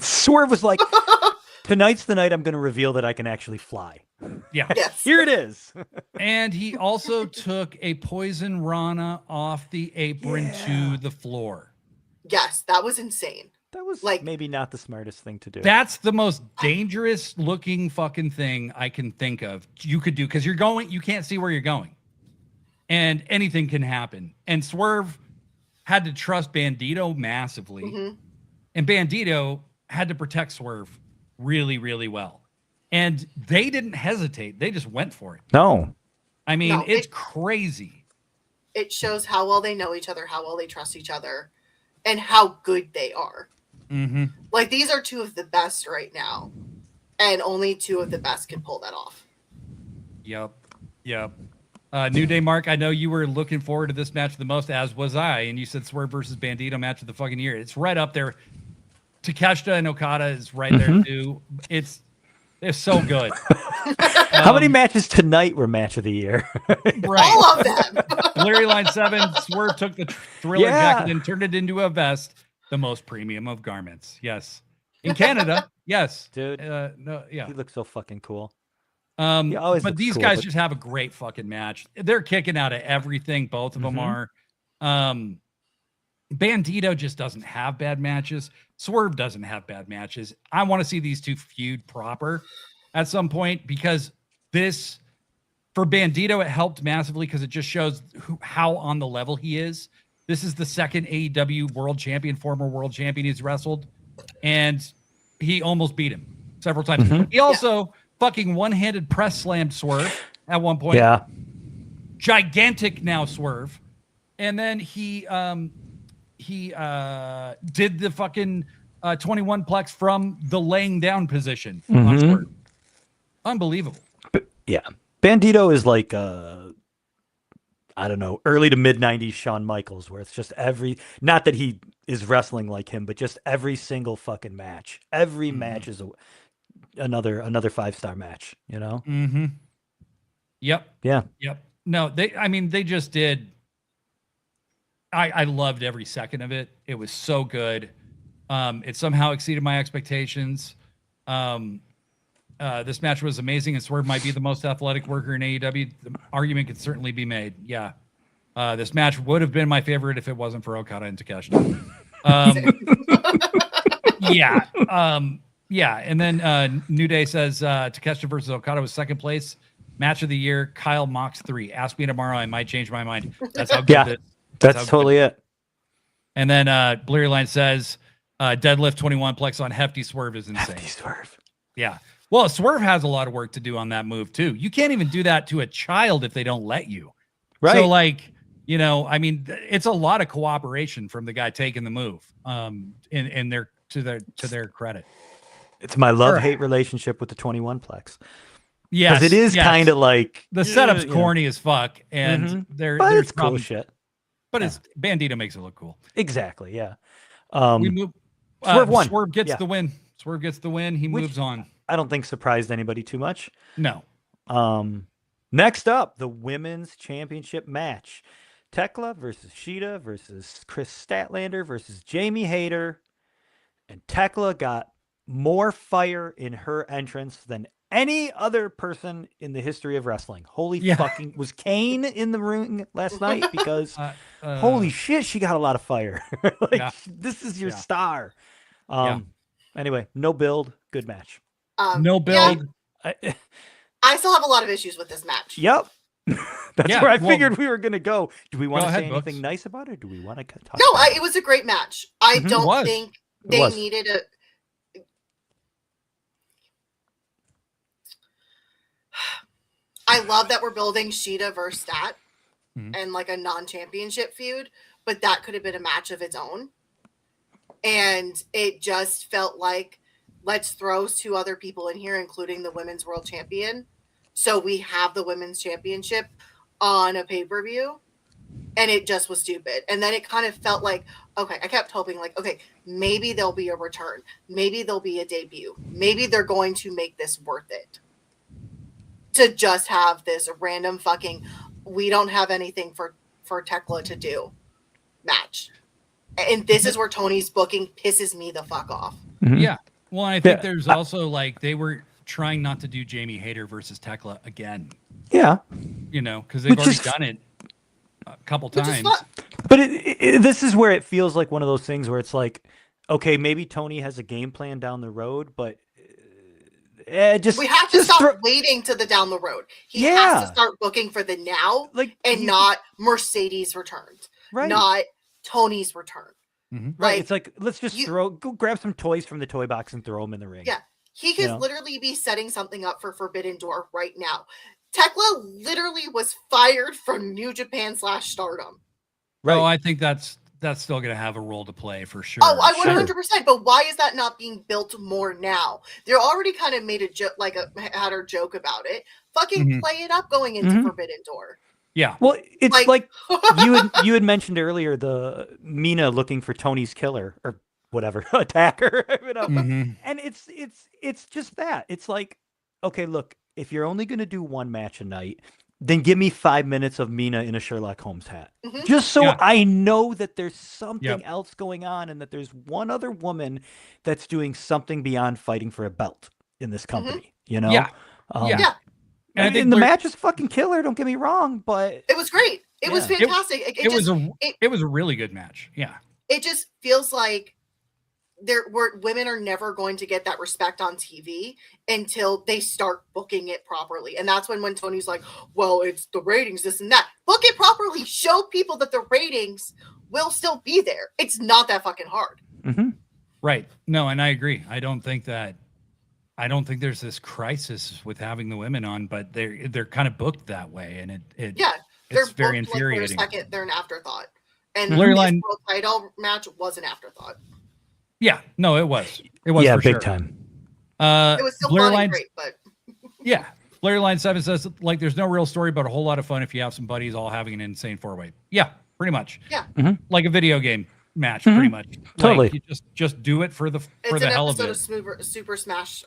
Swerve was like, tonight's the night I'm going to reveal that I can actually fly. Yeah. Yes. Here it is. And he also took a poison Rana off the apron to the floor. Yes, that was insane. That was Like- maybe not the smartest thing to do. That's the most dangerous looking fucking thing I can think of you could do, because you can't see where you're going. And anything can happen. And Swerve had to trust Bandito massively. Mhm. And Bandito had to protect Swerve really, really well. And they didn't hesitate. They just went for it. No. I mean, No, it's crazy. It shows how well they know each other, how well they trust each other, and how good they are. Mm-hmm. Like, these are two of the best right now, and only two of the best can pull that off. Yep. New Day, Mark, I know you were looking forward to this match the most, as was I, and you said Swerve versus Bandito match of the fucking year. It's right up there. Takeshita and Okada is right there too. It's so good. How many matches tonight were match of the year? Right. All of them. Larry Line 7, Swerve took the Thriller Yeah. jacket and turned it into a vest, the most premium of garments. Yes. In Canada, yes. Dude. No, yeah. He looks so fucking cool. He always But looks these cool, guys but- just have a great fucking match. They're kicking out of everything. Both of them are. Bandito just doesn't have bad matches. Swerve doesn't have bad matches. I want to see these two feud proper at some point, because this, for Bandito, it helped massively because it just shows how on the level he is. This is the second AEW world champion, former world champion he's wrestled, and he almost beat him several times. He also fucking one-handed press slammed Swerve at one point. Yeah. Gigantic now Swerve. And then he did the fucking 21 plex from the laying down position on Swerve. Unbelievable. Yeah. Bandito is like I don't know, early to mid 90s Shawn Michaels, where it's just not that he is wrestling like him, but just every single fucking match. Every match is another 5-star match, you know? Mm-hmm. Yep. Yeah. Yep. No, they just did. I loved every second of it. It was so good. It somehow exceeded my expectations. This match was amazing, and Swerve might be the most athletic worker in AEW. The argument could certainly be made. Yeah. This match would have been my favorite if it wasn't for Okada and Takeshita. Yeah. Yeah. And then New Day says Takeshita versus Okada was second place. Match of the year, Kyle Mox 3. Ask me tomorrow. I might change my mind. That's how good it is. That's totally it. And then Bleary Line says deadlift 21 plex on Hefty Swerve is insane. Hefty Swerve. Yeah. Well, Swerve has a lot of work to do on that move too. You can't even do that to a child if they don't let you. Right. So it's a lot of cooperation from the guy taking the move. In their to their credit. It's my love-hate relationship with the 21 plex. Yes. Because it is kind of like the setup's corny as fuck, and but there's it's cool shit. But it's Bandito makes it look cool. Exactly, yeah. We move. Swerve won. Swerve gets the win. Swerve gets the win. He moves on. I don't think surprised anybody too much. No. Next up, the women's championship match. Tekla versus Sheeta versus Chris Statlander versus Jamie Hayter. And Tekla got more fire in her entrance than any other person in the history of wrestling. Holy fucking... Was Kane in the ring last night? Because holy shit, she got a lot of fire. This is your star. Anyway, no build. Good match. No build. Yeah, I still have a lot of issues with this match. Yep. That's where I figured we were going to go. Do we want to say anything Books. nice about it? Or do we want to talk No, about it was a great match. I don't think they needed a... I love that we're building Sheeta versus Stat and like a non-championship feud, but that could have been a match of its own. And it just felt like, let's throw 2 other people in here, including the women's world champion. So we have the women's championship on a pay-per-view. And it just was stupid. And then it kind of felt like, okay, I kept hoping like, okay, maybe there'll be a return. Maybe there'll be a debut. Maybe they're going to make this worth it. To just have this random fucking, we don't have anything for Tekla to do match. And this is where Tony's booking pisses me the fuck off. Yeah. Well, I think there's also like they were trying not to do Jamie Hayter versus Tekla again. Yeah. You know, because they've already done it a couple times. But this is where it feels like one of those things where it's like, okay, maybe Tony has a game plan down the road, but just We have to just stop waiting to the down the road. He has to Yeah. start booking for the now, like and he's- not Mercedes returns, right. not Tony's return. Mhm. Right. Like, It's like, let's just go grab some toys from the toy box and throw them in the ring. Yeah. He could literally be setting something up for Forbidden Door right now. Tekla literally was fired from New Japan /Stardom. Right. Oh, I think that's still going to have a role to play for sure. Oh, I 100%. But why is that not being built more now? They're already kind of made a joke, had her joke about it. Fucking play it up going into Forbidden Door. Yeah. Well, it's like you had mentioned earlier, the Mina looking for Tony's killer or whatever attacker, and it's just that. It's like, okay, look, if you're only going to do one match a night, then give me 5 minutes of Mina in a Sherlock Holmes hat, just so I know that there's something else going on, and that there's one other woman that's doing something beyond fighting for a belt in this company. You know? Yeah. And I think the match is fucking killer. Don't get me wrong, but it was great. It was fantastic. It was a really good match. Yeah. It just feels like women are never going to get that respect on TV until they start booking it properly. And that's when Tony's like, well, it's the ratings, this and that. Book it properly. Show people that the ratings will still be there. It's not that fucking hard. Right. No, and I agree. I don't think there's this crisis with having the women on, but they're kind of booked that way, and it's very infuriating. For a second, they're an afterthought, and Larry this Line world title match was an afterthought. Yeah, no, it was. It was yeah, for big sure. time. It was still fun and great, but yeah, Larry Line 7 says like there's no real story, but a whole lot of fun if you have some buddies all having an insane 4-way. Yeah, pretty much. Yeah, like a video game match, pretty much. Totally. Like, you just do it for the hell of it. It's an episode of Super Smash.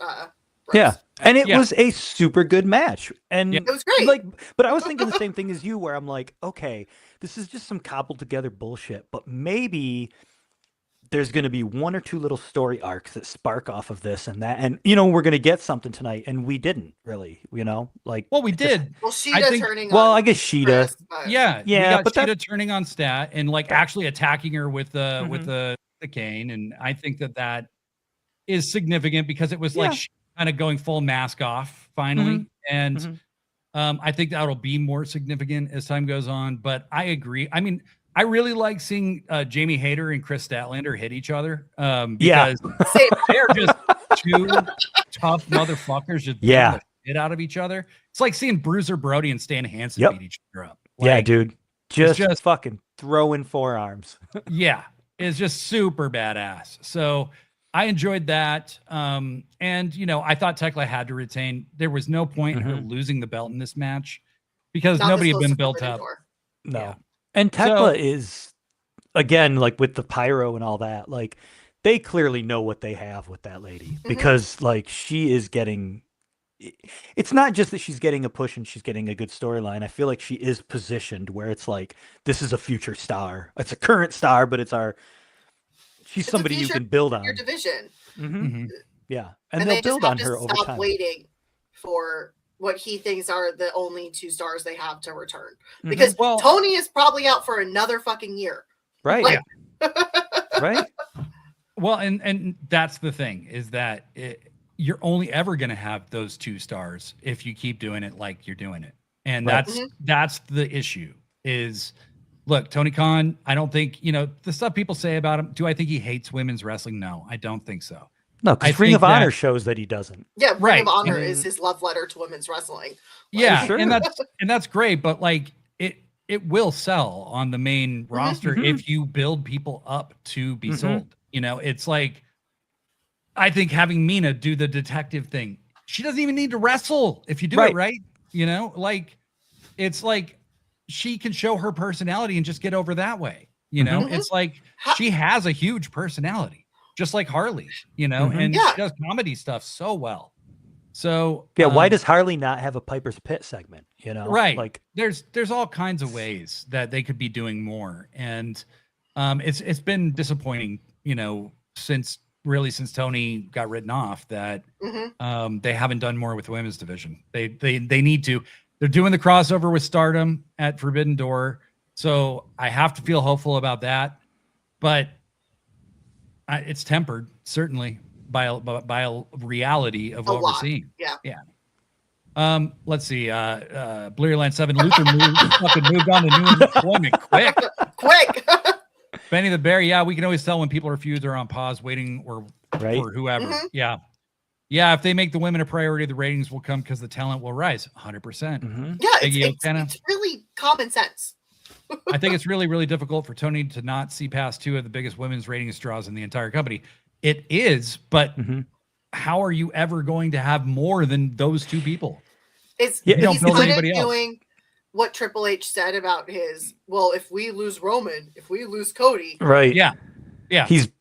Yeah, and it was a super good match, and it was great. Like, but I was thinking the same thing as you, where I'm like, okay, this is just some cobbled together bullshit, but maybe there's going to be one or two little story arcs that spark off of this and that, and we're going to get something tonight, and we didn't really, like. Well, we did. Well, Sheeta turning. Well, on I guess Sheeta. Chris, yeah, we got Sheeta turning on Stat and like actually attacking her with the cane, and I think that is significant because it was like she kind of going full mask off finally, and I think that'll be more significant as time goes on. But I agree. I mean, I really like seeing Jamie Hayter and Chris Statlander hit each other because they're just two tough motherfuckers just beating the shit out of each other. It's like seeing Bruiser Brody and Stan Hansen beat each other up. Like, yeah, dude. Just fucking throwing forearms. Yeah, it's just super badass. So I enjoyed that. And, I thought Tekla had to retain. There was no point in her losing the belt in this match because nobody had been built up. No. Yeah. And Tekla is, again, like with the pyro and all that, like they clearly know what they have with that lady because like she is getting, it's not just that she's getting a push and she's getting a good storyline. I feel like she is positioned where it's like, this is a future star. It's a current star, but she's somebody you can build on. Your division. Yeah. And they'll build on her over time. Stop waiting for what he thinks are the only 2 stars they have to return. Because Tony is probably out for another fucking year. Right. Like, right. Well, and that's the thing is that you're only ever going to have those 2 stars if you keep doing it like you're doing it. And that's the issue is, look, Tony Khan, I don't think, the stuff people say about him, do I think he hates women's wrestling? No, I don't think so. No, because Ring of Honor shows that he doesn't. Yeah, Ring of Honor is his love letter to women's wrestling. Yeah, sure. and that's great, but like it will sell on the main roster if you build people up to be sold. It's like I think having Mina do the detective thing, she doesn't even need to wrestle if you do it right. Like it's like she can show her personality and just get over that way. It's like she has a huge personality. Just like Harley, and she does comedy stuff so well. So why does Harley not have a Piper's Pit segment? Right? Like there's all kinds of ways that they could be doing more, and it's been disappointing, since Tony got written off that they haven't done more with the women's division. They need to. They're doing the crossover with Stardom at Forbidden Door, so I have to feel hopeful about that, but. It's tempered certainly by a reality of A what lot. we're seeing. Yeah. Let's see. Bleary Line 7. Luther fucking moved on to new employment quick. Benny the Bear. Yeah, we can always tell when people are feuds or on pause, waiting or for whoever. Mhm. Yeah. If they make the women a priority, the ratings will come because the talent will rise. 100%. Mm-hmm. Yeah, it's really common sense. I think it's really, really difficult for Tony to not see past two of the biggest women's ratings draws in the entire company. It is, but how are you ever going to have more than those two people? He's build kind anybody of else. doing what Triple H said about his, well, if we lose Roman, if we lose Cody. Right. Yeah.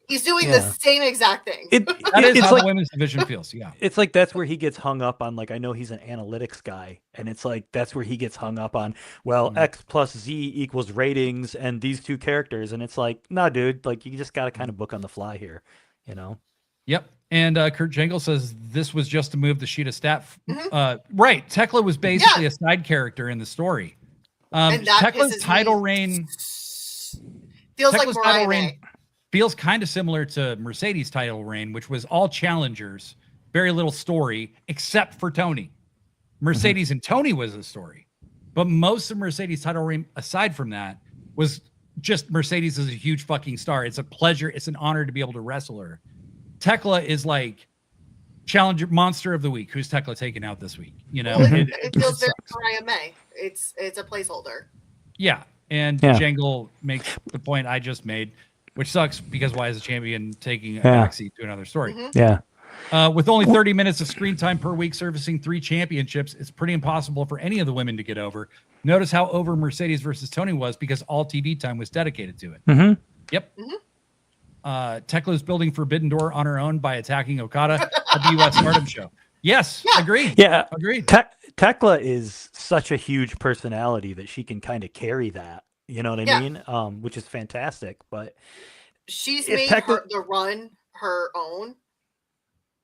He's doing the same exact thing. That is it's how like the women's division feels. Yeah. It's like that's where he gets hung up on. Like, I know he's an analytics guy, and it's like that's where he gets hung up on. Well, X plus Z equals ratings, and these two characters, and it's like, nah, dude. Like, you just got to kind of book on the fly here, you know. Yep. And Kurt Jangle says this was just to move the sheet of stat. Right. Tekla was basically a side character in the story. And that Tekla's pisses title me. reign Feels Tekla's like Mariah title May. reign feels kind of similar to Mercedes' title reign, which was all challengers, very little story, except for Tony. Mercedes and Tony was a story. But most of Mercedes' title reign, aside from that, was just Mercedes is a huge fucking star. It's a pleasure. It's an honor to be able to wrestle her. Tekla is like challenger monster of the week. Who's Tekla taking out this week? You know, It feels very Mariah May. It's a placeholder. Yeah. And Jangle makes the point I just made, which sucks because why is a champion taking a backseat to another story? Yeah. With only 30 minutes of screen time per week, servicing 3 championships, it's pretty impossible for any of the women to get over. Notice how over Mercedes versus Tony was because all TV time was dedicated to it. Yep. Tekla's building Forbidden Door on her own by attacking Okada at the US Stardom show. Yes, agreed. Yeah, agreed. Tekla is such a huge personality that she can kind of carry that. You know what I mean? Which is fantastic. But she's made the run her own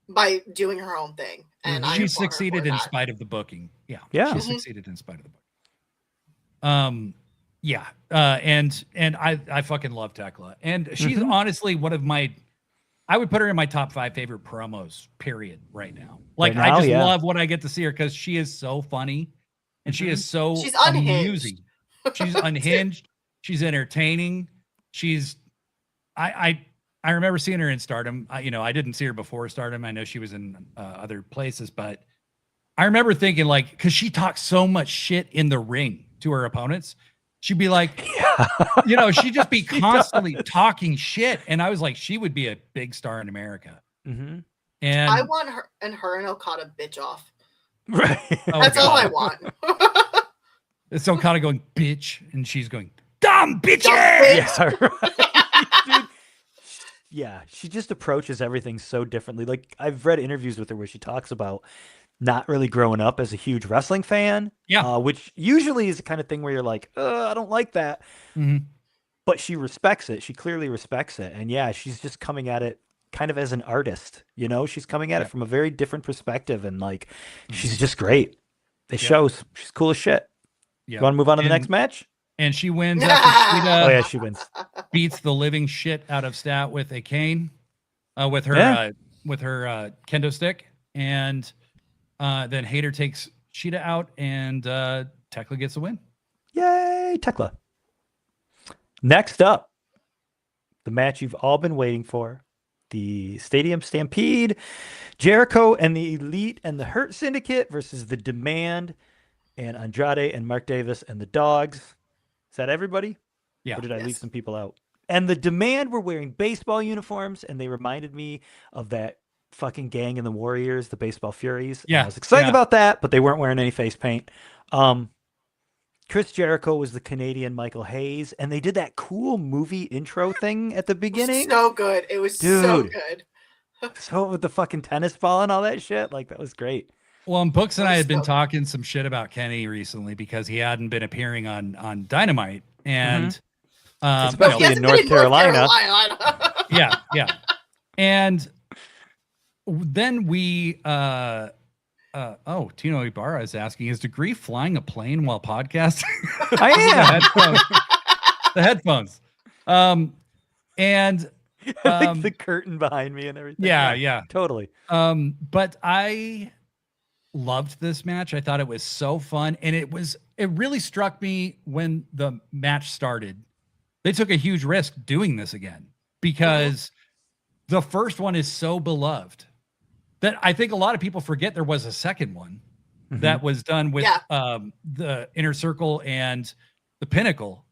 by doing her own thing, and she succeeded in spite of the booking. She succeeded in spite of the booking. And I fucking love Tekla, and she's honestly one of my. I would put her in my top 5 favorite promos. Period. Right now, like I just love what I get to see her because she is so funny, and she is so amusing. She's unhinged. She's entertaining. I remember seeing her in Stardom. I didn't see her before Stardom. I know she was in other places, but I remember thinking because she talks so much shit in the ring to her opponents, she'd be like, she'd just be constantly talking shit. And I was like, she would be a big star in America. And I want her and Okada bitch off. Right. That's all I want. It's Okada going, bitch. And she's going, dumb bitches. Yeah, right. Dude, yeah, she just approaches everything so differently. Like, I've read interviews with her where she talks about not really growing up as a huge wrestling fan. Which usually is the kind of thing where you're like, I don't like that. But she respects it. She clearly respects it. And yeah, she's just coming at it kind of as an artist. She's coming at it from a very different perspective. And she's just great. It shows. She's cool as shit. You want to move on to the next match? And she wins after Sheeta she wins. Beats the living shit out of Stat with a cane, with her kendo stick. And then Hayter takes Sheeta out, and Tekla gets the win. Yay, Tekla. Next up, the match you've all been waiting for. The Stadium Stampede. Jericho and the Elite and the Hurt Syndicate versus the Demand and Andrade and Mark Davis and the Dogs. Is that everybody? Yeah. Or did I leave some people out? And the Demand were wearing baseball uniforms, and they reminded me of that fucking gang in the Warriors, the Baseball Furies. Yeah. I was excited about that, but they weren't wearing any face paint. Chris Jericho was the Canadian Michael Hayes, and they did that cool movie intro thing at the beginning. So good. It was so good. So with the fucking tennis ball and all that shit, that was great. Well, and Books and I had been talking some shit about Kenny recently because he hadn't been appearing on Dynamite, and especially in North Carolina. Yeah. And then we Tino Ibarra is asking, is Degree flying a plane while podcasting? I am. The headphones. And Like the curtain behind me and everything. Yeah. Totally. But I loved this match. I thought it was so fun. And it really struck me when the match started. They took a huge risk doing this again because the first one is so beloved that I think a lot of people forget there was a second one that was done with the Inner Circle and the Pinnacle,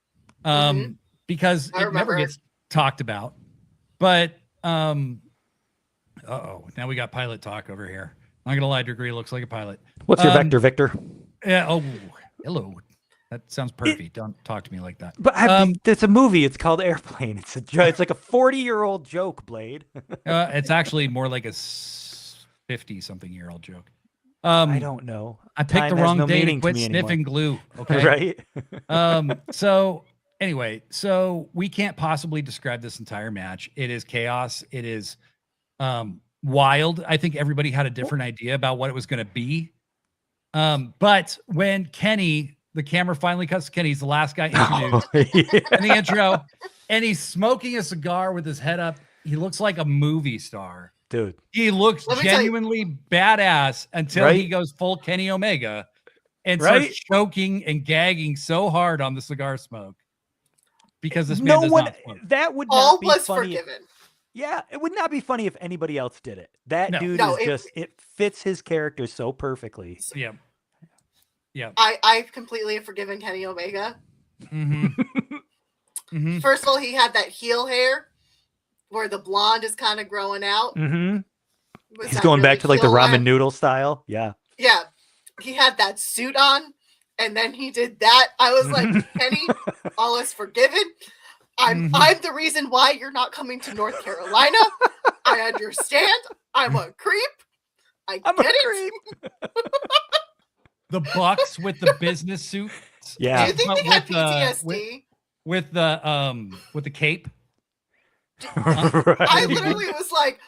because it never gets talked about. But now we got pilot talk over here. I'm not gonna lie, Degree looks like a pilot. What's your vector, Victor? Yeah. Oh, hello. That sounds perfect. Don't talk to me like that. But it's a movie. It's called Airplane. It's a joke. It's like a 40-year-old joke, Blade. It's actually more like a 50-something-year-old joke. I don't know. I picked the wrong day to quit sniffing glue. Okay. Right. So anyway, we can't possibly describe this entire match. It is chaos. It is wild. I think everybody had a different idea about what it was going to be. But when Kenny, the camera finally cuts to Kenny, he's the last guy introduced in the intro, and he's smoking a cigar with his head up. He looks like a movie star. Dude. He looks genuinely badass until he goes full Kenny Omega and starts choking and gagging so hard on the cigar smoke. Because this man does not smoke. That would all not be was funny. Forgiven. Yeah, it would not be funny if anybody else did it. That dude it fits his character so perfectly. Yeah. I've completely forgiven Kenny Omega. First of all, he had that heel hair where the blonde is kind of growing out. He's going back to like the ramen noodle style. Yeah. Yeah. He had that suit on, and then he did that. I was like, Kenny, all is forgiven. I'm the reason why you're not coming to North Carolina. I understand. I'm a creep. I get it. The Bucks with the business suit. Yeah. Do you think they had PTSD? With the cape? I literally was like,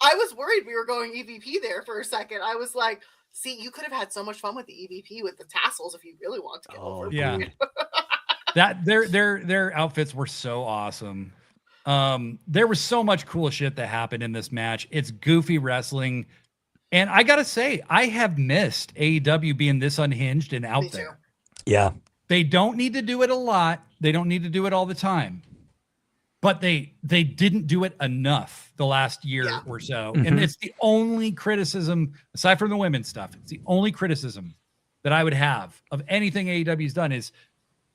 I was worried we were going EVP there for a second. I was like, see, you could have had so much fun with the EVP with the tassels if you really want to get over. Yeah. That their outfits were so awesome. There was so much cool shit that happened in this match. It's goofy wrestling. And I gotta say, I have missed AEW being this unhinged and out there. Yeah. They don't need to do it a lot. They don't need to do it all the time. But they didn't do it enough the last year or so. And it's the only criticism, aside from the women's stuff, it's the only criticism that I would have of anything AEW's done is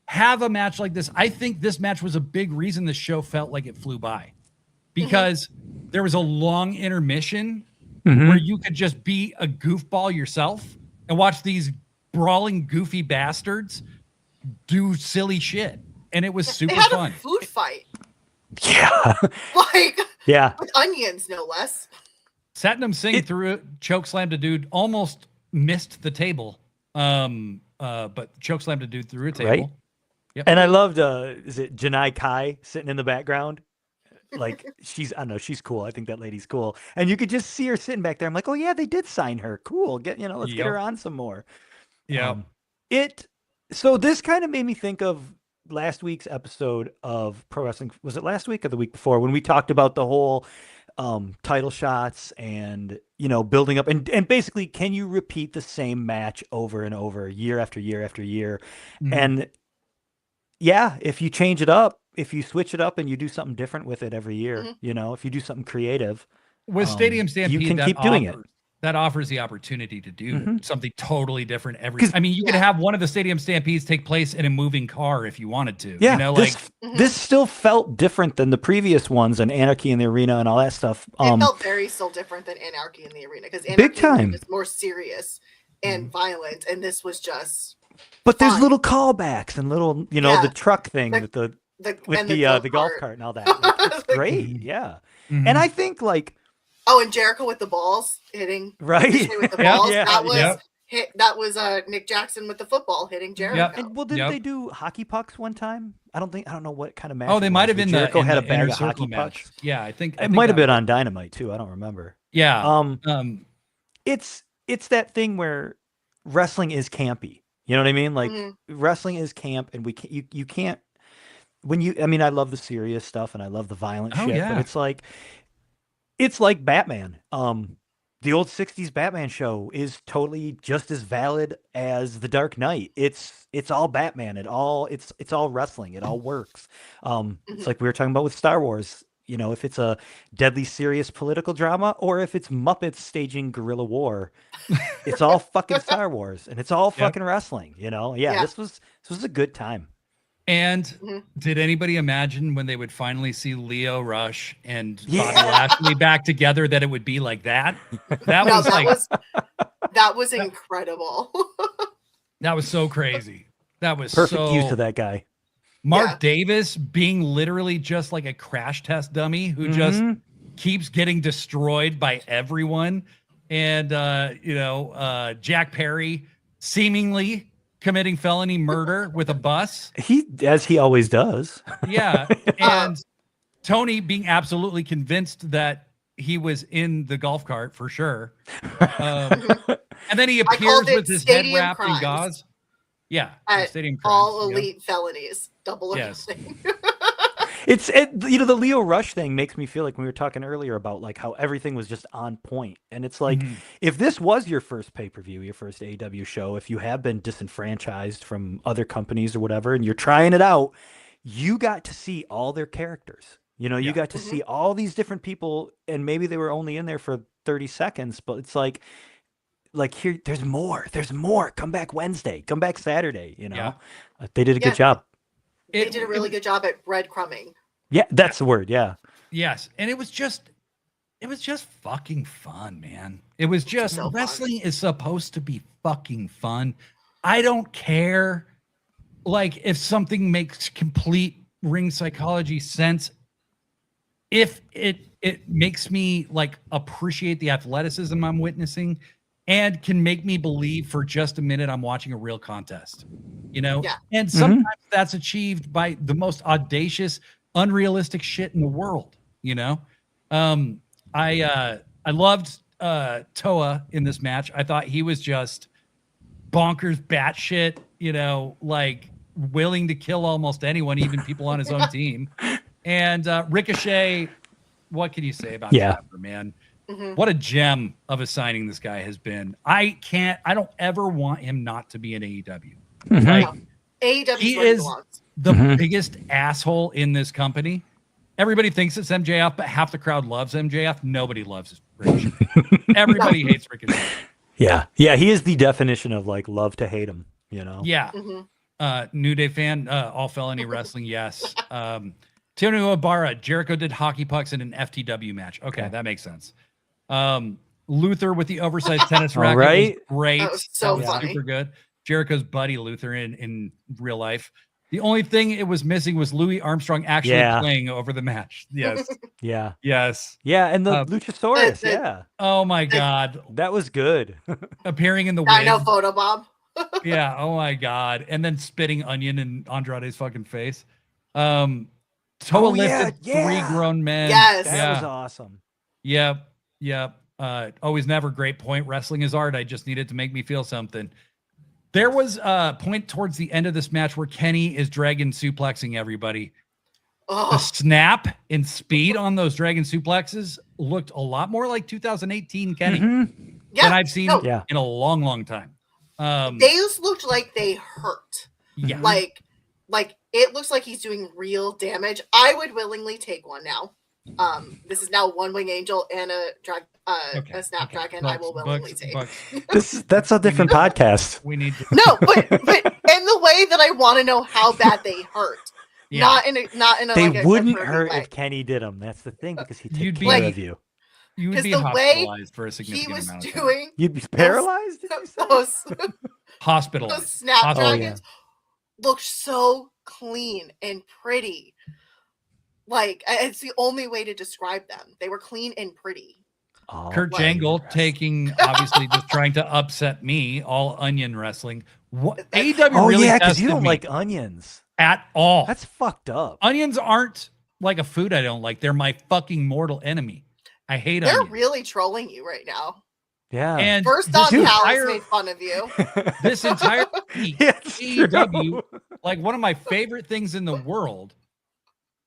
have a match like this. I think this match was a big reason the show felt like it flew by. Because there was a long intermission where you could just be a goofball yourself and watch these brawling, goofy bastards do silly shit. And it was super fun. A food fight. Yeah. With onions, no less. Satnam Singh threw it, choke slammed a dude, almost missed the table. But choke slammed a dude through a table. Right. Yep. And I loved is it Janai Kai sitting in the background? Like she's cool. I think that lady's cool. And you could just see her sitting back there. I'm like, oh yeah, they did sign her. Cool. Let's get her on some more. Yeah. So this kind of made me think of last week's episode of Pro Wrestling. Was it last week or the week before when we talked about the whole title shots and building up and basically can you repeat the same match over and over year after year after year? And yeah, if you change it up, if you switch it up and you do something different with it every year, if you do something creative with Stadium Stampede, you can keep doing it. That offers the opportunity to do something totally different you could have one of the Stadium Stampedes take place in a moving car if you wanted to. Yeah, this still felt different than the previous ones and Anarchy in the Arena and all that stuff. It felt very still different than Anarchy in the Arena because big time was more serious and violent, and this was just. But there's little callbacks and little, the truck thing with the golf cart and all that. It's great, yeah. And I think and Jericho with the balls hitting with the balls. That was Nick Jackson with the football hitting Jericho. And didn't they do hockey pucks one time? I don't know what kind of match. Oh, they might have been Jericho had a bag of hockey match. pucks. Yeah, I think it might have been on Dynamite too. I don't remember. Yeah. It's that thing where wrestling is campy. You know what I mean? Like wrestling is camp, and you can't. I love the serious stuff and I love the violent Oh, shit, yeah. but it's like Batman. The old 60s Batman show is totally just as valid as The Dark Knight. It's all Batman. It's all wrestling. It all works. It's like we were talking about with Star Wars. If it's a deadly serious political drama or if it's Muppets staging guerrilla war, it's all fucking Star Wars and it's all fucking wrestling. Yeah. This was a good time. And did anybody imagine when they would finally see Leo Rush and Bobby Lashley back together that it would be like that? That was incredible. That was so crazy. That was Perfect use of that guy. Mark Davis being literally just like a crash test dummy who just keeps getting destroyed by everyone. And, Jack Perry seemingly committing felony murder with a bus. As he always does. Yeah. And Tony being absolutely convinced that he was in the golf cart for sure. And then he appears with his head wrapped in gauze. Yeah. Stadium crimes. All elite felonies. Double everything. The Leo Rush thing makes me feel like when we were talking earlier about like how everything was just on point. And it's like, if this was your first pay-per-view, your first AEW show, if you have been disenfranchised from other companies or whatever, and you're trying it out, you got to see all their characters. You got to see all these different people, and maybe they were only in there for 30 seconds, but it's like here, there's more. Come back Wednesday, come back Saturday, They did a good job. They did a really good job at breadcrumbing. Yeah, that's the word. Yeah. Yes. And it was just fucking fun, man. It was just wrestling is supposed to be fucking fun. I don't care like if something makes complete ring psychology sense. If it makes me like appreciate the athleticism I'm witnessing and can make me believe for just a minute I'm watching a real contest, and sometimes that's achieved by the most audacious, unrealistic shit in the world. I loved Toa in this match. I thought he was just bonkers batshit, like willing to kill almost anyone, even people on his own team. And Ricochet, what can you say about Trevor, man? What a gem of a signing this guy has been. I don't ever want him not to be in AEW. Like, AEW he is the biggest asshole in this company. Everybody thinks it's MJF, but half the crowd loves MJF. Nobody loves Ricochet. Everybody hates Ricochet. Yeah. Yeah. He is the definition of like love to hate him, Yeah. New Day fan, all felony wrestling. Yes. Tony Ibarra, Jericho did hockey pucks in an FTW match. Okay. That makes sense. Luther with the oversized tennis racket was great. That was so funny. Super good. Jericho's buddy Luther in real life. The only thing it was missing was Louis Armstrong actually playing over the match. Yes. Yeah. Yes. Yeah, and the Luchasaurus. Yeah. Oh my God. That was good. Appearing in the I know, photo bomb. Yeah. Oh my God. And then spitting onion in Andrade's fucking face. Toa lifted 3 grown men. Yes. That was awesome. Yep. Always never great point. Wrestling is art. I just needed to make me feel something. There was a point towards the end of this match where Kenny is dragon suplexing everybody. The snap and speed on those dragon suplexes looked a lot more like 2018 Kenny than I've seen in a long, long time. Those looked like they hurt. Yeah. Like it looks like he's doing real damage. I would willingly take one now. This is now one wing angel and a snapdragon. I will willingly take. That's a different podcast. We need to but in the way that I want to know how bad they hurt. Not in a they like wouldn't a hurt way. if Kenny did them. That's the thing, because he'd take care of you. You would be the way hospitalized for a significant amount of time. You'd be paralyzed? Those Hospitalized. snapdragons looked so clean and pretty. Like, it's the only way to describe them. They were clean and pretty. Kurt Jangle taking, obviously, just trying to upset me, all onion wrestling. What AEW really because you don't like onions at all. That's fucked up. Onions aren't like a food I don't like. They're my fucking mortal enemy. I hate onions. They're really trolling you right now. Yeah. And First on Callis made fun of you. This entire week, AEW, like one of my favorite things in the world,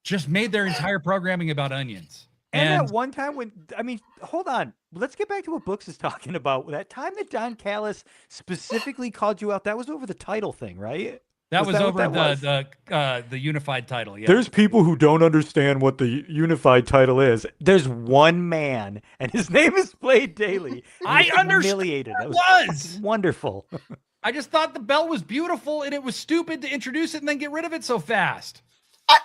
just made their entire programming about onions. And that one time when, I mean, hold on. Let's get back to what Books is talking about. That time that Don Callis specifically called you out, that was over the title thing, right? That was over the unified title. Yeah. There's people who don't understand what the unified title is. There's one man, and his name is Blade Daly. I understand. That was wonderful. I just thought the belt was beautiful, and it was stupid to introduce it and then get rid of it so fast.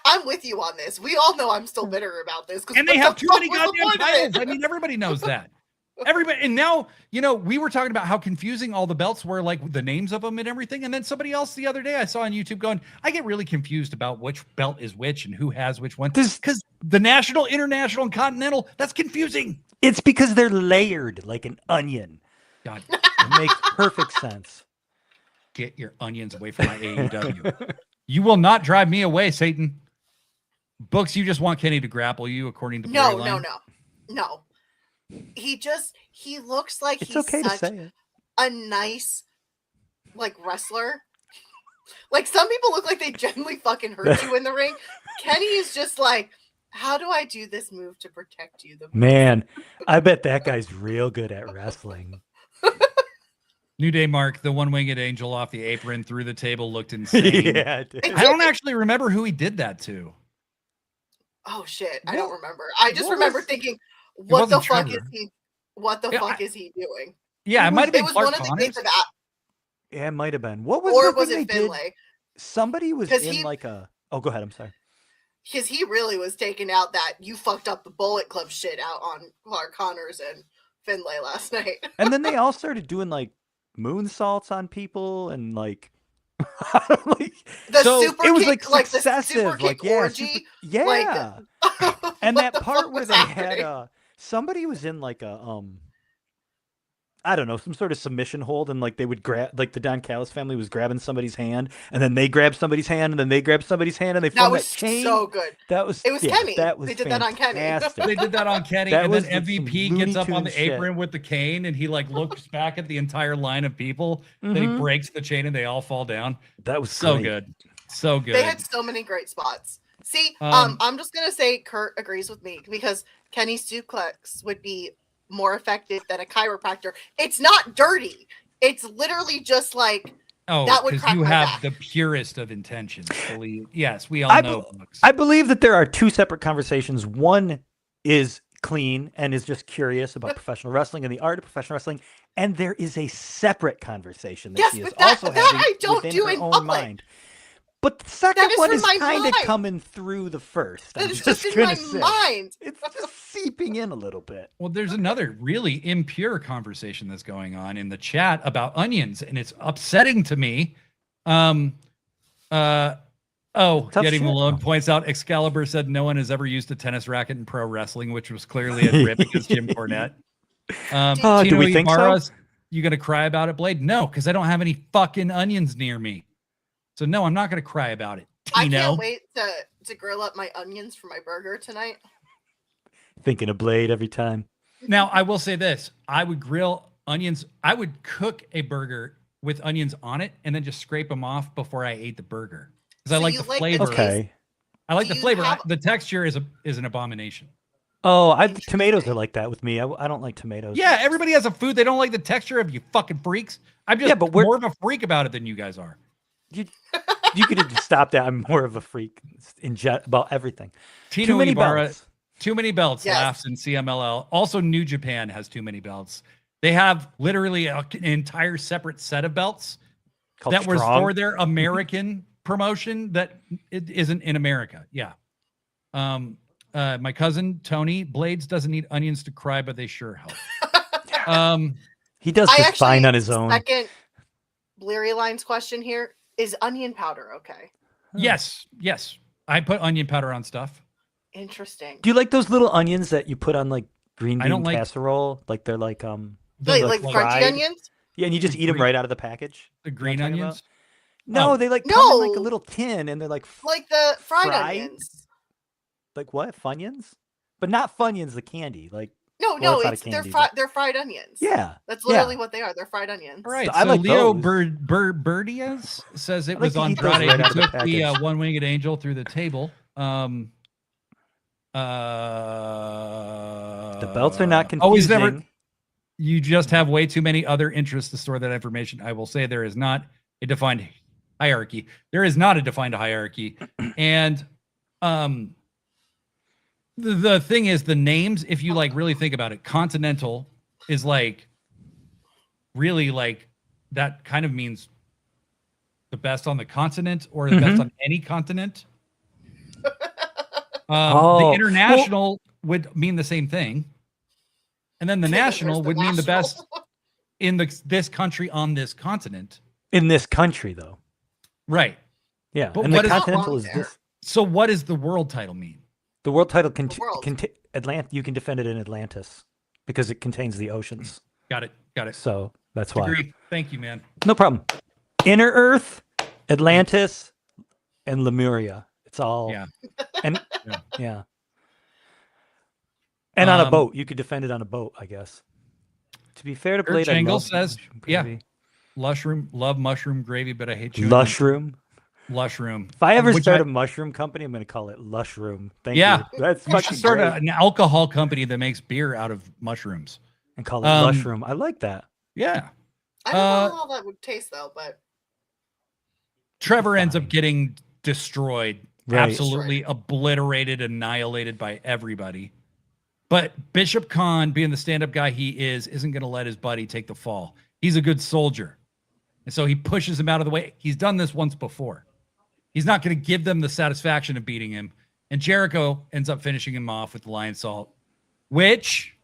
I'm with you on this. We all know I'm still bitter about this. And they have too many goddamn titles. I mean, everybody knows that. Everybody, and now, we were talking about how confusing all the belts were, like the names of them and everything. And then somebody else the other day I saw on YouTube going, I get really confused about which belt is which and who has which one. Because the national, international, and continental, that's confusing. It's because they're layered like an onion. God, it makes perfect sense. Get your onions away from my AEW. You will not drive me away, Satan. Books, you just want Kenny to grapple you, according to No. He looks like it's he's okay such to say it. A nice, like, wrestler. Like, some people look like they genuinely fucking hurt you in the ring. Kenny is just like, how do I do this move to protect you? Man, I bet that guy's real good at wrestling. New Day Mark, the one-winged angel off the apron through the table, looked insane. Yeah, I don't actually remember who he did that to. Oh shit, I don't remember. I just remember thinking, what the fuck is he? What the fuck is he doing? Yeah, it might have been. It was Clark one of the gates of that. Yeah, it might have been. What was? Or was it Finlay? Did? Somebody was in like a. Oh, go ahead. I'm sorry. Because he really was taking out that you fucked up the Bullet Club shit out on Clark Connors and Finlay last night. And then they all started doing like moonsaults on people and like. Super it was kick, like successive, the super orgy, and that part where they had somebody was in like a I don't know, some sort of submission hold, and like they would grab, like the Don Callis family was grabbing somebody's hand, and then they grabbed somebody's hand, and then they grabbed somebody's hand, and they formed that chain. So good. It was Kenny. That was they did that on Kenny. They did that on Kenny, and then MVP gets up on the apron with the cane, and he like looks back at the entire line of people. Then he breaks the chain, and they all fall down. That was so good, so good. They had so many great spots. See, I'm just gonna say Kurt agrees with me because Kenny's suplex would be more effective than a chiropractor. It's not dirty. It's literally just like that would crack you my have back. the purest of intentions. Yes, we all know. I believe that there are two separate conversations. One is clean and is just curious about professional wrestling and the art of professional wrestling, and there is a separate conversation that she is also having within her own mind. But the second one is kind of coming through the first. That is just in my mind. It's just seeping in a little bit. Well, there's another really impure conversation that's going on in the chat about onions, and it's upsetting to me. Yeti Malone points out Excalibur said no one has ever used a tennis racket in pro wrestling, which was clearly a rip against Jim Cornette. Do we think so? You gonna cry about it, Blade? No, because I don't have any fucking onions near me. So no, I'm not going to cry about it. I can't wait to grill up my onions for my burger tonight. Thinking of Blade every time. Now, I will say this. I would grill onions. I would cook a burger with onions on it and then just scrape them off before I ate the burger. Because I like the flavor. Okay. I like the flavor. The texture is an abomination. Oh, tomatoes are like that with me. I don't like tomatoes. Yeah, everybody has a food they don't like the texture of, you fucking freaks. I'm just more of a freak about it than you guys are. You could have stopped that. I'm more of a freak about everything. Too many belts. Too many belts. Yes. Laughs in CMLL. Also, New Japan has too many belts. They have literally an entire separate set of belts that was for their American promotion that it isn't in America. Yeah. My cousin Tony Blades doesn't need onions to cry, but they sure help. He does just fine on his own. Second Bleary Lines question here. Is onion powder okay? Yes. I put onion powder on stuff. Interesting. Do you like those little onions that you put on like green bean casserole? Like they're like like crunchy onions? Yeah, and you just eat them right out of the package. The green onions? No, they come in like a little tin, and they're like the fried onions. Like what? Funyuns? But not Funyuns, the candy. Like No, they're fried onions. Yeah. That's literally what they are. They're fried onions. All right. So I like Leo Birdias says it was Andrade who took the one-winged angel through the table. The belts are not confusing. Always never. You just have way too many other interests to store that information. I will say there is not a defined hierarchy. There is not a defined hierarchy. And the thing is, the names, if you like really think about it, Continental is like really like that kind of means the best on the continent or the best on any continent. The international would mean the same thing. And then the national would mean the best in this country on this continent. In this country, though. Right. Yeah. But and what the is Continental is there? this. So what does the world title mean? The world title world. you can defend it in Atlantis because it contains the oceans. Got it. So that's why. Agree. Thank you, man. No problem. Inner Earth, Atlantis, and Lemuria. It's all. Yeah. And yeah. And on a boat, you could defend it on a boat, I guess. To be fair to Blade, I Jangle love says, mushroom gravy. love mushroom gravy, but I hate you. Lushroom. Lushroom. If I ever Which start a mushroom company, I'm going to call it Lushroom. Thank Yeah. you. That's You should fucking start great. an alcohol company that makes beer out of mushrooms. And call it Lushroom. I like that. Yeah. I don't know how that would taste though, but Trevor ends up getting destroyed, Right. absolutely obliterated, annihilated by everybody. But Bishop Khan, being the stand-up guy he isn't going to let his buddy take the fall. He's a good soldier. And so he pushes him out of the way. He's done this once before. He's not going to give them the satisfaction of beating him. And Jericho ends up finishing him off with the lion salt, which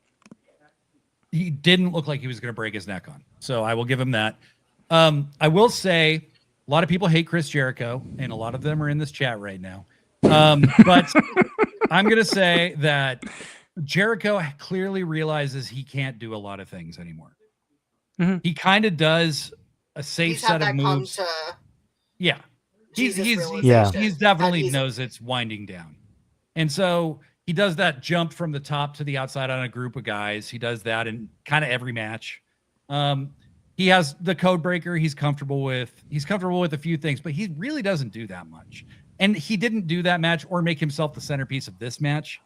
he didn't look like he was going to break his neck on. So I will give him that. I will say a lot of people hate Chris Jericho, and a lot of them are in this chat right now. But I'm going to say that Jericho clearly realizes he can't do a lot of things anymore. Mhm. He kind of does a safe he's had set of that come moves. to Yeah. Jesus He's realization that definitely he's- knows it's winding down. And so he does that jump from the top to the outside on a group of guys. He does that in kind of every match. He has the code breaker he's comfortable with. He's comfortable with a few things, but he really doesn't do that much. And he didn't do that match or make himself the centerpiece of this match.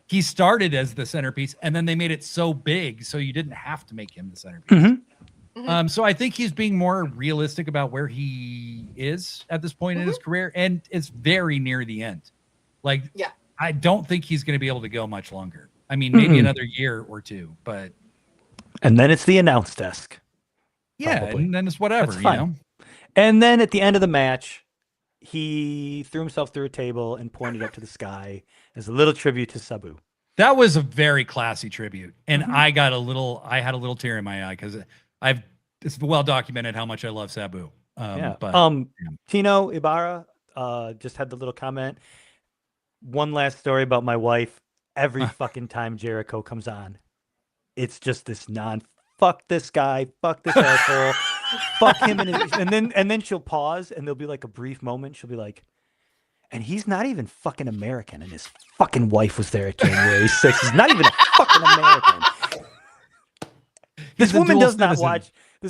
He started as the centerpiece, and then they made it so big, so you didn't have to make him the centerpiece. So I think he's being more realistic about where he is at this point in his career, and it's very near the end. Like, Yeah. I don't think he's going to be able to go much longer. I mean, maybe another year or two, but And then it's the announce desk. yeah, Probably. and then it's whatever, That's you fine. know? And then at the end of the match, he threw himself through a table and pointed up to the sky as a little tribute to Sabu. That was a very classy tribute. And I had a little tear in my eye because it's well documented how much I love Sabu. But Tino Ibarra just had the little comment. One last story about my wife. Every fucking time Jericho comes on, it's just this fuck this guy, fuck this asshole, fuck him, and then she'll pause and there'll be like a brief moment. She'll be like, and he's not even fucking American, and his fucking wife was there at January 6th. He's not even a fucking American. This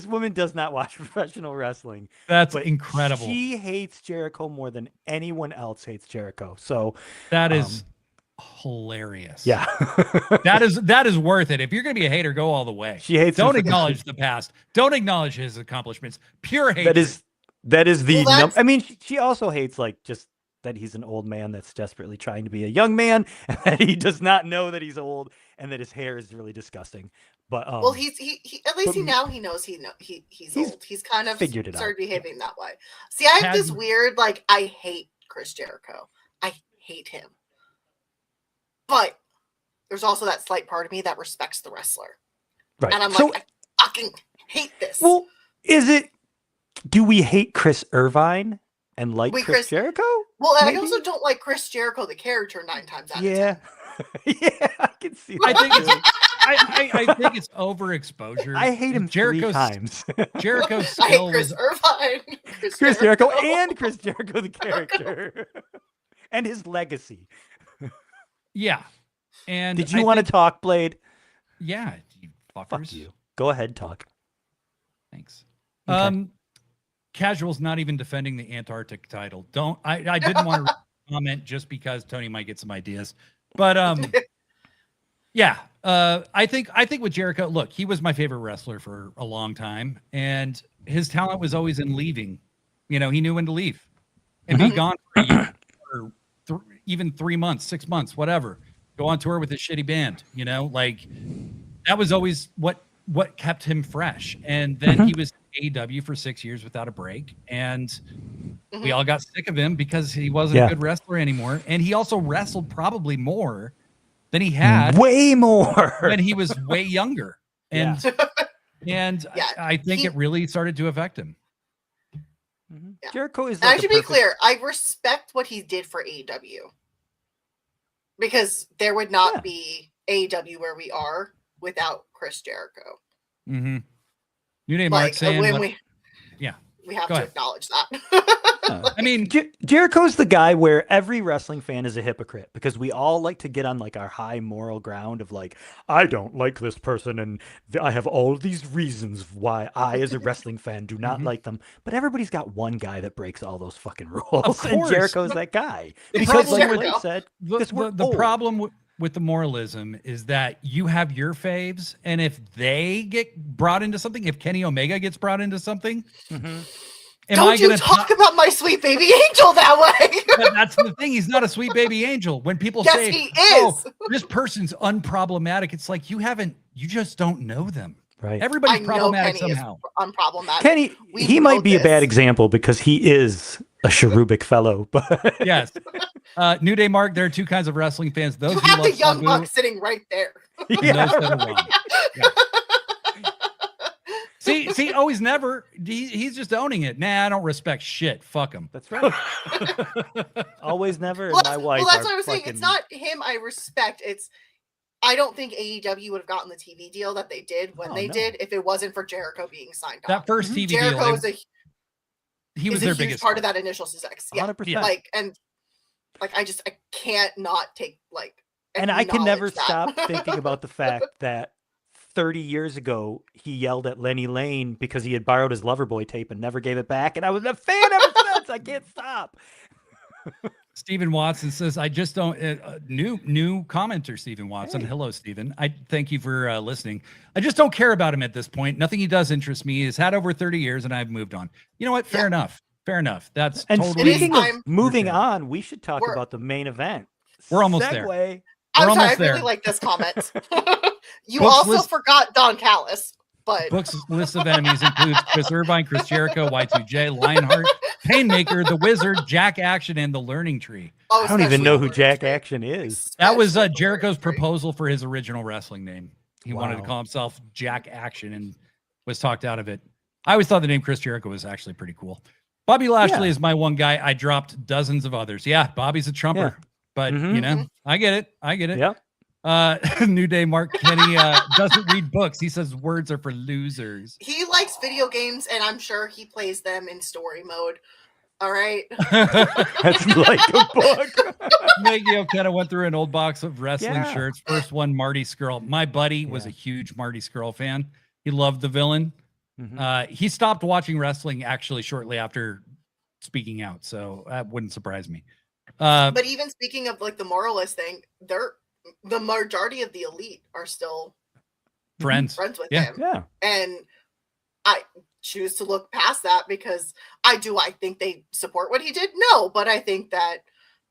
woman does not watch professional wrestling. That's but incredible. She hates Jericho more than anyone else hates Jericho. So That is hilarious. yeah. that is worth it. If you're going to be a hater, go all the way. She hates him Don't for- acknowledge the past. Don't acknowledge his accomplishments. Pure hatred. That is the Well, I mean, she also hates like just that he's an old man that's desperately trying to be a young man, and that he does not know that he's old, and that his hair is really disgusting. But well, he at least but- he knows he's old. He's kind of figured it out. started behaving that way. See, I have this weird like I hate Chris Jericho. I hate him. But there's also that slight part of me that respects the wrestler. right. And I'm so, like, I fucking hate this. well, do we hate Chris Irvine and like We Chris Chris- Jericho? well, and maybe? I also don't like Chris Jericho, the character, 9 times out of 10. Yeah. Yeah, I can see that. I think too. it's I think it's overexposure. I hate him Jericho's 3 times. Jericho's I hate skill Chris was Irvine, Chris Jericho and Chris Jericho the character. And his legacy. yeah. And Did you want to talk, Blade? Yeah, you fuckers. Fuck you. Go ahead, talk. Thanks. Okay. Casual's not even defending the Antarctic title. I didn't want to comment just because Tony might get some ideas. But yeah. I think with Jericho, look, he was my favorite wrestler for a long time, and his talent was always in leaving. You know, he knew when to leave and be gone for a year or even 3 months, 6 months, whatever. Go on tour with his shitty band. You know, like that was always what kept him fresh. And then he was in AEW for 6 years without a break, and we all got sick of him because he wasn't a good wrestler anymore. And he also wrestled probably more than he had way more when he was way younger. And I think it really started to affect him. Yeah. Jericho is like, and to be clear, I respect what he did for AEW, because there would not be AEW where we are without Chris Jericho. New Day Mark saying we have to acknowledge that. I mean, Jericho's the guy where every wrestling fan is a hypocrite, because we all like to get on like our high moral ground of like, I don't like this person and I have all these reasons why I as a wrestling fan do not like them. But everybody's got one guy that breaks all those fucking rules, and Jericho's that guy. Because like Blake said, the problem with the moralism is that you have your faves, and if they get brought into something, if Kenny Omega gets brought into something, don't you talk about my sweet baby angel that way. But that's the thing. He's not a sweet baby angel. When people say, he is. "Oh, this person's unproblematic," it's like you just don't know them. Right. Everybody's problematic somehow. Unproblematic. Kenny, he might be a bad example because he is a cherubic fellow. But yes. New Day Mark, there are two kinds of wrestling fans. Those you who have love the young Sabu, buck sitting right there. and those that are wrong. Yeah. See, always never. He's just owning it. Nah, I don't respect shit. Fuck him. That's right. Always never. Well, my wife. Well, that's what I was saying. It's not him I respect. It's I don't think AEW would have gotten the TV deal that they did when they did if it wasn't for Jericho being signed off. That first TV Jericho deal, he was a their huge biggest part of that initial success. Yeah, 100%. I can't not take and I can never that. stop thinking about the fact that 30 years ago he yelled at Lenny Lane because he had borrowed his Loverboy tape and never gave it back, and I was a fan ever since. I can't stop. Stephen Watson says, I just don't, new commenter, Stephen Watson. Hey. Hello, Stephen. I thank you for listening. I just don't care about him at this point. Nothing he does interests me. He's had over 30 years and I've moved on. You know what? Fair enough. Fair enough. That's and totally speaking of moving on, we should talk about the main event. We're almost there. I'm sorry, I really like this comment. You Books also forgot Don Callis. But Books' list of enemies includes Chris Irvine, Chris Jericho, Y2J, Lionheart, Painmaker, The Wizard, Jack Action, and The Learning Tree. I don't even know who Jack Action is. That was Jericho's proposal for his original wrestling name. He wanted to call himself Jack Action and was talked out of it. I always thought the name Chris Jericho was actually pretty cool. Bobby Lashley is my one guy. I dropped dozens of others. Yeah, Bobby's a trumper, but you know, I get it. Yeah. New Day Mark Kenny doesn't read books. He says words are for losers. He likes video games, and I'm sure he plays them in story mode. All right. That's like a book. Maggie kind of went through an old box of wrestling shirts. First one, Marty Skrull. My buddy was a huge Marty Skrull fan. He loved the villain. He stopped watching wrestling actually shortly after speaking out, so that wouldn't surprise me. But even speaking of like the moralist thing, the majority of the elite are still friends with him. Yeah. And I choose to look past that because I think they support what he did. No, but I think that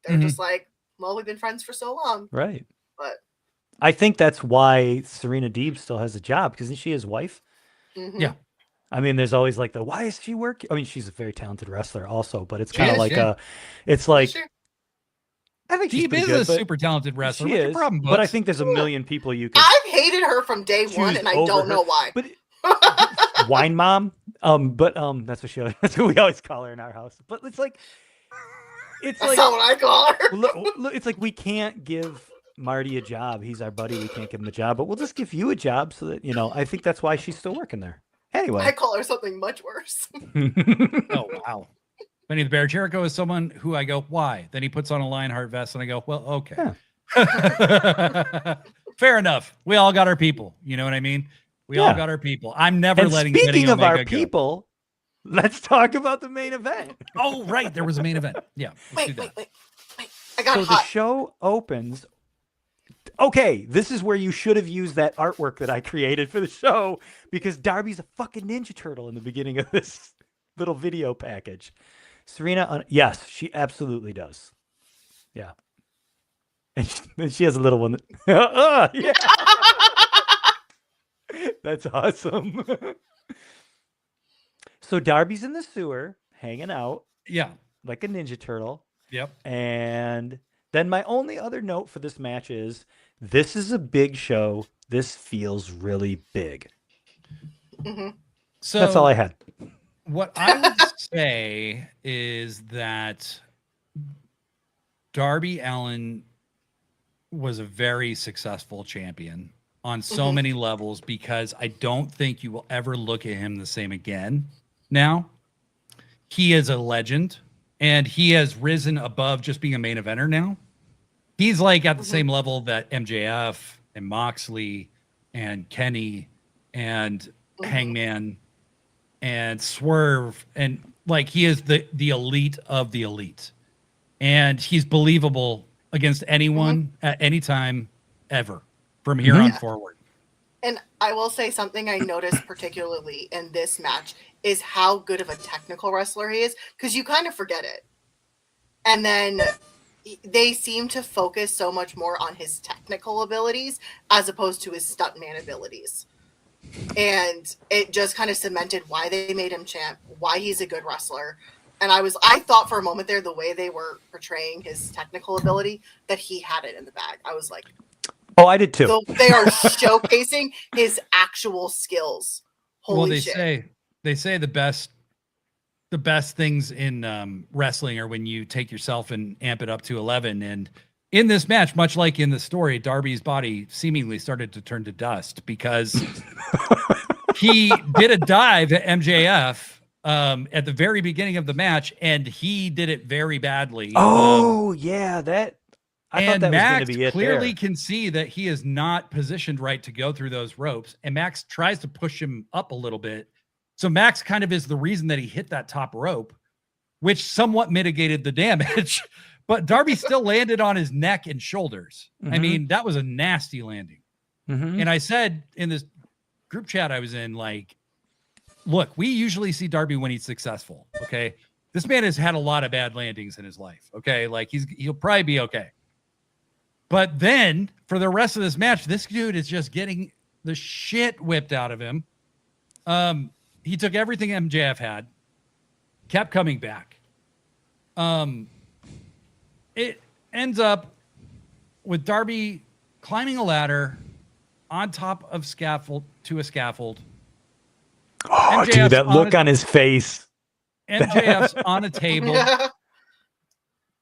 they're just like, well, we've been friends for so long. Right. But I think that's why Serena Deeb still has a job, because isn't she his wife? Yeah. I mean, there's always like why is she working? I mean, she's a very talented wrestler also, but it's kind of like it's like, sure. I think Deeb is a super talented wrestler. What's your problem, but I think there's a million people you can. I've hated her from day one, and I don't know why. But Wine Mom, that's what we always call her in our house. But it's like, that's not what I call her. Look, it's like we can't give Marty a job. He's our buddy. We can't give him a job, but we'll just give you a job so that I think that's why she's still working there. Anyway, I call her something much worse. Oh wow. Benny the Bear Jericho is someone who I go, why? Then he puts on a Lionheart vest and I go, well, okay. Yeah. Fair enough. We all got our people. You know what I mean? We all got our people. I'm never letting speaking of our go. people, let's talk about the main event. Oh, right. There was a main event. Yeah. Wait. I got hot. The show opens okay, this is where you should have used that artwork that I created for the show, because Darby's a fucking Ninja Turtle in the beginning of this little video package. Serena, yes, she absolutely does. Yeah. And she has a little one. Yeah. That's awesome. So Darby's in the sewer, hanging out Yeah. like a Ninja Turtle. Yep. And then my only other note for this match is, this is a big show. This feels really big. So That's all I had. what I would say is that Darby Allin was a very successful champion on so many levels, because I don't think you will ever look at him the same again. Now, he is a legend, and he has risen above just being a main eventer now. He's like at the same level that MJF and Moxley and Kenny and Hangman and Swerve, and like, he is the elite of the elite, and he's believable against anyone at any time ever from here on forward. And I will say something I noticed particularly in this match is how good of a technical wrestler he is, because you kind of forget it. And then they seem to focus so much more on his technical abilities as opposed to his stuntman abilities. And it just kind of cemented why they made him champ, why he's a good wrestler. And I thought for a moment there, the way they were portraying his technical ability, that he had it in the bag. I was like, oh, I did too. so they are showcasing his actual skills. Holy shit. They say the best things in wrestling are when you take yourself and amp it up to 11. And in this match, much like in the story, Darby's body seemingly started to turn to dust, because he did a dive at MJF at the very beginning of the match, and he did it very badly. Oh, yeah, that. I thought that Max was going to be it. Clearly there. can see that he is not positioned right to go through those ropes, and Max tries to push him up a little bit. So Max kind of is the reason that he hit that top rope, which somewhat mitigated the damage. But Darby still landed on his neck and shoulders. I mean, that was a nasty landing. And I said in this group chat I was in, like, look, we usually see Darby when he's successful. Okay. This man has had a lot of bad landings in his life. Okay. Like, he'll probably be okay. But then for the rest of this match, this dude is just getting the shit whipped out of him. He took everything MJF had, kept coming back. It ends up with Darby climbing a ladder on top of a scaffold. Oh, dude, that look on his face. MJF's on a table,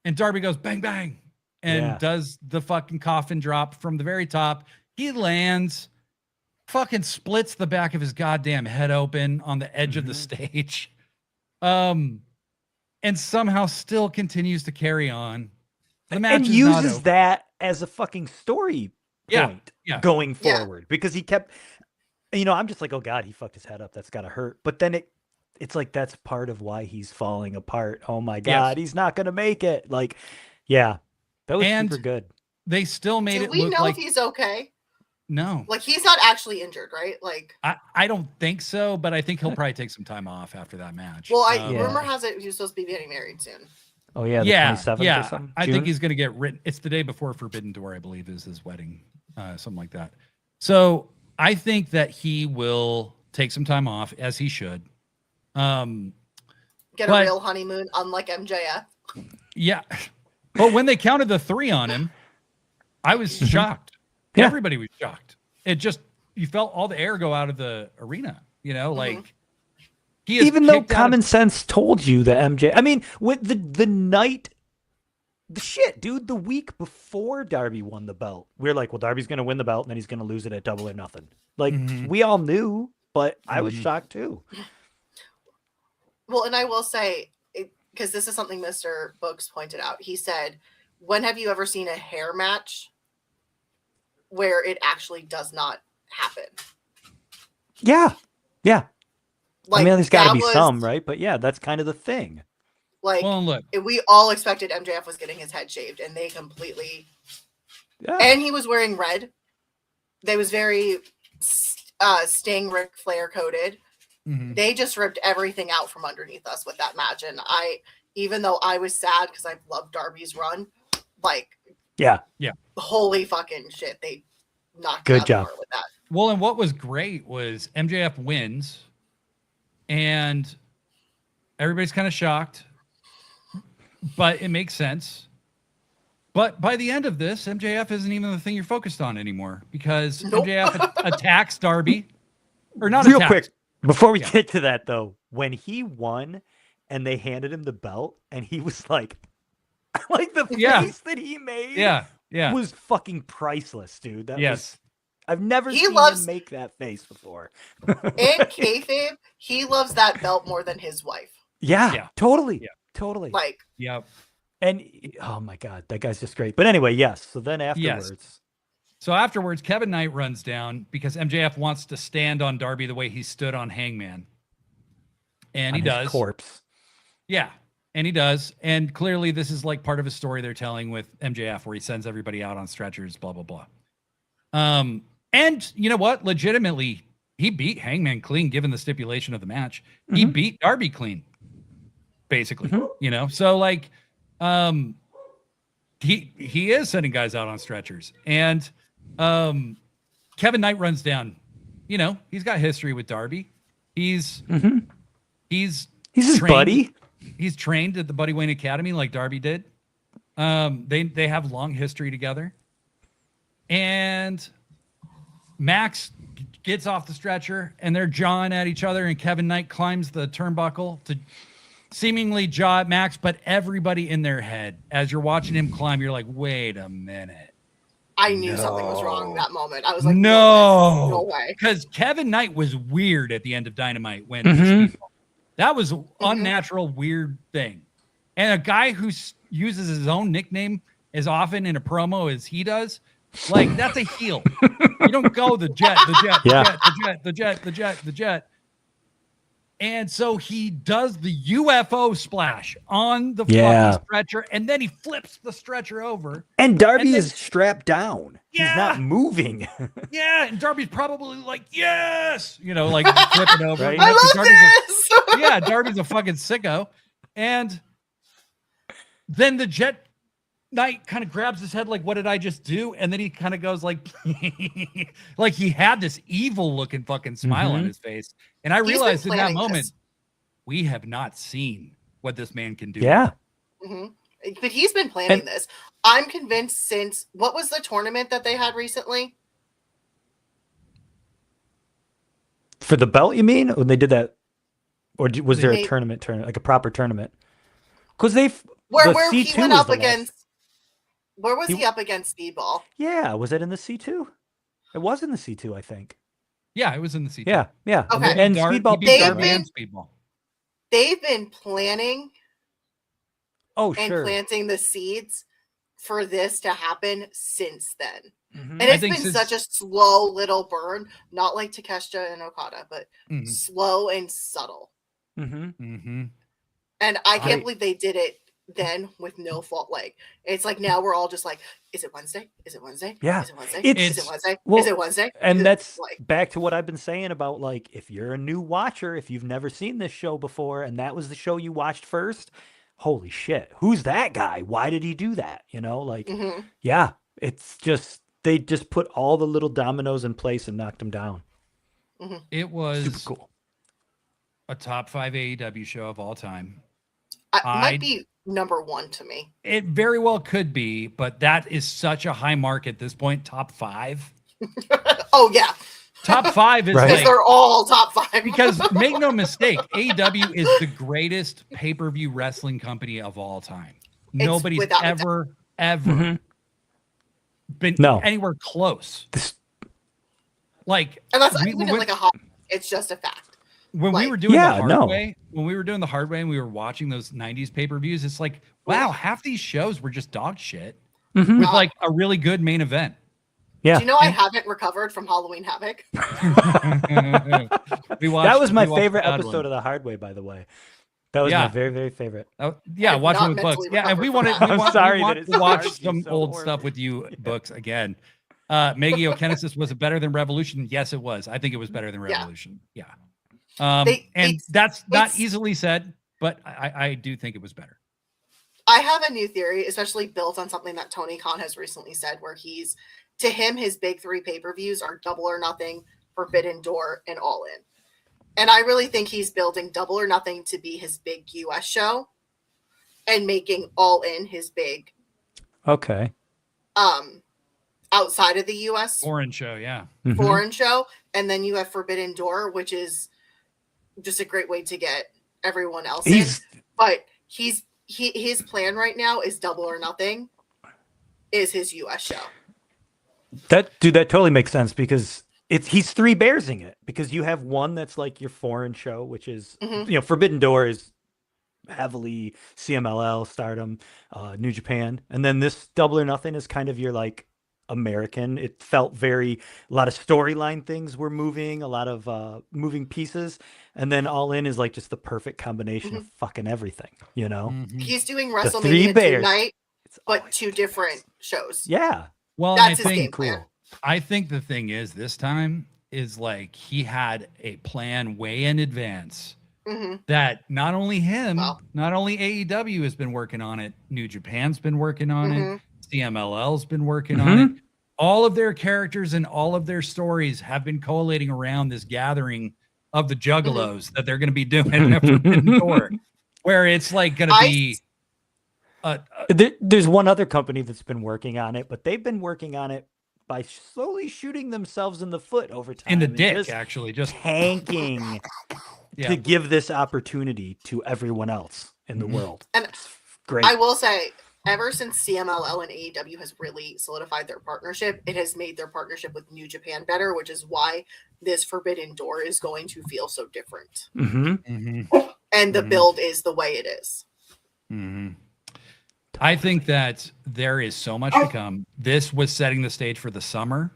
and Darby goes bang, bang, and does the fucking coffin drop from the very top. He lands, fucking splits the back of his goddamn head open on the edge of the stage, and somehow still continues to carry on. The match and is uses not over. that as a fucking story point going forward, because he kept, I'm just like, oh God, he fucked his head up. That's gotta hurt. But then it's like, that's part of why he's falling apart. Oh my God, he's not gonna make it. Like, yeah, that was super good. They still made it look like. Do we know like if he's okay? No. Like, he's not actually injured, right? Like, I don't think so, but I think he'll probably take some time off after that match. Well, rumor has it he's supposed to be getting married soon. Oh yeah, the 27th or something? I think he's going to get written. It's the day before Forbidden Door, I believe, is his wedding, something like that. So I think that he will take some time off, as he should. Get a real honeymoon, unlike MJF. Yeah. But when they counted the 3 on him, I was shocked. Yeah. Everybody was shocked. It just, you felt all the air go out of the arena, like. Even though common sense told you that MJ, I mean, with the night, the shit, dude, the week before Darby won the belt, we were like, well, Darby's going to win the belt and then he's going to lose it at Double or Nothing. Like, we all knew, but I was shocked too. Well, and I will say, because this is something Mr. Books pointed out, he said, when have you ever seen a hair match where it actually does not happen? Yeah. Yeah. Like, I mean, there's got to be some, right? But yeah, that's kind of the thing. Like, well, look, we all expected MJF was getting his head shaved, and they completely Yeah. And he was wearing red. They was very Sting Ric Flair coded. Mhm. They just ripped everything out from underneath us with that match. And even though I was sad because I loved Darby's run, like, Yeah. holy fucking shit, they knocked Good it out job. of the park with that. Well, and what was great was MJF wins, and everybody's kind of shocked, but it makes sense. But by the end of this, MJF isn't even the thing you're focused on anymore because Nope. MJF attacks Darby, or not Real attacks. quick, before we Yeah. get to that though, when he won and they handed him the belt and he was like, like the Yeah. face that he made Yeah, yeah, was fucking priceless, dude. That yes. was, I've never He seen loves- him make that face before. In kayfabe, he loves that belt more than his wife. Yeah, Yeah. totally. Yeah. Totally. Like, Yep. And oh my God, that guy's just great. But anyway, yes. So then afterwards, So afterwards, Kevin Knight runs down because MJF wants to stand on Darby the way he stood on Hangman. And on he his does. corpse. Yeah. And he does. And clearly this is like part of a story they're telling with MJF where he sends everybody out on stretchers, blah, blah, blah. And you know what? Legitimately, he beat Hangman clean given the stipulation of the match. He Mhm. beat Darby clean, basically. Mhm. You know, so like he is sending guys out on stretchers. And Kevin Knight runs down. You know, he's got history with Darby. He's Mhm. he's He's his trained- buddy. He's trained at the Buddy Wayne Academy like Darby did. They have long history together. And Max gets off the stretcher and they're jawing at each other, and Kevin Knight climbs the turnbuckle to seemingly jaw at Max, but everybody in their head, as you're watching him climb, you're like, wait a minute. I knew something was wrong No. that moment. I was like, No. no way. Because Kevin Knight was weird at the end of Dynamite when Mhm. that was an unnatural, weird thing. And a guy who uses his own nickname as often in a promo as he does, like, that's a heel. You don't go the jet, the jet, the Yeah. jet, the jet, the jet, the jet, the jet. And so he does the UFO splash on the Yeah. fucking stretcher, and then he flips the stretcher over. And Darby And then- is strapped down. He's Yeah. not moving. Yeah, and Darby's probably like, yes, you know, like flipping over. Right. I Because love Darby's this. yeah, Darby's a fucking sicko. And then the Jet Knight kind of grabs his head like, what did I just do? And then he kind of goes like, like he had this evil looking fucking smile on Mhm. his face. And I He's been realized in that planning moment, this. we have not seen what this man can do. Yeah. Mhm. But he's been planning this. I'm convinced since what was the tournament that they had recently? For the belt, you mean? When they did that? Or was there a They- tournament, like a proper tournament? Because Where The he C2 went is up the last- against where was He- he up against Speedball? yeah, was it in the C2? It was in the C2, I think. Yeah, it was in the CT. Yeah, yeah. Okay. And Speedball he beat beat They've Darby Darby. and been- Speedball. They've been planning Oh, and sure. planting the seeds for this to happen since then. Mhm. And I it's think been since- such a slow little burn, not like Takeshita and Okada, but Mhm. slow and subtle. Mhm. Mm-hmm. And I can't I- believe they did it then with no fault. Like, it's like now we're all just like, is it Wednesday? Is it Wednesday? Yeah. Is it Wednesday? It's- Is it Wednesday? well, Is it Wednesday? And Is it- that's like, back to what I've been saying about, like, if you're a new watcher, if you've never seen this show before and that was the show you watched first, holy shit, who's that guy? Why did he do that? You know, like, mhm. yeah, it's just, they just put all the little dominoes in place and knocked them down. It was Super cool. a top 5 AEW show of all time. It I- might be number one to me. It very well could be, but that is such a high mark at this point. Top 5. Oh yeah, Top 5 is Right. because like, they're all top five. because make no mistake, AEW is the greatest pay-per-view wrestling company of all time. Nobody's without a doubt. ever Mhm. been No. anywhere close. This, Like and that's we- even when- like a hot. It's just a fact. when we like- were doing Yeah, the hard no. way, when we were doing the hard way and we were watching those 90s pay-per-views, it's like, wow, half these shows were just dog shit Mhm. with like a really good main event. Yeah. Do you know I haven't recovered from Halloween Havoc? We watched, That was my we watched favorite the bad episode one. of The Hard Way, by the way. That was my Yeah. very, very favorite. Yeah, I've watch not it with Books. mentally Yeah, and we recovered want from to. that. I'm sorry we want that it to watch scarred you some so old horribly. stuff with you, Books again. Maggie O'Kennesis, was it better than Revolution? Yes, it was. I think it was better than Yeah. Revolution. Yeah. They- And it's- that's not it's- easily said, but I do think it was better. I have a new theory, especially built on something that Tony Khan has recently said, where to him, his big 3 pay-per-views are Double or Nothing, Forbidden Door, and All In. And I really think he's building Double or Nothing to be his big US show and making All In his big Okay. outside of the US Foreign show, yeah. Mhm. foreign show. And then you have Forbidden Door, which is just a great way to get everyone else in. But his plan right now is Double or Nothing is his US show. That totally makes sense because he's 3 bearsing it, because you have one that's like your foreign show, which is Forbidden Door is heavily CMLL, Stardom, New Japan, and then this Double or Nothing is kind of your like American. It felt a lot of storyline things were moving, a lot of moving pieces, and then All In is like just the perfect combination of fucking everything, Mhm. He's doing 3 WrestleMania bears. tonight, It's but always 2 different shows. Yeah. Well, That's and his I think game plan. I think the thing is this time is like he had a plan way in advance hmm that not only him, Wow. not only AEW has been working on it, New Japan's been working on Mhm. it, CMLL's been working on it. All of their characters and all of their stories have been collating around this gathering of the juggalos that they're going to be doing at Forbidden Door, where it's like going to be There's one other company that's been working on it, but they've been working on it by slowly shooting themselves in the foot over time. in the and dick, just actually. Just tanking yeah. to give this opportunity to everyone else in the Mhm. world. And It's great. I will say, ever since CMLL and AEW has really solidified their partnership, it has made their partnership with New Japan better, which is why this Forbidden Door is going to feel so different. Mhm. And the Mhm. build is the way it is. Mhm. I think that there is so much to come. This was setting the stage for the summer.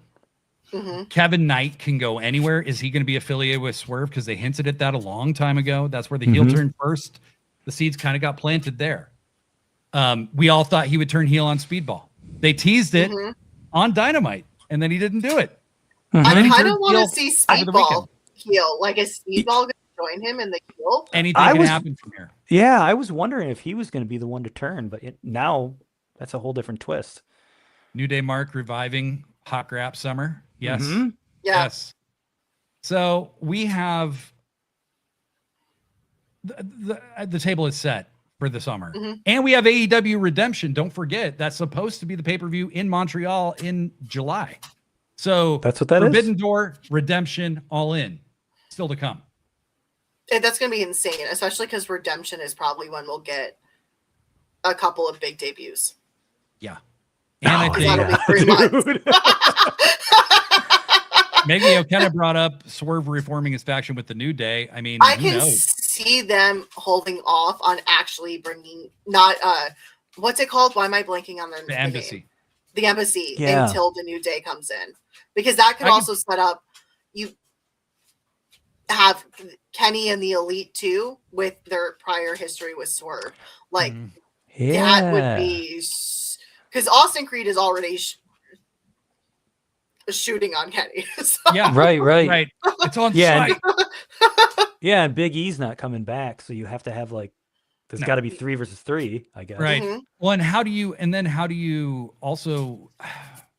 hmm Kevin Knight can go anywhere. Is he going to be affiliated with Swerve? Because they hinted at that a long time ago. That's where the heel turned first. The seeds kind of got planted there. We all thought he would turn heel on Speedball. They teased it Mhm. on Dynamite, and then he didn't do it. I then he kind turned of want heel to see over the Speedball weekend. heel. Like, is Speedball going to join him in the heel? Anything I can was- happen from here. Yeah, I was wondering if he was going to be the one to turn, but now that's a whole different twist. New Day Mark reviving Hot Grap Summer. Yes. Mhm. Yeah. Yes. So we have the table is set for the summer. Mhm. And we have AEW Redemption. Don't forget, that's supposed to be the pay-per-view in Montreal in July. So That's what that is. Forbidden Door, Redemption, all in. Still to come. That's going to be insane, especially because Redemption is probably when we'll get a couple of big debuts. Yeah. And I Oh, think that'll be 3 months. dude. Maggie O'Kenna brought up Swerve reforming his faction with the New Day. I mean, I who can knows? see them holding off on actually bringing not what's it called? Why am I blanking on The name? embassy. The embassy Yeah. until the New Day comes in, because that could I can- also set up you have Kenny and the Elite too with their prior history with Swerve. Like Mhm. that would be because Austin Creed is already shooting on Kenny. So- Yeah. Right. Right. It's on Yeah, and- site. Yeah, and Big E's not coming back, so you have to have like there's No. got to be 3 versus 3, I guess. Right. Mhm. Well, and how do you also,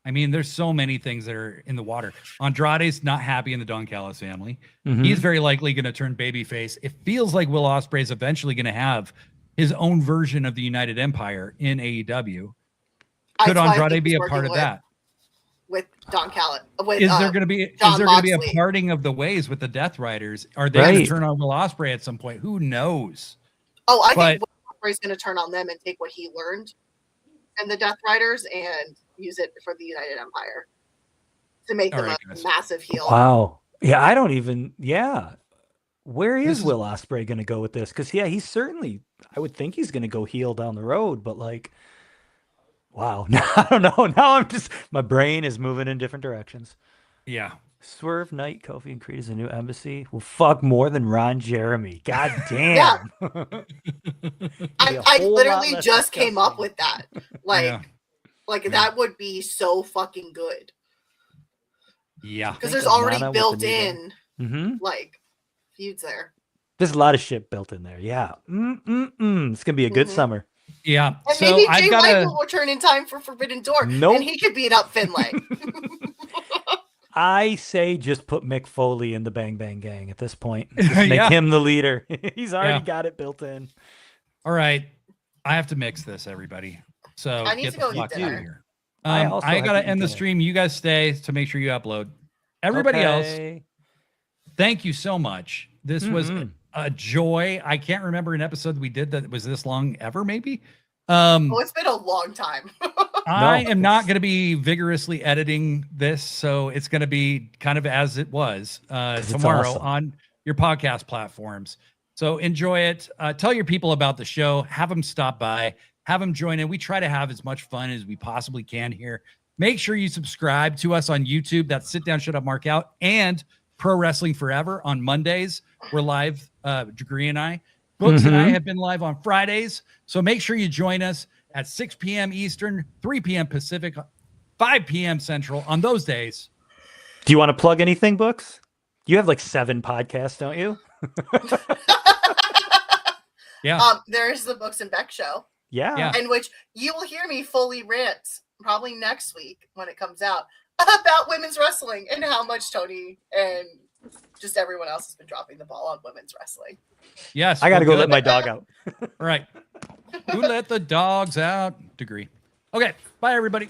I mean, there's so many things that are in the water. Andrade's not happy in the Don Callis family. Mhm. He's very likely going to turn babyface. It feels like Will Ospreay's eventually going to have his own version of the United Empire in AEW. Could That's why I think Andrade be he's a part working of with- that? with Don Callis? With Is there going to be John a Moxley. parting of the ways with the Death Riders? Are they going Right. to turn on Will Ospreay at some point? Who knows? Oh, I But- think Ospreay's going to turn on them and take what he learned and the Death Riders and use it for the United Empire to make All them right, a guys. massive heel. Wow. Yeah, I don't even. Yeah, where This is is- Will Ospreay going to go with this? Because yeah, he's certainly. I would think he's going to go heel down the road, but like, wow. I don't know. Now I'm just my brain is moving in different directions. Yeah. Swerve Knight, Kofi and Creed is a new embassy. Will fuck more than Ron Jeremy. God damn. I literally just came up with that. Like that would be so fucking good. Yeah. Because there's already built in like feuds there. There's a lot of shit built in there. Yeah. It's gonna be a good summer. Yeah. And so maybe I've Jay got White will return in time for Forbidden Door. Nope. And he could beat up Finlay. I say just put Mick Foley in the Bang Bang Gang at this point. Just make him the leader. He's already got it built in. All right. I have to mix this, everybody. So I need get to the go fuck eat out of dinner. here. I I have gotta to end eat the dinner. stream. You guys stay to make sure you upload. Everybody else, thank you so much. This was a joy. I can't remember an episode we did that was this long ever, maybe. It's been a long time. I am not going to be vigorously editing this, so it's going to be kind of as it was tomorrow on your podcast platforms. So enjoy it. Tell your people about the show. Have them stop by. Have them join in. We try to have as much fun as we possibly can here. Make sure you subscribe to us on YouTube. That's Sit Down, Shut Up, Mark Out, and Pro Wrestling Forever on Mondays. We're live, Degree and I. Books and I have been live on Fridays. So make sure you join us at 6 p.m. Eastern, 3 p.m. Pacific, 5 p.m. Central on those days. Do you want to plug anything, Books? You have like 7 podcasts, don't you? Yeah. There's the Books and Beck show. Yeah. In which you will hear me fully rant probably next week when it comes out about women's wrestling and how much Tony and just everyone else has been dropping the ball on women's wrestling. Yes. I got to go let my dog out. All right. Who let the dogs out? Degree. Okay. Bye, everybody.